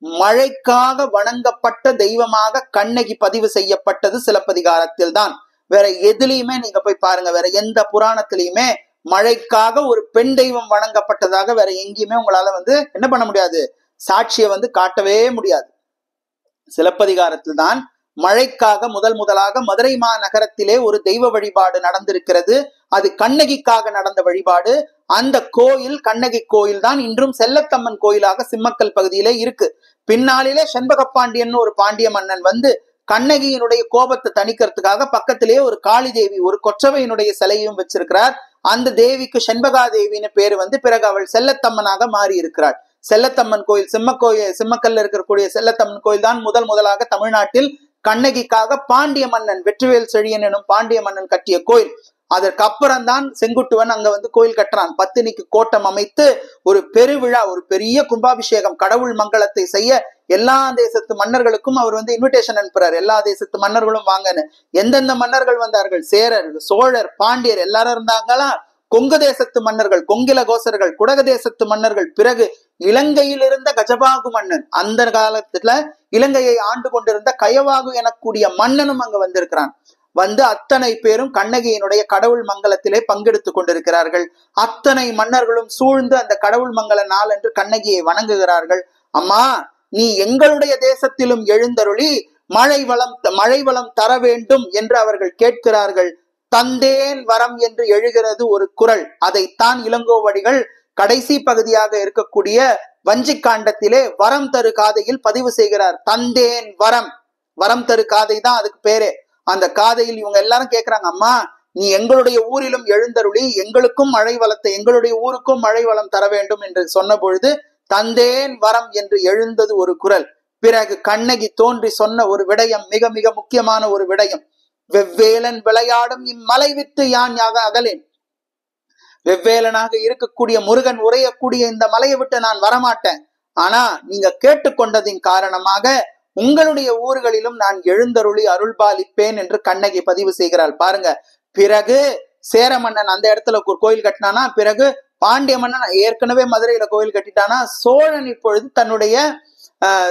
மழைக்காக வணங்கப்பட்ட தெய்வமாக கண்ணகி பதிவு செய்யப்பட்டது சிலப்பதிகாரத்தில் தான். வேற எதுலையுமே நீங்க போய் பாருங்க, வேற எந்த புராணத்திலையுமே மழைக்காக ஒரு பெண் தெய்வம் வணங்கப்பட்டதாக வேற எங்கேயுமே உங்களால என்ன பண்ண முடியாது, சாட்சியை காட்டவே முடியாது. சிலப்பதிகாரத்தில் தான் மழைக்காக முதலாக மதுரை மாநகரத்திலே ஒரு தெய்வ வழிபாடு நடந்திருக்கிறது. அது கண்ணகிக்காக நடந்த வழிபாடு. அந்த கோயில் கண்ணகி கோயில் தான் இன்றும் செல்லத்தம்மன் கோயிலாக சிம்மக்கல் பகுதியிலே இருக்கு. பின்னாளிலே செண்பகப்பாண்டியன் ஒரு பாண்டிய மன்னன் வந்து கண்ணகியினுடைய கோபத்தை தணிக்கிறதுக்காக பக்கத்திலேயே ஒரு காளி தேவி, ஒரு கொற்றவையினுடைய சிலையும் வச்சிருக்கிறார். அந்த தேவிக்கு செண்பகா தேவின்னு பேரு வந்து பிறகு அவள் செல்லத்தம்மனாக மாறி இருக்கிறாள். செல்லத்தம்மன் கோயில் சிம்மக்கல்ல இருக்கக்கூடிய செல்லத்தம்மன் கோயில் தான் முதலாக தமிழ்நாட்டில் கண்ணகிக்காக பாண்டிய மன்னன் வெற்றிவேல் செழியன் எனும் பாண்டிய மன்னன் கட்டிய கோயில். அதற்கு அப்புறம் தான் செங்குட்டுவன் அங்க வந்து கோயில் கட்டுறான். பத்தினிக்கு கோட்டம் அமைத்து ஒரு பெருவிழா, ஒரு பெரிய கும்பாபிஷேகம், கடவுள் மங்களத்தை செய்ய எல்லா தேசத்து மன்னர்களுக்கும் அவர் வந்து இன்விடேஷன் அனுப்புறாரு. எல்லா தேசத்து மன்னர்களும் வாங்கன்னு. எந்தெந்த மன்னர்கள் வந்தார்கள்? சேரர், சோழர், பாண்டியர் எல்லாரும் இருந்தாங்களா? கொங்கு தேசத்து மன்னர்கள், கொங்கில கோசர்கள், குடக தேசத்து மன்னர்கள், பிறகு இலங்கையில் இருந்த கஜபாகு மன்னன், அந்த காலத்துல இலங்கையை ஆண்டு கொண்டிருந்த கயவாகு எனக்கூடிய மன்னனும் அங்க வந்திருக்கிறான். வந்து அத்தனை பேரும் கண்ணகியினுடைய கடவுள் மங்கலத்திலே பங்கெடுத்துக் கொண்டிருக்கிறார்கள். அத்தனை மன்னர்களும் சூழ்ந்து அந்த கடவுள் மங்கல நாள் என்று கண்ணகியை வணங்குகிறார்கள். அம்மா, நீ எங்களுடைய தேசத்திலும் எழுந்தருளி மழை வளம் தர வேண்டும் என்று அவர்கள் கேட்கிறார்கள். தந்தேன் வரம் என்று எழுகிறது ஒரு குறள். அதைத்தான் இளங்கோவடிகள் கடைசி பகுதியாக இருக்கக்கூடிய வஞ்சிக்காண்டத்திலே வரம் தரு காதையில் பதிவு செய்கிறார். தந்தேன் வரம் தரு காதை தான் அதுக்கு பேரே. அந்த காதையில் இவங்க எல்லாரும் கேட்கிறாங்க, அம்மா நீ எங்களுடைய ஊரிலும் எழுந்தருளி எங்களுக்கும் மழை வளத்தை, எங்களுடைய ஊருக்கும் மழை வளம் தர வேண்டும் என்று சொன்ன பொழுது தந்தேன் வரம் என்று எழுந்தது ஒரு குறள். பிறகு கண்ணகி தோன்றி சொன்ன ஒரு விடயம், மிக மிக முக்கியமான ஒரு விடயம். வெவ்வேலன் விளையாடும் இம்மலை விட்டு யான் யாக அகலேன். வெவ்வேலனாக இருக்கக்கூடிய முருகன் உரையக்கூடிய இந்த மலையை விட்டு நான் வரமாட்டேன். ஆனா நீங்க கேட்டுக்கொண்டதின் காரணமாக உங்களுடைய ஊர்களிலும் நான் எழுந்தருளி அருள்பாலிப்பேன் என்று கண்ணகி பதிவு செய்கிறாள். பாருங்க, பிறகு சேர மன்னன் அந்த இடத்துல ஒரு கோயில் கட்டினானா, பிறகு பாண்டிய மன்னன் ஏற்கனவே மதுரையில கோயில் கட்டிட்டானா, சோழன் இப்பொழுது தன்னுடைய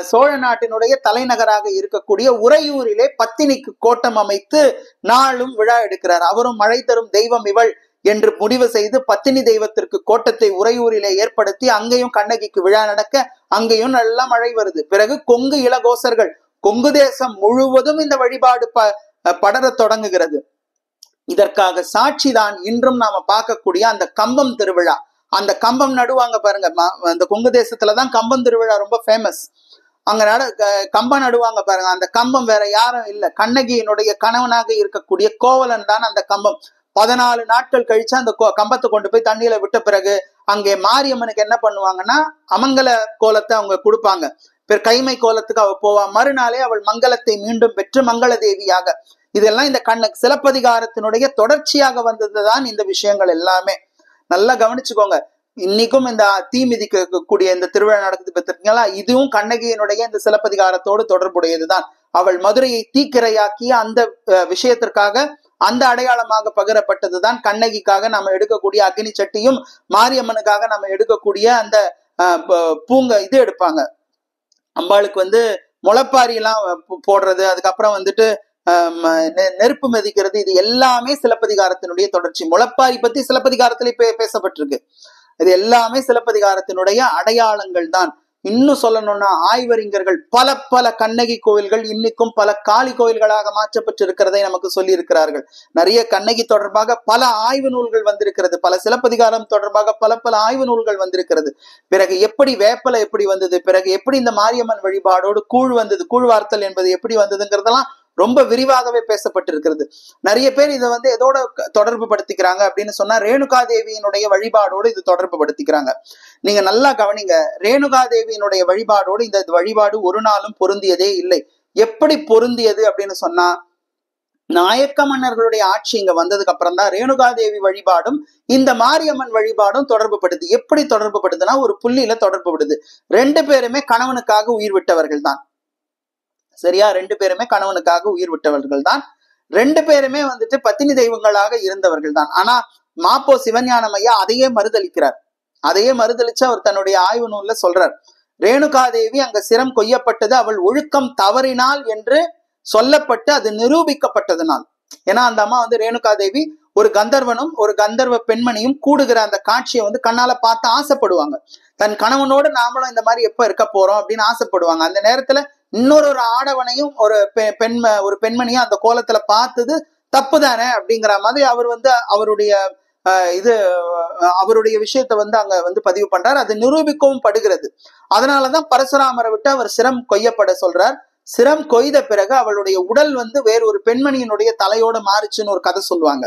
சோழ நாட்டினுடைய தலைநகராக இருக்கக்கூடிய உறையூரிலே பத்தினிக்கு கோட்டம் அமைத்து நாளும் விழா எடுக்கிறார். அவரும் மழை தரும் தெய்வம் இவள் என்று முடிவு செய்து பத்தினி தெய்வத்திற்கு கோட்டத்தை உறையூரிலே ஏற்படுத்தி அங்கேயும் கண்ணகிக்கு விழா நடக்க அங்கேயும் நல்லா மழை வருது. பிறகு கொங்கு இளகோசர்கள், கொங்கு தேசம் முழுவதும் இந்த வழிபாடு படர தொடங்குகிறது. இதற்காக சாட்சிதான் இன்றும் நாம பார்க்கக்கூடிய அந்த கம்பம் திருவிழா. அந்த கம்பம் நடுவாங்க பாருங்க, அந்த கொங்கு தேசத்துலதான் கம்பம் திருவிழா ரொம்ப ஃபேமஸ். அங்க கம்பம் நடுவாங்க பாருங்க. அந்த கம்பம் வேற யாரும் இல்ல, கண்ணகியினுடைய கணவனாக இருக்கக்கூடிய கோவலன் தான் அந்த கம்பம். 14 நாட்கள் கழிச்சு அந்த கம்பத்தை கொண்டு போய் தண்ணியில விட்ட பிறகு அங்கே மாரியம்மனுக்கு என்ன பண்ணுவாங்கன்னா அமங்கல கோலத்தை அவங்க கொடுப்பாங்க. கைமை கோலத்துக்கு அவள் போவா. மறுநாளே அவள் மங்களத்தை மீண்டும் பெற்று மங்கள தேவியாக. இதெல்லாம் இந்த சிலப்பதிகாரத்தினுடைய தொடர்ச்சியாக வந்ததுதான் இந்த விஷயங்கள் எல்லாமே. நல்லா கவனிச்சுக்கோங்க. இன்னைக்கும் இந்த தீ மிதிக்கக்கூடிய இந்த திருவிழா நடக்குது பார்த்திருக்கீங்களா, இதுவும் கண்ணகியினுடைய இந்த சிலப்பதிகாரத்தோடு தொடர்புடையதுதான். அவள் மதுரையை தீக்கிரையாக்கிய அந்த விஷயத்திற்காக அந்த அடையாளமாக பகிரப்பட்டதுதான் கண்ணகிக்காக நம்ம எடுக்கக்கூடிய அக்னி சட்டியும், மாரியம்மனுக்காக நம்ம எடுக்கக்கூடிய அந்த இது எடுப்பாங்க. அம்பாளுக்கு வந்து முளைப்பாரி எல்லாம் போடுறது, அதுக்கப்புறம் வந்துட்டு நெருப்பு மிதிக்கிறது, இது எல்லாமே சிலப்பதிகாரத்தினுடைய தொடர்ச்சி. முளைப்பாரி பத்தி சிலப்பதிகாரத்திலே பேசப்பட்டிருக்கு. இது எல்லாமே சிலப்பதிகாரத்தினுடைய அடையாளங்கள் தான். இன்னும் சொல்லணும்னா ஆய்வறிஞர்கள் பல கண்ணகி கோவில்கள் இன்னைக்கும் பல காளி கோயில்களாக மாற்றப்பட்டிருக்கிறதை நமக்கு சொல்லி இருக்கிறார்கள். நிறைய கண்ணகி தொடர்பாக பல ஆய்வு நூல்கள் வந்திருக்கிறது. பல சிலப்பதிகாரம் தொடர்பாக பல ஆய்வு நூல்கள் வந்திருக்கிறது. பிறகு எப்படி வேப்பலை எப்படி வந்தது, பிறகு எப்படி இந்த மாரியம்மன் வழிபாடோடு கூழ் வந்தது, கூழ் வார்த்தல் என்பது எப்படி வந்ததுங்கிறதெல்லாம் ரொம்ப விரிவாகவே பேசப்பட்டிருக்கிறது. நிறைய பேர் இதை வந்து எதோட தொடர்பு படுத்திக்கிறாங்க அப்படின்னு சொன்னா ரேணுகா தேவியினுடைய வழிபாடோடு இது தொடர்பு படுத்திக்கிறாங்க. நீங்க நல்லா கவனிங்க, ரேணுகா தேவியினுடைய வழிபாடோடு இந்த வழிபாடு ஒரு நாளும் பொருந்தியதே இல்லை. எப்படி பொருந்தியது அப்படின்னு சொன்னா, நாயக்க மன்னர்களுடைய ஆட்சி இங்க வந்ததுக்கு அப்புறம் தான் ரேணுகா தேவி வழிபாடும் இந்த மாரியம்மன் வழிபாடும் தொடர்பு படுது. எப்படி தொடர்பு படுதுன்னா ஒரு புள்ளியில தொடர்பு படுது. 2 பேருமே கணவனுக்காக உயிர் விட்டவர்கள் தான். சரியா? 2 பேருமே கணவனுக்காக உயிர் விட்டவர்கள் தான். 2 பேருமே வந்துட்டு பத்தினி தெய்வங்களாக இருந்தவர்கள் தான். ஆனா மாப்போ சிவஞானம் ஐயா அதையே மறுதளிக்கிறார். அதையே மறுதளிச்சு அவர் தன்னுடைய ஆய்வு நூல்ல சொல்றார், ரேணுகா தேவி அங்க சிரம் கொய்யப்பட்டது அவள் ஒழுக்கம் தவறினாள் என்று சொல்லப்பட்டு அது நிரூபிக்கப்பட்டதுனால். ஏன்னா அந்த அம்மா வந்து ரேணுகா தேவி ஒரு கந்தர்வனும் ஒரு கந்தர்வ பெண்மணியும் கூடுகிற அந்த காட்சியை வந்து கண்ணால பார்த்து ஆசைப்படுவாங்க. தன் கணவனோடு நாமளும் இந்த மாதிரி எப்ப இருக்க போறோம் அப்படின்னு ஆசைப்படுவாங்க. அந்த நேரத்துல இன்னொரு ஆடவனையும் ஒரு பெண்மணியும் அந்த கோலத்துல பார்த்தது தப்பு தானே அப்படிங்கிற மாதிரி அவர் வந்து அவருடைய விஷயத்த வந்து அங்க வந்து பதிவு பண்றார். அது நிரூபிக்கவும் படுகிறது. அதனாலதான் பரசுராமரை விட்டு அவர் சிரம் கொய்யப்பட சொல்றார். சிரம் கொய்த பிறகு அவளுடைய உடல் வந்து வேறொரு பெண்மணியினுடைய தலையோட மாறுச்சுன்னு ஒரு கதை சொல்லுவாங்க.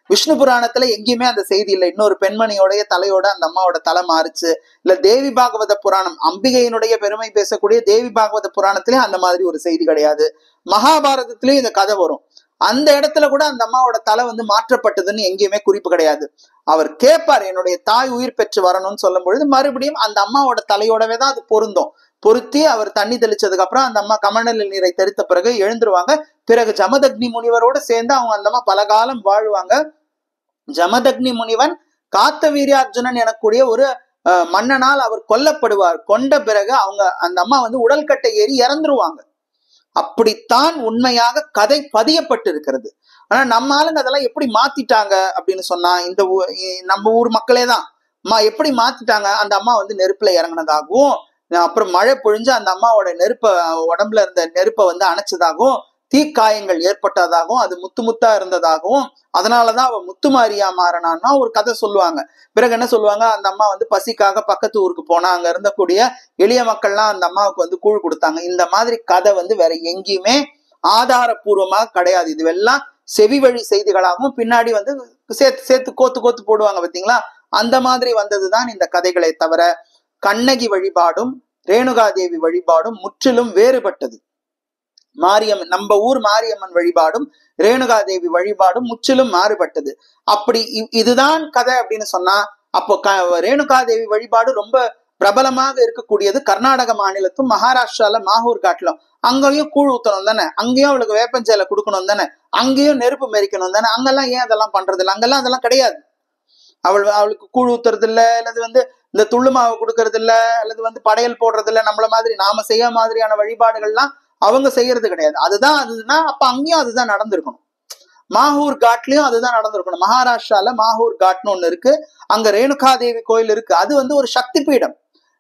விஷ்ணு புராணத்துல எங்கேயுமே அந்த செய்தி இல்லை, இன்னொரு பெண்மணியோடைய தலையோட அந்த அம்மாவோட தலை மாறுச்சு. இல்ல தேவி பாகவத புராணம், அம்பிகையினுடைய பெருமை பேசக்கூடிய தேவி பாகவத புராணத்திலயும் அந்த மாதிரி ஒரு செய்தி கிடையாது. மகாபாரதத்திலயும் இந்த கதை வரும். அந்த இடத்துல கூட அந்த அம்மாவோட தலை வந்து மாற்றப்பட்டதுன்னு எங்கேயுமே குறிப்பு கிடையாது. அவர் கேட்பார், என்னுடைய தாய் உயிர் பெற்று வரணும்னு சொல்லும் பொழுது மறுபடியும் அந்த அம்மாவோட தலையோடவே தான் அது பொருத்தி அவர் தண்ணி தெளிச்சதுக்கு அப்புறம் அந்த அம்மா கமண்டல நீரை தெளித்த பிறகு எழுந்துருவாங்க. பிறகு ஜமதக்னி முனிவரோட சேர்ந்து அவங்க அந்த அம்மா பல காலம் வாழ்வாங்க. ஜமதக்னி முனிவன் காத்தவீரியார்ஜுனன் எனக்கூடிய ஒரு மன்னனால் அவர் கொல்லப்படுவார். கொண்ட பிறகு அவங்க அந்த அம்மா வந்து உடல்கட்டை ஏறி இறந்துருவாங்க. அப்படித்தான் உண்மையாக கதை பதியப்பட்டு இருக்கிறது. ஆனா நம்ம ஆளுங்க அதெல்லாம் எப்படி மாத்திட்டாங்க அப்படின்னு சொன்னா, நம்ம ஊர் மக்களே தான் எப்படி மாத்திட்டாங்க, அந்த அம்மா வந்து நெருப்புல இறங்கினதாகவும், அப்புறம் மழை பொழிஞ்சு அந்த அம்மாவோட உடம்புல இருந்த நெருப்பை வந்து அணைச்சதாகவும், தீக்காயங்கள் ஏற்பட்டதாகவும், அது முத்தா இருந்ததாகவும், அதனாலதான் அவ முத்துமாரியா மாறினான்னா ஒரு கதை சொல்லுவாங்க. பிறகு என்ன சொல்லுவாங்க, அந்த அம்மா வந்து பசிக்காக பக்கத்து ஊருக்கு போனா அங்க இருந்தக்கூடிய எளிய மக்கள்லாம் அந்த அம்மாவுக்கு வந்து கூழ் கொடுத்தாங்க. இந்த மாதிரி கதை வந்து வேற எங்கேயுமே ஆதாரபூர்வமாக கிடையாது. இதுவெல்லாம் செவி வழி செய்திகளாகவும் பின்னாடி வந்து சேர்த்து கோத்து போடுவாங்க பார்த்தீங்களா, அந்த மாதிரி வந்ததுதான் இந்த கதைகளை தவிர கண்ணகி வழிபாடும் ரேணுகாதேவி வழிபாடும் முற்றிலும் வேறுபட்டது. நம்ம ஊர் மாரியம்மன் வழிபாடும் ரேணுகாதேவி வழிபாடும் முற்றிலும் மாறுபட்டது. அப்படி இதுதான் கதை அப்படின்னு சொன்னா, அப்போ ரேணுகாதேவி வழிபாடு ரொம்ப பிரபலமாக இருக்கக்கூடியது கர்நாடக மாநிலத்தும் மகாராஷ்டிரால மாஹூர் காட்டிலும். அங்கேயும் கூழ் ஊத்தணும் தானே, அங்கேயும் அவளுக்கு வேப்பஞ்சேலை கொடுக்கணும் தானே, அங்கேயும் நெருப்பு மெரிக்கணும் தானே. அங்கெல்லாம் ஏன் அதெல்லாம் பண்றது இல்லை? அங்கெல்லாம் அதெல்லாம் கிடையாது. அவளுக்கு கூழ் ஊத்துறது இல்லை, அல்லது வந்து இந்த துள்ளு மாவு கொடுக்கறது இல்லை, அல்லது வந்து படையல் போடுறது இல்லை. நம்மள மாதிரி நாம செய்ய மாதிரியான வழிபாடுகள்லாம் அவங்க செய்யறது கிடையாது. அதுதான் அப்ப அங்கேயும் அதுதான் நடந்திருக்கணும். மாஹூர் காட்லயும் அதுதான் நடந்திருக்கணும். மகாராஷ்டிரால மாஹூர் காட்னு ஒண்ணு இருக்கு, அங்க ரேணுகாதேவி கோயில் இருக்கு. அது வந்து ஒரு சக்தி பீடம்.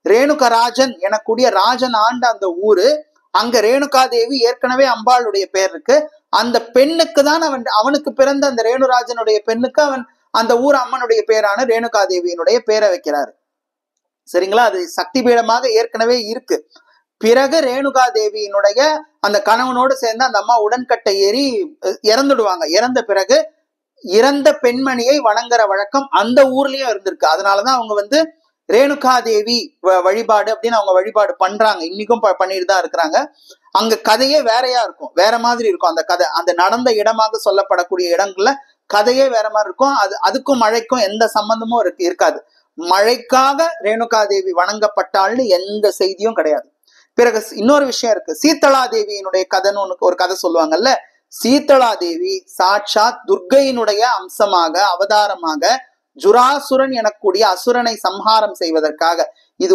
ரேணுகராஜன் எனக்கூடிய ராஜன் ஆண்ட அந்த ஊரு, அங்க ரேணுகாதேவி ஏற்கனவே அம்பாளுடைய பேர் இருக்கு. அந்த பெண்ணுக்கு தான் அவனுக்கு பிறந்த அந்த ரேணுராஜனுடைய பெண்ணுக்கு அவன் அந்த ஊர் அம்மனுடைய பேரான ரேணுகாதேவியினுடைய பேரை வைக்கிறாரு. சரிங்களா? அது சக்தி பீடமாக ஏற்கனவே இருக்கு. பிறகு ரேணுகாதேவியினுடைய அந்த கணவனோடு சேர்ந்து அந்த அம்மா உடன்கட்டை ஏறி இறந்துடுவாங்க. இறந்த பிறகு இறந்த பெண்மணியை வணங்குற வழக்கம் அந்த ஊர்லயும் இருந்திருக்கு. அதனாலதான் அவங்க வந்து ரேணுகாதேவி வழிபாடு அப்படின்னு அவங்க வழிபாடு பண்றாங்க. இன்னைக்கும் பண்ணிட்டு தான் இருக்கிறாங்க. அங்க கதையே வேறையா இருக்கும், வேற மாதிரி இருக்கும். அந்த கதை அந்த நடந்த இடமாக சொல்லப்படக்கூடிய இடங்கள்ல கதையே வேற மாதிரி இருக்கும். அதுக்கும் மழைக்கும் எந்த சம்பந்தமும் இருக்காது. மழைக்காக ரேணுகாதேவி வணங்கப்பட்டாள்னு எந்த செய்தியும் கிடையாது. பிறகு இன்னொரு விஷயம் இருக்கு, சீத்தளா தேவியினுடைய கதைன்னு ஒரு கதை சொல்லுவாங்கல்ல. சீத்தளா தேவி சாட்சாத் துர்க்கையினுடைய அம்சமாக அவதாரமாக ஜுராசுரன் எனக்கூடிய அசுரனை சம்ஹாரம் செய்வதற்காக, இது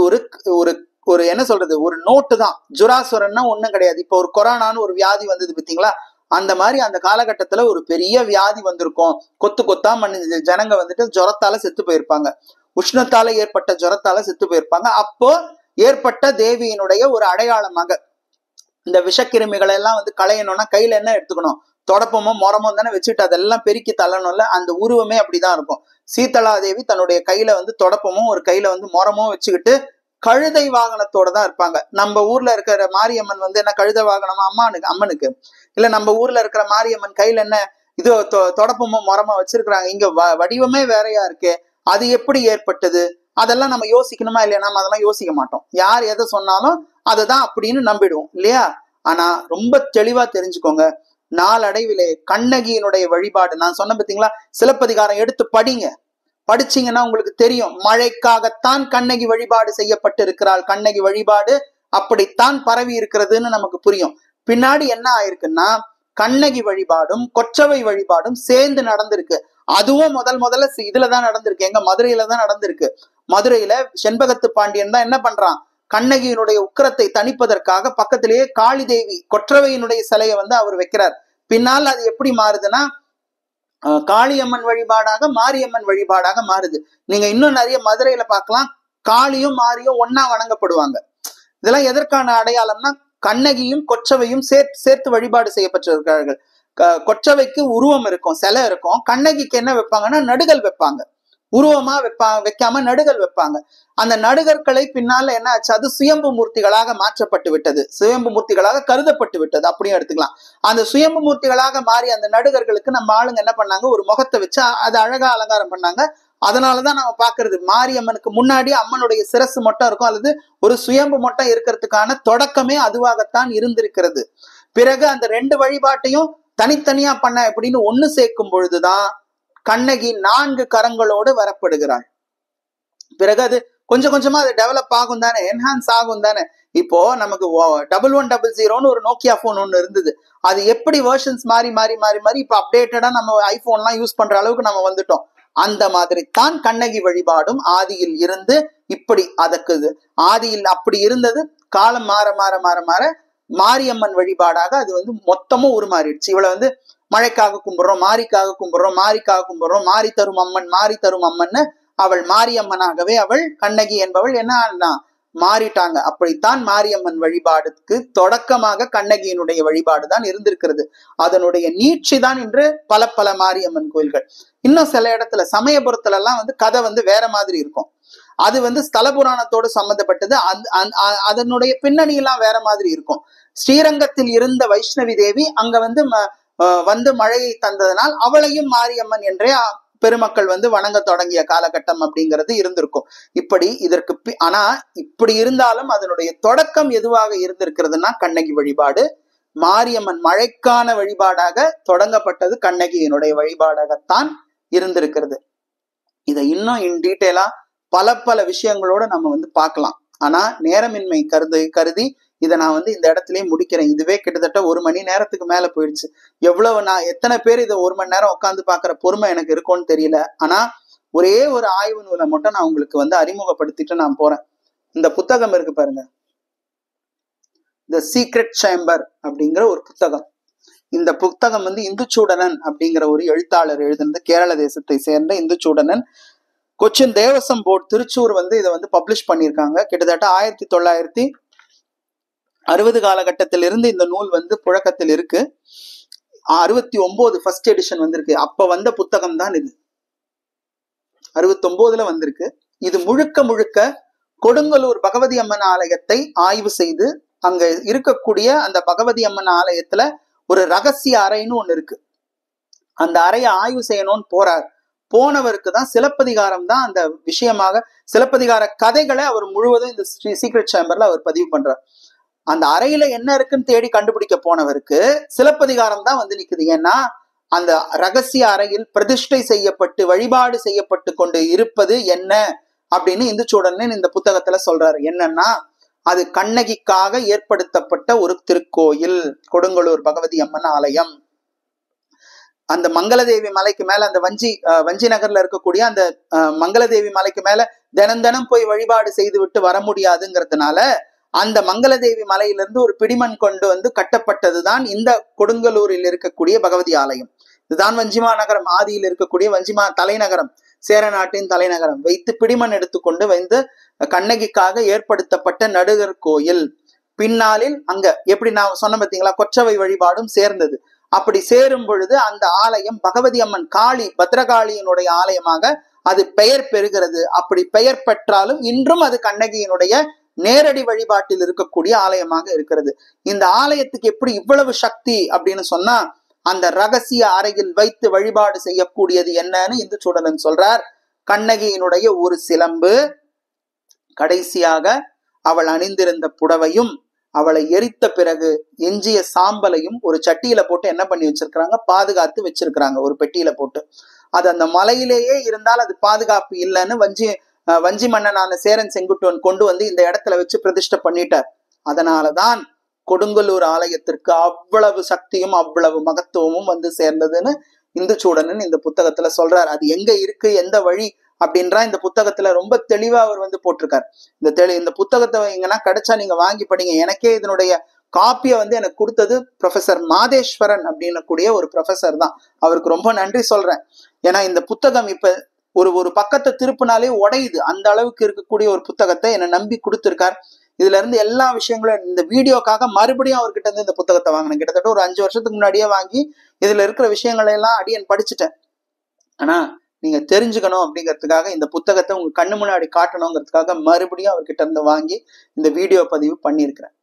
ஒரு என்ன சொல்றது, ஒரு நோட்டு தான். ஜுராசுரன்னா ஒண்ணும் கிடையாது. இப்போ ஒரு கொரோனான்னு ஒரு வியாதி வந்தது பார்த்தீங்களா, அந்த மாதிரி அந்த காலகட்டத்துல ஒரு பெரிய வியாதி வந்திருக்கும். கொத்தா ஜனங்க வந்துட்டு ஜுரத்தால செத்து போயிருப்பாங்க, உஷ்ணத்தால ஏற்பட்ட ஜுரத்தால செத்து போயிருப்பாங்க. அப்போ ஏற்பட்ட தேவியினுடைய ஒரு அடையாளமாக இந்த விஷக்கிருமிகளை எல்லாம் வந்து களையணும்னா கையில என்ன எடுத்துக்கணும், தொடப்பமோ மொரமோ தானே வச்சுட்டு அதெல்லாம் பெருக்கி தள்ளணும்ல. அந்த உருவமே அப்படிதான் இருக்கும். சீத்தளா தேவி தன்னுடைய கையில வந்து தொடப்பமும் ஒரு கையில வந்து மொரமும் வச்சுக்கிட்டு கழுதை வாகனத்தோட தான் இருப்பாங்க. நம்ம ஊர்ல இருக்கிற மாரியம்மன் வந்து என்ன கழுதை வாகனமா அம்மனுக்கு இல்ல, நம்ம ஊர்ல இருக்கிற மாரியம்மன் கையில என்ன இது தொடப்பமும் மொரமா வச்சிருக்கிறாங்க. இங்க வடிவமே வேறையா இருக்கு. அது எப்படி ஏற்பட்டது, அதெல்லாம் நம்ம யோசிக்கணுமா இல்லையா? நம்ம அதெல்லாம் யோசிக்க மாட்டோம். யார் எதை சொன்னாலும் அதுதான் அப்படின்னு நம்பிடுவோம் இல்லையா? ஆனா ரொம்ப தெளிவா தெரிஞ்சுக்கோங்க, நாளடைவிலே கண்ணகியினுடைய வழிபாடு நான் சொன்ன பார்த்தீங்களா, சிலப்பதிகாரம் எடுத்து படிங்க. படிச்சீங்கன்னா உங்களுக்கு தெரியும், மழைக்காகத்தான் கண்ணகி வழிபாடு செய்யப்பட்டு இருக்கிறாள். கண்ணகி வழிபாடு அப்படித்தான் பரவி இருக்கிறதுன்னு நமக்கு புரியும். பின்னாடி என்ன ஆயிருக்குன்னா, கண்ணகி வழிபாடும் கொற்றவை வழிபாடும் சேர்ந்து நடந்திருக்கு. அதுவும் முதல்ல இதுலதான் நடந்திருக்கு, எங்க மதுரையில தான் நடந்திருக்கு. மதுரையில செண்பகத்து பாண்டியன் தான் என்ன பண்றான், கண்ணகியினுடைய உக்கிரத்தை தணிப்பதற்காக பக்கத்திலேயே காளி தேவி கொற்றவையினுடைய சிலையை வந்து அவர் வைக்கிறார். பின்னால் அது எப்படி மாறுதுன்னா காளியம்மன் வழிபாடாக மாரியம்மன் வழிபாடாக மாறுது. நீங்க இன்னும் நிறைய மதுரையில பார்க்கலாம், காளியும் மாரியும் ஒன்னா வணங்கப்படுவாங்க. இதெல்லாம் எதற்கான அடையாளம்னா, கண்ணகியும் கொற்றவையும் சேர்த்து வழிபாடு செய்யப்பட்டிருக்கிறார்கள். கொற்றவைக்கு உருவம் இருக்கும், சிலை இருக்கும். கண்ணகிக்கு என்ன வைப்பாங்கன்னா நடுகள் வைப்பாங்க. உருவமா வைக்காம நடுகள் வைப்பாங்க. அந்த நடுகற்களை பின்னால என்ன ஆச்சு, அது சுயம்பு மூர்த்திகளாக மாற்றப்பட்டு விட்டது, சுயம்பு மூர்த்திகளாக கருதப்பட்டு விட்டது, அப்படியும் எடுத்துக்கலாம். அந்த சுயம்பு மூர்த்திகளாக மாறி அந்த நடுகர்களுக்கு நம்ம ஆளுங்க என்ன பண்ணாங்க, ஒரு முகத்தை வச்சு அதை அழகா அலங்காரம் பண்ணாங்க. அதனாலதான் நம்ம பாக்குறது மாரியம்மனுக்கு முன்னாடி அம்மனுடைய சிரசு மட்டும் இருக்கும், அல்லது ஒரு சுயம்பு மட்டும் இருக்கிறதுக்கான தொடக்கமே அதுவாகத்தான் இருந்திருக்கிறது. பிறகு அந்த ரெண்டு வழிபாட்டையும் தனித்தனியா பண்ண அப்படின்னு ஒண்ணு சேர்க்கும் பொழுதுதான் கண்ணகி 4 கரங்களோடு வரப்படுகிறாள். பிறகு அது கொஞ்சம் கொஞ்சமா அது டெவலப் ஆகும் தானே, என்ஹான்ஸ் ஆகும் தானே. இப்போ நமக்கு 1100 ஒரு நோக்கியா போன் ஒண்ணு இருந்தது. அது எப்படி வெர்ஷன்ஸ் மாறி மாறி மாறி மாறி இப்ப அப்டேட்டடா நம்ம ஐபோன்லாம் யூஸ் பண்ற அளவுக்கு நம்ம வந்துட்டோம். அந்த மாதிரி தான் கண்ணகி வழிபாடும் ஆதியில் இருந்து இப்படி அதற்கு ஆதியில் அப்படி இருந்தது. காலம் மாற மாற மாற மாற மாரியம்மன் வழிபாடாக அது மொத்தமும் உருமாறிடுச்சு. இவளை மழைக்காக கும்பிடுறோம், மாரிக்காக கும்பிடுறோம், மாரிக்காக கும்பிடுறோம், மாரி தரும் அம்மன், மாரி தரும் அம்மன்னு அவள் மாரியம்மனாகவே அவள் கண்ணகி என்பவள் என்ன மாறிட்டாங்க. அப்படித்தான் மாரியம்மன் வழிபாடுக்கு தொடக்கமாக கண்ணகியினுடைய வழிபாடு தான் இருந்திருக்கிறது. அதனுடைய நீட்சி தான் இன்று பல பல மாரியம்மன் கோயில்கள். இன்னும் சில இடத்துல சமயபுரத்துல எல்லாம் கதை வேற மாதிரி இருக்கும். அது ஸ்தல புராணத்தோடு சம்பந்தப்பட்டது. அதனுடைய பின்னணி எல்லாம் வேற மாதிரி இருக்கும். ஸ்ரீரங்கத்தில் இருந்த வைஷ்ணவி தேவி அங்க மழையை தந்ததனால் அவளையும் மாரியம்மன் என்றே பெருமக்கள் வணங்க தொடங்கிய காலகட்டம் அப்படிங்கிறது இருந்திருக்கும். இப்படி இதற்கு ஆனா இப்படி இருந்தாலும் அதனுடைய தொடக்கம் எதுவாக இருந்திருக்கிறதுனா கண்ணகி வழிபாடு. மாரியம்மன் மழைக்கான வழிபாடாக தொடங்கப்பட்டது கண்ணகியினுடைய வழிபாடாகத்தான் இருந்திருக்கிறது. இதை இன்னும் இன் டீட்டெயிலா பல பல விஷயங்களோட நம்ம பார்க்கலாம். ஆனா நேரமின்மை கருதி இதை நான் இந்த இடத்துலயே முடிக்கிறேன். இதுவே கிட்டத்தட்ட 1 மணி நேரத்துக்கு மேல போயிடுச்சு. நான் எத்தனை பேர் இதை 1 மணி நேரம் உட்காந்து பாக்குற பொறுமை எனக்கு இருக்கும்னு தெரியல. ஆனா ஒரே ஒரு ஆய்வு நூலை மட்டும் நான் உங்களுக்கு அறிமுகப்படுத்திட்டு நான் போறேன். இந்த புத்தகம் இருக்கு பாருங்க, தி சீக்ரெட் சேம்பர் அப்படிங்கிற ஒரு புத்தகம். இந்த புத்தகம் இந்துச்சூடனன் அப்படிங்கிற ஒரு எழுத்தாளர் எழுதினது. கேரள தேசத்தை சேர்ந்த இந்துச்சூடனன். கொச்சின் தேவசம் போர்டு திருச்சூர் இதை பப்ளிஷ் பண்ணியிருக்காங்க. கிட்டத்தட்ட 1960 காலகட்டத்திலிருந்து இந்த நூல் புழக்கத்தில் இருக்கு. 69 ஃபர்ஸ்ட் எடிஷன் வந்திருக்கு. அப்ப வந்த புத்தகம் தான் இது. 69ல வந்திருக்கு. இது முழுக்க முழுக்க கொடுங்கலூர் பகவதி அம்மன் ஆலயத்தை ஆய்வு செய்து அங்க இருக்கக்கூடிய அந்த பகவதி அம்மன் ஆலயத்துல ஒரு ரகசிய அறைன்னு ஒண்ணு இருக்கு. அந்த அறையை ஆய்வு செய்யணும்னு போறார். போனவருக்கு தான் சிலப்பதிகாரம் தான் அந்த விஷயமாக, சிலப்பதிகார கதைகளை அவர் முழுவதும் இந்த சீக்ரெட் சேம்பர்ல அவர் பதிவு பண்றார். அந்த அறையில என்ன இருக்குன்னு தேடி கண்டுபிடிக்க போனவருக்கு சிலப்பதிகாரம் தான் நிக்குது. ஏன்னா அந்த ரகசிய அறையில் பிரதிஷ்டை செய்யப்பட்டு வழிபாடு செய்யப்பட்டு கொண்டு இருப்பது என்ன அப்படின்னு இந்துச்சூடனன் இந்த புத்தகத்துல சொல்றாரு. என்னன்னா அது கண்ணகிக்காக ஏற்படுத்தப்பட்ட ஒரு திருக்கோயில், கொடுங்கலூர் பகவதி அம்மன் ஆலயம். அந்த மங்களதேவி மலைக்கு மேல, அந்த வஞ்சி நகர்ல இருக்கக்கூடிய அந்த மங்களதேவி மலைக்கு மேல தினம் போய் வழிபாடு செய்து விட்டு வர முடியாதுங்கிறதுனால அந்த மங்களதேவி மலையிலிருந்து ஒரு பிடிமண் கொண்டு கட்டப்பட்டதுதான் இந்த கொடுங்கலூரில் இருக்கக்கூடிய பகவதி ஆலயம். இதுதான் வஞ்சிமா நகரம், ஆதியில் இருக்கக்கூடிய வஞ்சிமா தலைநகரம், சேர நாட்டின் தலைநகரம். வைத்து பிடிமண் எடுத்துக்கொண்டு கண்ணகிக்காக ஏற்படுத்தப்பட்ட நடுகர் கோயில். பின்னாளில் அங்க எப்படி நான் சொன்ன பார்த்தீங்களா, கொற்றவை வழிபாடும் சேர்ந்தது. அப்படி சேரும் பொழுது அந்த ஆலயம் பகவதி அம்மன் காளி, பத்ரகாளியினுடைய ஆலயமாக அது பெயர் பெறுகிறது. அப்படி பெயர் பெற்றாலும் இன்றும் அது கண்ணகியினுடைய நேரடி வழிபாட்டில் இருக்கக்கூடிய ஆலயமாக இருக்கிறது. இந்த ஆலயத்துக்கு எப்படி இவ்வளவு சக்தி அப்படின்னு சொன்னா, அந்த ரகசிய அறையில் வைத்து வழிபாடு செய்யக்கூடியது என்னன்னு இந்துச்சூடனன் சொல்றார். கண்ணகியினுடைய ஒரு சிலம்பு, கடைசியாக அவள் அணிந்திருந்த புடவையும், அவளை எரித்த பிறகு எஞ்சிய சாம்பலையும் ஒரு சட்டியில போட்டு என்ன பண்ணி வச்சிருக்கிறாங்க, பாதுகாத்து வச்சிருக்கிறாங்க ஒரு பெட்டியில போட்டு. அது அந்த மலையிலேயே இருந்தால் அது பாதுகாப்பு இல்லைன்னு வஞ்சி மன்னனான சேரன் செங்குட்டுவன் கொண்டு இந்த இடத்துல வச்சு பிரதிஷ்டை பண்ணிட்டார். அதனாலதான் கொடுங்கலூர் ஆலயத்திற்கு அவ்வளவு சக்தியும் அவ்வளவு மகத்துவமும் சேர்ந்ததுன்னு இந்துச்சூடனன் இந்த புத்தகத்துல சொல்றார். அது எங்க இருக்கு, எந்த வழி அப்படின்றா இந்த புத்தகத்துல ரொம்ப தெளிவா அவர் போட்டிருக்கார். இந்த புத்தகத்தை எங்கன்னா கிடைச்சா நீங்க வாங்கி படிங்க. எனக்கே இதனுடைய காப்பியை எனக்கு கொடுத்தது ப்ரொஃபசர் மாதேஸ்வரன் அப்படின்னு கூடிய ஒரு ப்ரொஃபசர் தான். அவருக்கு ரொம்ப நன்றி சொல்றேன். ஏன்னா இந்த புத்தகம் இப்ப ஒரு பக்கத்தை திருப்பினாலே உடையுது, அந்த அளவுக்கு இருக்கக்கூடிய ஒரு புத்தகத்தை என்னை நம்பி கொடுத்திருக்கார். இதுல இருந்து எல்லா விஷயங்களும் இந்த வீடியோக்காக மறுபடியும் அவர்கிட்ட இருந்து இந்த புத்தகத்தை வாங்கினேன். கிட்டத்தட்ட ஒரு 5 வருஷத்துக்கு முன்னாடியே வாங்கி இதுல இருக்கிற விஷயங்களை எல்லாம் அடியன் படிச்சுட்டேன். ஆனா நீங்க தெரிஞ்சுக்கணும் அப்படிங்கிறதுக்காக இந்த புத்தகத்தை உங்க கண்ணு முன்னாடி காட்டணுங்கிறதுக்காக மறுபடியும் அவர்கிட்ட இருந்து வாங்கி இந்த வீடியோ பதிவு பண்ணியிருக்கிறேன்.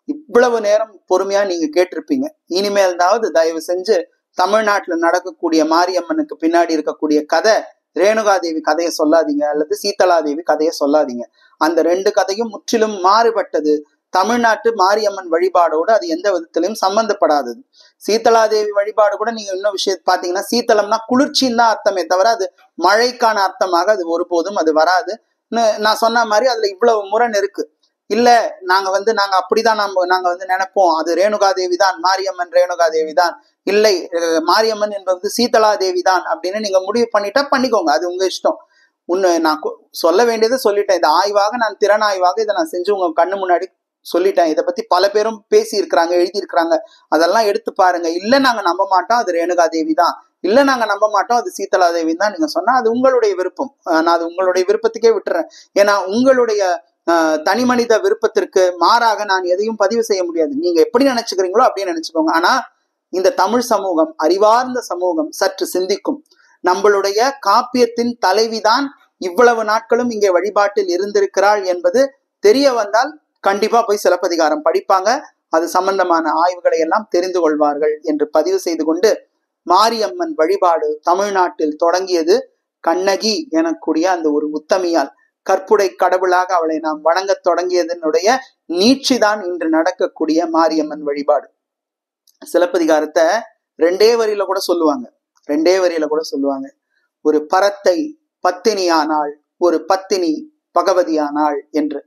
இவ்வளவு நேரம் பொறுமையா நீங்க கேட்டிருப்பீங்க. இனிமேல்தாவது தயவு செஞ்சு தமிழ்நாட்டுல நடக்கக்கூடிய மாரியம்மனுக்கு பின்னாடி இருக்கக்கூடிய கதை, ரேணுகாதேவி கதையை சொல்லாதீங்க அல்லது சீதளாதேவி கதையை சொல்லாதீங்க. அந்த 2 கதையும் முற்றிலும் மாறுபட்டது. தமிழ்நாட்டு மாரியம்மன் வழிபாடோடு அது எந்த விதத்திலையும் சம்பந்தப்படாதது. சீதளாதேவி வழிபாடு கூட நீங்க இன்னும் விஷயம் பாத்தீங்கன்னா, சீத்தளம்னா குளிர்ச்சின்னு தான் அர்த்தமே தவிர அது மழைக்கான அர்த்தமாக அது ஒருபோதும் அது வராது. நான் சொன்ன மாதிரி அதுல இவ்வளவு முரண் இருக்கு. இல்ல நாங்க அப்படிதான் நாங்க நினைப்போம், அது ரேணுகாதேவி தான், மாரியம்மன் ரேணுகாதேவி தான், இல்லை மாரியம்மன் என்பது சீதளாதேவி தான் அப்படின்னு நீங்க முடிவு பண்ணிட்டா பண்ணிக்கோங்க, அது உங்க இஷ்டம். நான் சொல்ல வேண்டியதை சொல்லிட்டேன். இந்த ஆய்வாக நான் திறனாய்வாக இதை நான் செஞ்சு உங்க கண்ணு முன்னாடி சொல்லிட்டேன். இதை பத்தி பல பேரும் பேசி இருக்கிறாங்க, எழுதி இருக்கிறாங்க. அதெல்லாம் எடுத்து பாருங்க. இல்ல நாங்க நம்ப மாட்டோம் அது ரேணுகாதேவி தான், இல்ல நாங்க நம்ப மாட்டோம் அது சீதளாதேவி தான் நீங்க சொன்னா அது உங்களுடைய விருப்பம். நான் அது உங்களுடைய விருப்பத்துக்கே விட்டுறேன். ஏன்னா உங்களுடைய தனி மனித விருப்பத்திற்கு மாறாக நான் எதையும் பதிவு செய்ய முடியாது. நீங்க எப்படி நினைச்சுக்கிறீங்களோ அப்படியே நினைச்சுக்கோங்க. ஆனா இந்த தமிழ் சமூகம், அறிவார்ந்த சமூகம் சற்று சிந்திக்கும். நம்மளுடைய காப்பியத்தின் தலைவிதான் இவ்வளவு நாட்களும் இங்கே வழிபாட்டில் இருந்திருக்கிறாள் என்பது தெரிய வந்தால் கண்டிப்பா போய் சிலப்பதிகாரம் படிப்பாங்க. அது சம்பந்தமான ஆய்வுகளை எல்லாம் தெரிந்து கொள்வார்கள் என்று பதிவு செய்து கொண்டு, மாரியம்மன் வழிபாடு தமிழ்நாட்டில் தொடங்கியது கண்ணகி எனக்கூடிய அந்த ஒரு உத்தமியால். கற்புடை கடவுளாக அவளை நாம் வணங்க தொடங்கியதனுடைய நீட்சிதான் இன்று நடக்கக்கூடிய மாரியம்மன் வழிபாடு. சிலப்பதிகாரத்தை 2 வரியில கூட சொல்லுவாங்க. ஒரு பரத்தை பத்தினியானாள், ஒரு பத்தினி பகவதியானாள் என்று.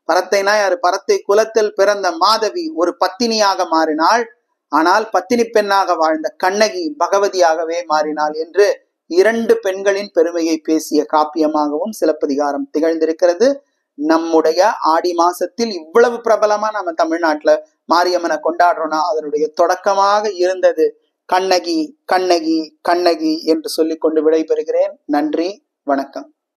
பரத்தைனா யாரு? பரத்தை குலத்தில் பிறந்த மாதவி ஒரு பத்தினியாக மாறினாள். ஆனால் பத்தினி பெண்ணாக வாழ்ந்த கண்ணகி பகவதியாகவே மாறினாள் என்று 2 பெண்களின் பெருமையை பேசிய காப்பியமாகவும் சிலப்பதிகாரம் திகழ்ந்திருக்கிறது. நம்முடைய ஆடி மாசத்தில் இவ்வளவு பிரபலமா நம்ம தமிழ்நாட்டுல மாரியம்மனை கொண்டாடுறோம்னா அதனுடைய தொடக்கமாக இருந்தது கண்ணகி கண்ணகி கண்ணகி என்று சொல்லிக் கொண்டு விடைபெறுகிறேன். நன்றி, வணக்கம்.